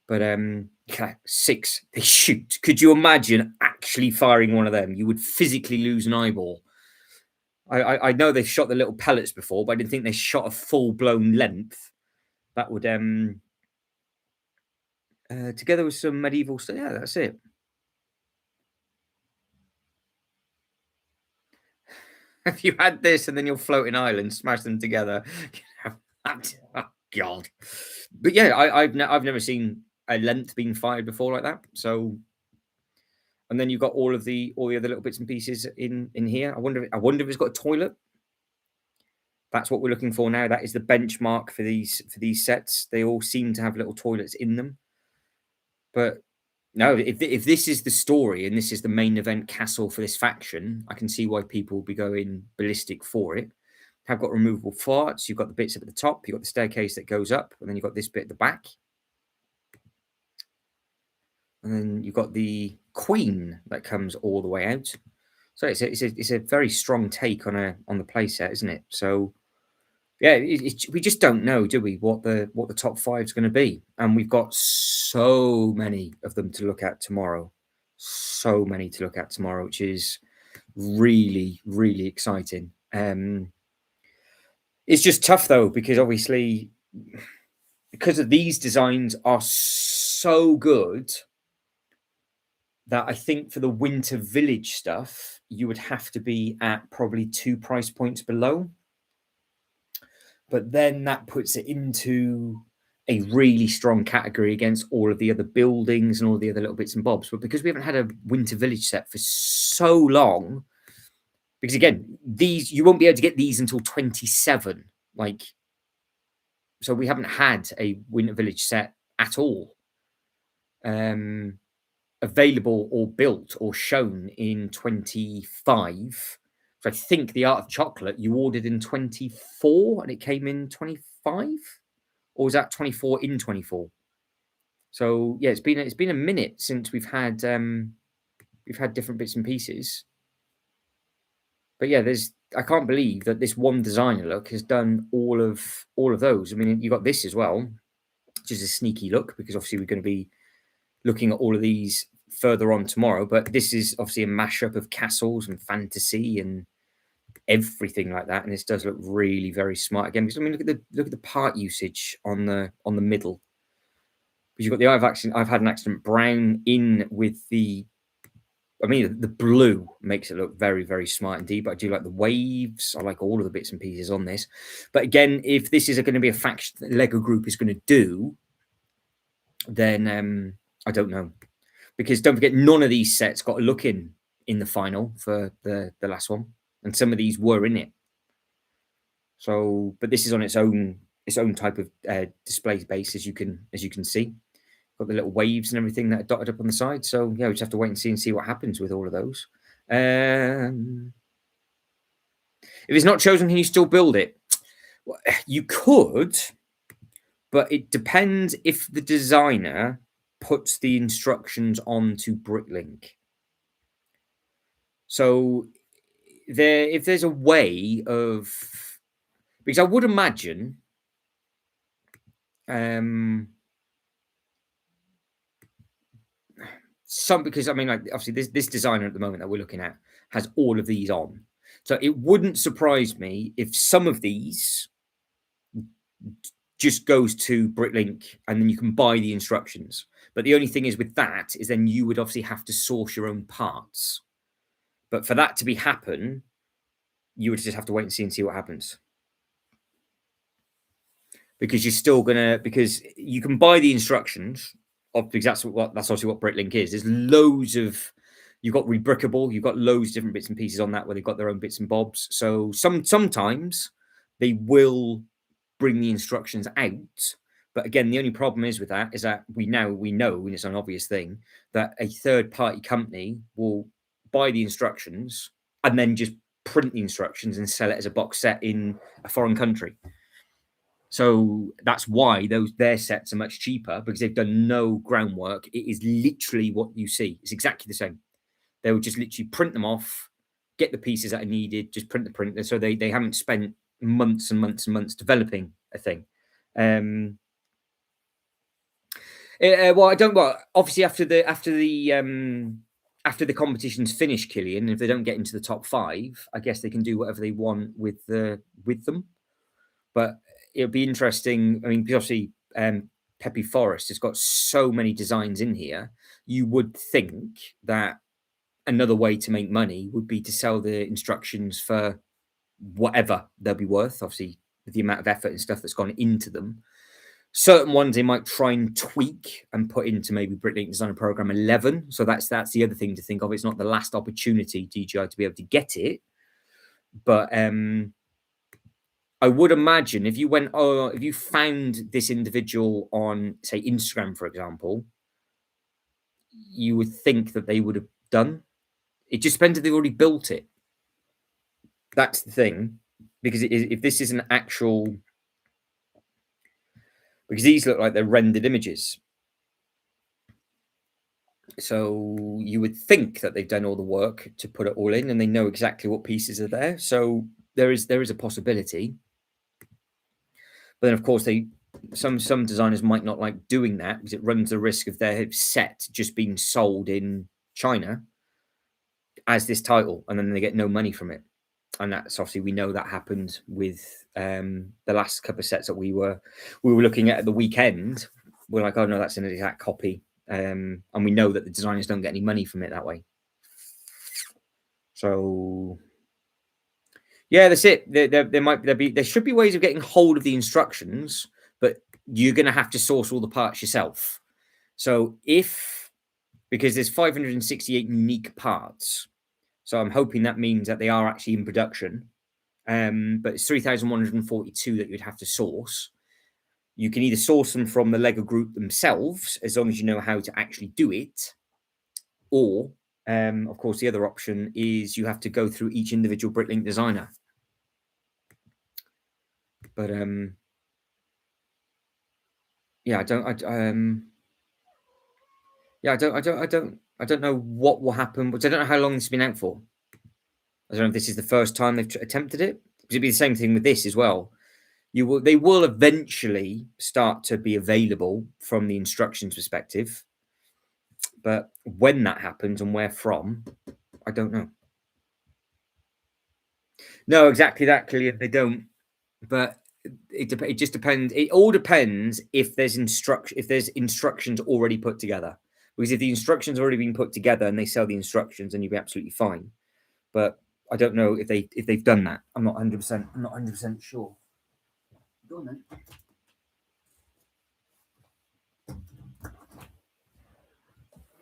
But 6, they shoot. Could you imagine actually firing one of them? You would physically lose an eyeball. I know they've shot the little pellets before, but I didn't think they shot a full-blown length. That would together with some medieval stuff. Yeah, that's it. If you had this and then your floating island, smash them together. Oh, God. But yeah, I've never seen a length being fired before like that. So, and then you've got all the other little bits and pieces in here. I wonder if it's got a toilet. That's what we're looking for now. That is the benchmark for these sets. They all seem to have little toilets in them. But no, if this is the story and this is the main event castle for this faction, I can see why people will be going ballistic for it. Have got removable forts. You've got the bits up at the top. You've got the staircase that goes up, and then you've got this bit at the back. And then you've got the queen that comes all the way out. So it's a very strong take on the playset, isn't it? So yeah, we just don't know, do we, what the top 5 is going to be? And we've got so many of them to look at tomorrow. So many to look at tomorrow, which is really, really exciting. It's just tough though, because obviously, because of these designs are so good that I think for the Winter Village stuff, you would have to be at probably 2 price points below. But then that puts it into a really strong category against all of the other buildings and all the other little bits and bobs. But because we haven't had a Winter Village set for so long, because again, these you won't be able to get these until 27. So we haven't had a Winter Village set at all available or built or shown in 25. So I think the Art of Chocolate you ordered in 24 and it came in 25, or was that 24 in 24? So yeah, it's been a minute since we've had different bits and pieces. But yeah, I can't believe that this one designer look has done all of those. I mean, you got this as well, which is a sneaky look because obviously we're going to be looking at all of these further on tomorrow. But this is obviously a mashup of castles and fantasy and everything like that, and this does look really very smart again. Because I mean, look at the part usage on the middle. Because you've got the I've had an accident brown in with the. I mean, the blue makes it look very, very smart indeed. But I do like the waves. I like all of the bits and pieces on this. But again, if this is going to be a faction that Lego Group is going to do, then I don't know. Because don't forget, none of these sets got a look in the final for the last one, and some of these were in it. So, but this is on its own type of display base, as you can see. Got the little waves and everything that are dotted up on the side. So yeah, we just have to wait and see what happens with all of those. If it's not chosen, can you still build it? Well, you could, but it depends if the designer puts the instructions onto Bricklink. So if there's a way of, because I would imagine because I mean, like, obviously this designer at the moment that we're looking at has all of these on, so it wouldn't surprise me if some of these just goes to Bricklink and then you can buy the instructions. But the only thing is with that is then you would obviously have to source your own parts. But for that to be happen, you would just have to wait and see what happens. Because you're still because you can buy the instructions, because that's obviously what Bricklink is. There's loads of, you've got Rebrickable, you've got loads of different bits and pieces on that where they've got their own bits and bobs. So sometimes they will bring the instructions out. But again, the only problem is with that is that we know, and it's an obvious thing, that a third-party company will buy the instructions and then just print the instructions and sell it as a box set in a foreign country. So that's why their sets are much cheaper, because they've done no groundwork. It is literally what you see. It's exactly the same. They will just literally print them off, get the pieces that are needed, just print the printer. So they haven't spent months and months and months developing a thing. Well, I don't. Well, obviously after the competition's finished, Killian, if they don't get into the top 5, I guess they can do whatever they want with them. But it'll be interesting. I mean, because obviously Peppy Forest has got so many designs in here. You would think that another way to make money would be to sell the instructions for whatever they'll be worth, obviously, with the amount of effort and stuff that's gone into them. Certain ones they might try and tweak and put into maybe Bricklink Designer Program 11. So that's the other thing to think of. It's not the last opportunity DJI to be able to get it. But I would imagine if you found this individual on, say, Instagram, for example, you would think that they would have done. It just depends if they've already built it. That's the thing, because if this is an actual, because these look like they're rendered images, so you would think that they've done all the work to put it all in, and they know exactly what pieces are there. So there is a possibility. But then, of course, some designers might not like doing that because it runs the risk of their set just being sold in China as this title, and then they get no money from it. And that's obviously, we know that happened with the last couple of sets that we were looking at the weekend. We're like, oh no, that's an exact copy, and we know that the designers don't get any money from it that way. So yeah, that's it. There should be ways of getting hold of the instructions, but you're going to have to source all the parts yourself. So because there's 568 unique parts, so I'm hoping that means that they are actually in production. But it's 3,142 that you'd have to source. You can either source them from the Lego Group themselves, as long as you know how to actually do it, or of course, the other option is you have to go through each individual Bricklink designer. But yeah, I don't know what will happen, but I don't know how long this has been out for. I don't know if this is the first time they've attempted it. Because it'd be the same thing with this as well. They will eventually start to be available from the instructions perspective, but when that happens and where from, I don't know. No, exactly that, Killian. They don't. But it just depends. It all depends if there's instructions already put together. Because if the instructions already been put together and they sell the instructions, then you'll be absolutely fine. But I don't know if they've done that. I'm not 100%. I'm not 100% sure. Go on then.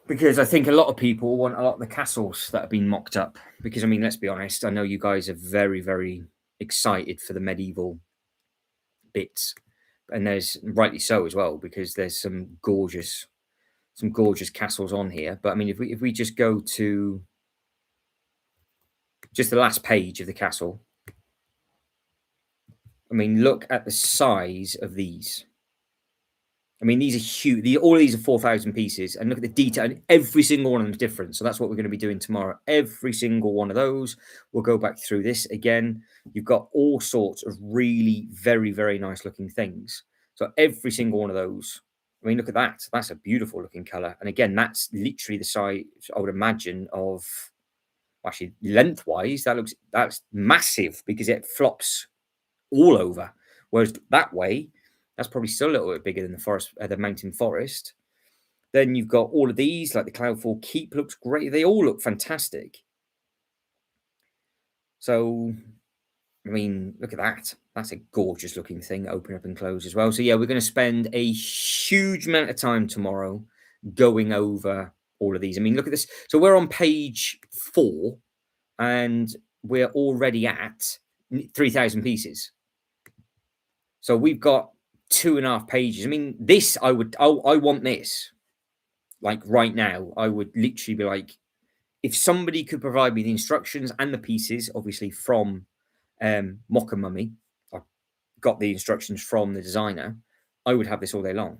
Because I think a lot of people want a lot of the castles that have been mocked up. Because I mean, let's be honest. I know you guys are very, very excited for the medieval bits, and there's rightly so as well, because there's some gorgeous castles on here. But I mean, if we just go to just the last page of the castle, I mean, look at the size of these. I mean, these are huge. All of these are 4,000 pieces, and look at the detail. And every single one of them is different. So that's what we're going to be doing tomorrow. Every single one of those. We'll go back through this again. You've got all sorts of really very, very nice looking things. So every single one of those. I mean, look at that. That's a beautiful looking color. And again, that's literally the size, I would imagine, of actually lengthwise. That's massive because it flops all over. Whereas that way, that's probably still a little bit bigger than the mountain forest. Then you've got all of these, like the Cloudfall Keep looks great. They all look fantastic. So, I mean, look at that. That's a gorgeous looking thing, open up and close as well. So yeah, we're going to spend a huge amount of time tomorrow going over all of these. I mean, look at this. So we're on page 4 and we're already at 3,000 pieces. So we've got 2.5 pages. I mean, this I want this like right now. I would literally be like, if somebody could provide me the instructions and the pieces, obviously from Mocha Mummy, I got the instructions from the designer, I would have this all day long.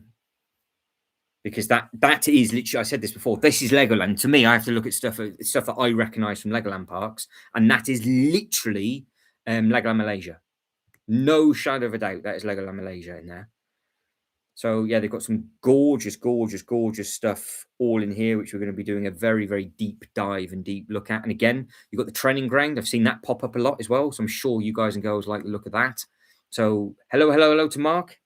Because that is literally, I said this before, this is Legoland. To me, I have to look at stuff that I recognise from Legoland parks, and that is literally Legoland Malaysia. No shadow of a doubt, that is Legoland Malaysia in there. So yeah, they've got some gorgeous, gorgeous, gorgeous stuff all in here, which we're going to be doing a very, very deep dive and deep look at. And again, you've got the training ground. I've seen that pop up a lot as well. So I'm sure you guys and girls like the look of that. So hello to Mark.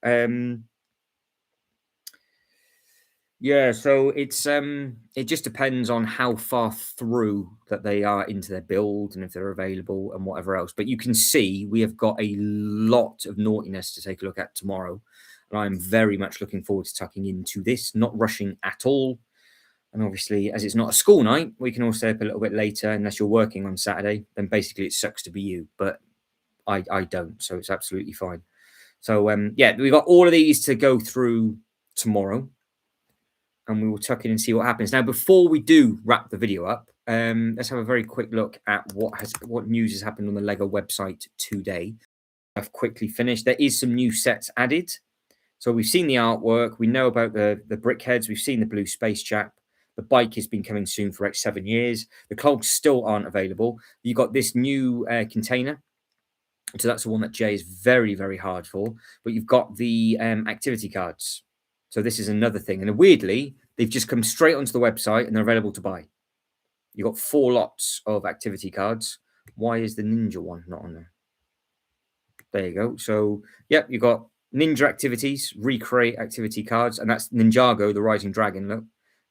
Yeah, so it's it just depends on how far through that they are into their build and if they're available and whatever else. But you can see we have got a lot of naughtiness to take a look at tomorrow. And I'm very much looking forward to tucking into this, not rushing at all. And obviously, as it's not a school night, we can all stay up a little bit later unless you're working on Saturday. Then basically it sucks to be you, but I don't, so it's absolutely fine. So yeah, we've got all of these to go through tomorrow, and we will tuck in and see what happens. Now, before we do wrap the video up, let's have a very quick look at what news has happened on the Lego website today. I've quickly finished. There is some new sets added. So we've seen the artwork. We know about the brickheads. We've seen the blue space chap. The bike has been coming soon for 7 years. The clogs still aren't available. You've got this new container. So that's the one that Jay is very, very hard for. But you've got the activity cards. So this is another thing. And weirdly, they've just come straight onto the website and they're available to buy. You've got 4 lots of activity cards. Why is the ninja one not on there? There you go. So, yep, you've got Ninja Activities, recreate activity cards, and that's Ninjago, the Rising Dragon look.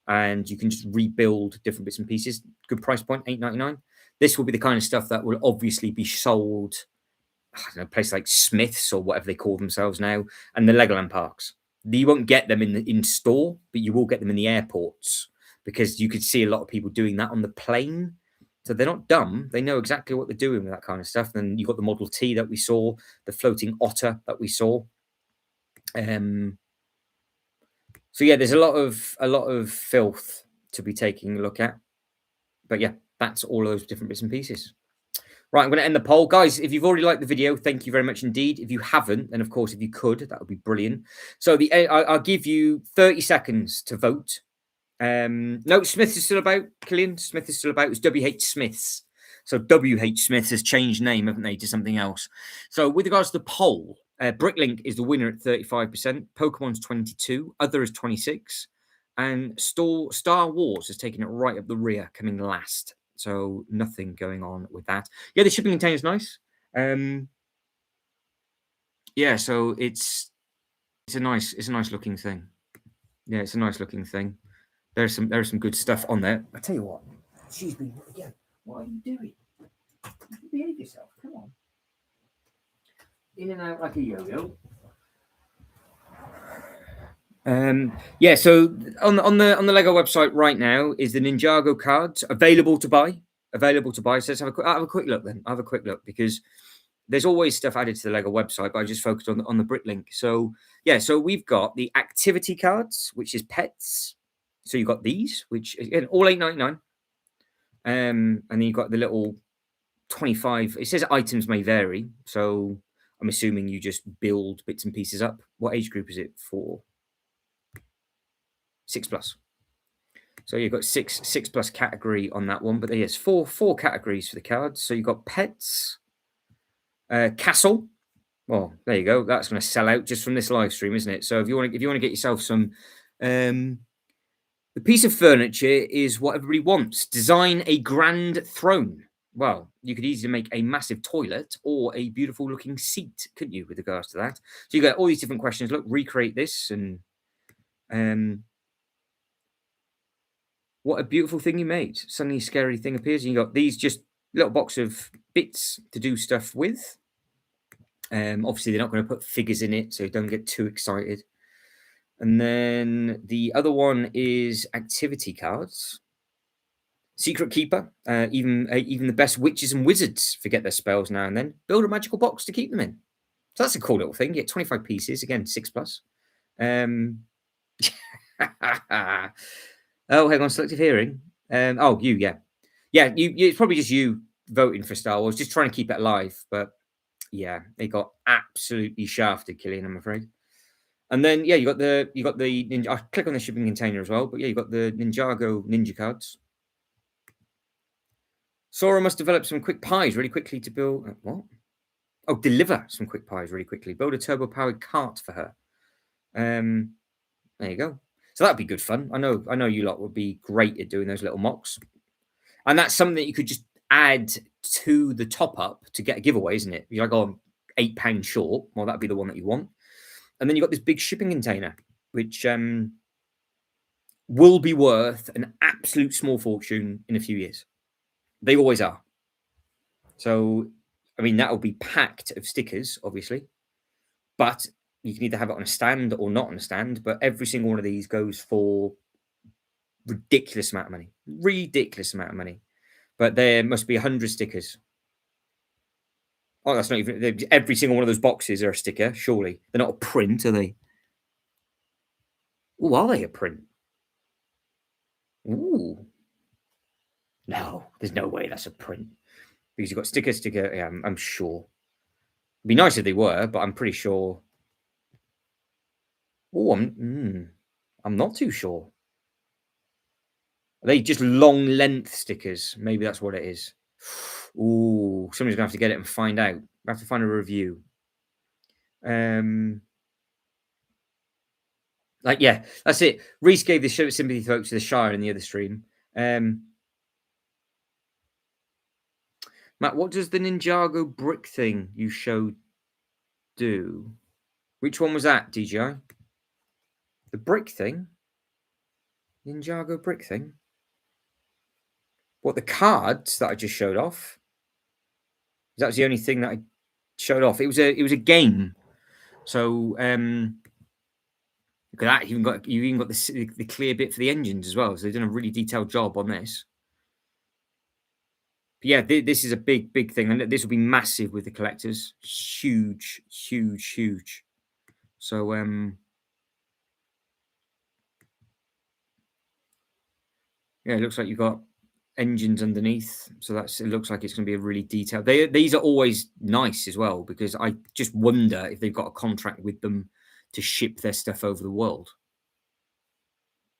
And you can just rebuild different bits and pieces. Good price point, $8.99. This will be the kind of stuff that will obviously be sold, I don't know, places like Smith's or whatever they call themselves now, and the Legoland parks. You won't get them in store, but you will get them in the airports, because you could see a lot of people doing that on the plane. So they're not dumb. They know exactly what they're doing with that kind of stuff. And you've got the Model T that we saw, the floating otter that we saw. So yeah, there's a lot of filth to be taking a look at. But yeah, that's all of those different bits and pieces. Right, I'm going to end the poll. Guys, if you've already liked the video, thank you very much indeed. If you haven't, then of course, if you could, that would be brilliant. So I'll give you 30 seconds to vote. No, Smith is still about, Killian. Smith is still about. It's WH Smiths. So WH Smith has changed name, haven't they, to something else. So with regards to the poll, Bricklink is the winner at 35%, Pokemon's 22, Other is 26, and Star Wars has taken it right up the rear, coming last. So nothing going on with that. Yeah, the shipping container is nice. Yeah, so it's a nice looking thing. Yeah, it's a nice looking thing. There's some good stuff on there. I tell you what, she's been again. What are you doing? Behave yourself. Come on. In and out like a yo-yo. Yeah, so on the Lego website right now is the Ninjago cards available to buy. Available to buy. So let's have a quick look then. I'll have a quick look because there's always stuff added to the Lego website, but I just focused on the Bricklink. So yeah, so we've got the activity cards, which is pets. So you've got these, which again all $8.99. And then you've got the little 25. It says items may vary, so I'm assuming you just build bits and pieces up. What age group is it for? 6+. So you've got six plus category on that one, but there's four categories for the cards. So you've got pets, castle. Well, there you go. That's going to sell out just from this live stream, isn't it? So if you want to get yourself some, the piece of furniture is what everybody wants. Design a grand throne. Well, you could easily make a massive toilet or a beautiful looking seat, couldn't you, with regards to that? So you got all these different questions. Look, recreate this, and what a beautiful thing you made. Suddenly a scary thing appears, and you got these just little box of bits to do stuff with. Obviously, they're not going to put figures in it, so don't get too excited. And then the other one is activity cards. Secret Keeper. Even the best witches and wizards forget their spells now and then. Build a magical box to keep them in. So that's a cool little thing. You get 25 pieces, again, 6+. Oh, hang on, selective hearing. Oh, yeah. It's probably just you voting for Star Wars, just trying to keep it alive. But yeah, they got absolutely shafted, Killian, I'm afraid. And then you got the ninja. I click on the shipping container as well, but yeah, you got the Ninjago ninja cards. Sora must develop some quick pies really quickly to build. What? Oh, deliver some quick pies really quickly. Build a turbo-powered cart for her. There you go. So that'd be good fun. I know you lot would be great at doing those little mocks. And that's something that you could just add to the top up to get a giveaway, isn't it? You're like, oh, I'm £8 short. Well, that'd be the one that you want. And then you've got this big shipping container, which will be worth an absolute small fortune in a few years. They always are. So, I mean, that'll be packed of stickers, obviously. But you can either have it on a stand or not on a stand. But every single one of these goes for ridiculous amount of money. Ridiculous amount of money. But there must be 100 stickers. Oh, that's not even... Every single one of those boxes are a sticker, surely. They're not a print, are they? Oh, are they a print? Ooh. No, there's no way that's a print. Because you've got sticker. Yeah, I'm sure. It'd be nice if they were, but I'm pretty sure. Oh, I'm not too sure. Are they just long length stickers? Maybe that's what it is. Ooh, somebody's gonna have to get it and find out. We have to find a review. Like, yeah, that's it. Reese gave the show sympathy vote to the Shire in the other stream. Matt, what does the Ninjago brick thing you showed do? Which one was that, DJI? The brick thing? Ninjago brick thing? What, the cards that I just showed off? That was the only thing that I showed off. It was a game. So look at that. You even got the clear bit for the engines as well. So they've done a really detailed job on this. But yeah, this is a big thing, and this will be massive with the collectors. Huge. So yeah, it looks like you've got engines underneath. So it looks like it's going to be a really detailed. These are always nice as well, because I just wonder if they've got a contract with them to ship their stuff over the world,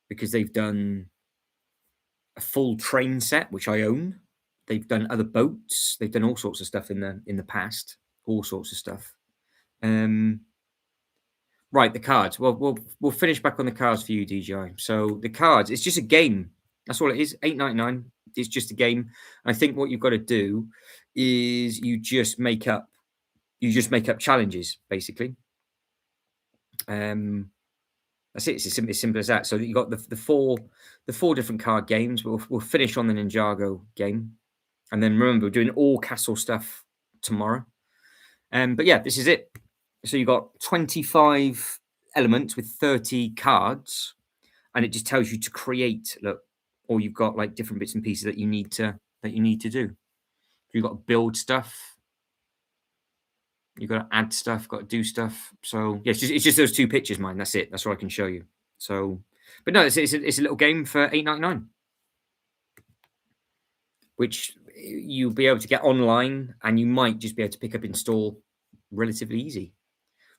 because they've done a full train set, which I own, They've done other boats. They've done all sorts of stuff in the past. All sorts of stuff. Right, the cards. Well, we'll finish back on the cards for you, DJI. So the cards, it's just a game. That's all it is. $8.99. It's just a game. I think what you've got to do is you just make up challenges, basically. That's it. It's as simple as that. So you got the four different card games. We'll finish on the Ninjago game, and then remember we're doing all castle stuff tomorrow. But yeah, this is it. So you got 25 elements with 30 cards, and it just tells you to create. Look, or you've got like different bits and pieces that you need to do. You've got to build stuff. You've got to add stuff, got to do stuff. So yeah, it's just those two pictures, mine. That's it. That's what I can show you. So, but no, it's a little game for $8.99, which you'll be able to get online, and you might just be able to pick up, install relatively easy.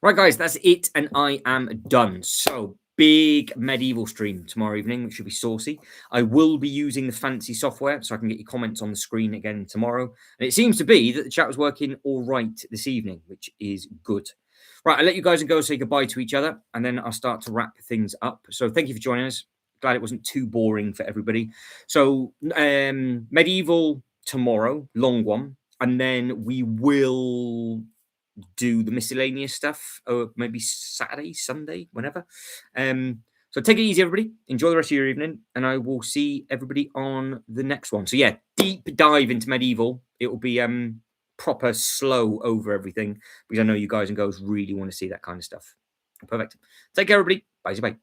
Right, guys, that's it, and I am done. So big medieval stream tomorrow evening, which should be saucy. I will be using the fancy software, so I can get your comments on the screen again tomorrow. And it seems to be that the chat was working all right this evening, which is good. Right, I'll let you guys go say goodbye to each other, and then I'll start to wrap things up. So thank you for joining us. Glad it wasn't too boring for everybody. So medieval tomorrow, long one, and then we will do the miscellaneous stuff, or maybe Saturday, Sunday, whenever. So take it easy, everybody. Enjoy the rest of your evening, and I will see everybody on the next one. So yeah, deep dive into medieval. It will be proper slow over everything, because I know you guys and girls really want to see that kind of stuff. Perfect. Take care, everybody. Bye. Bye.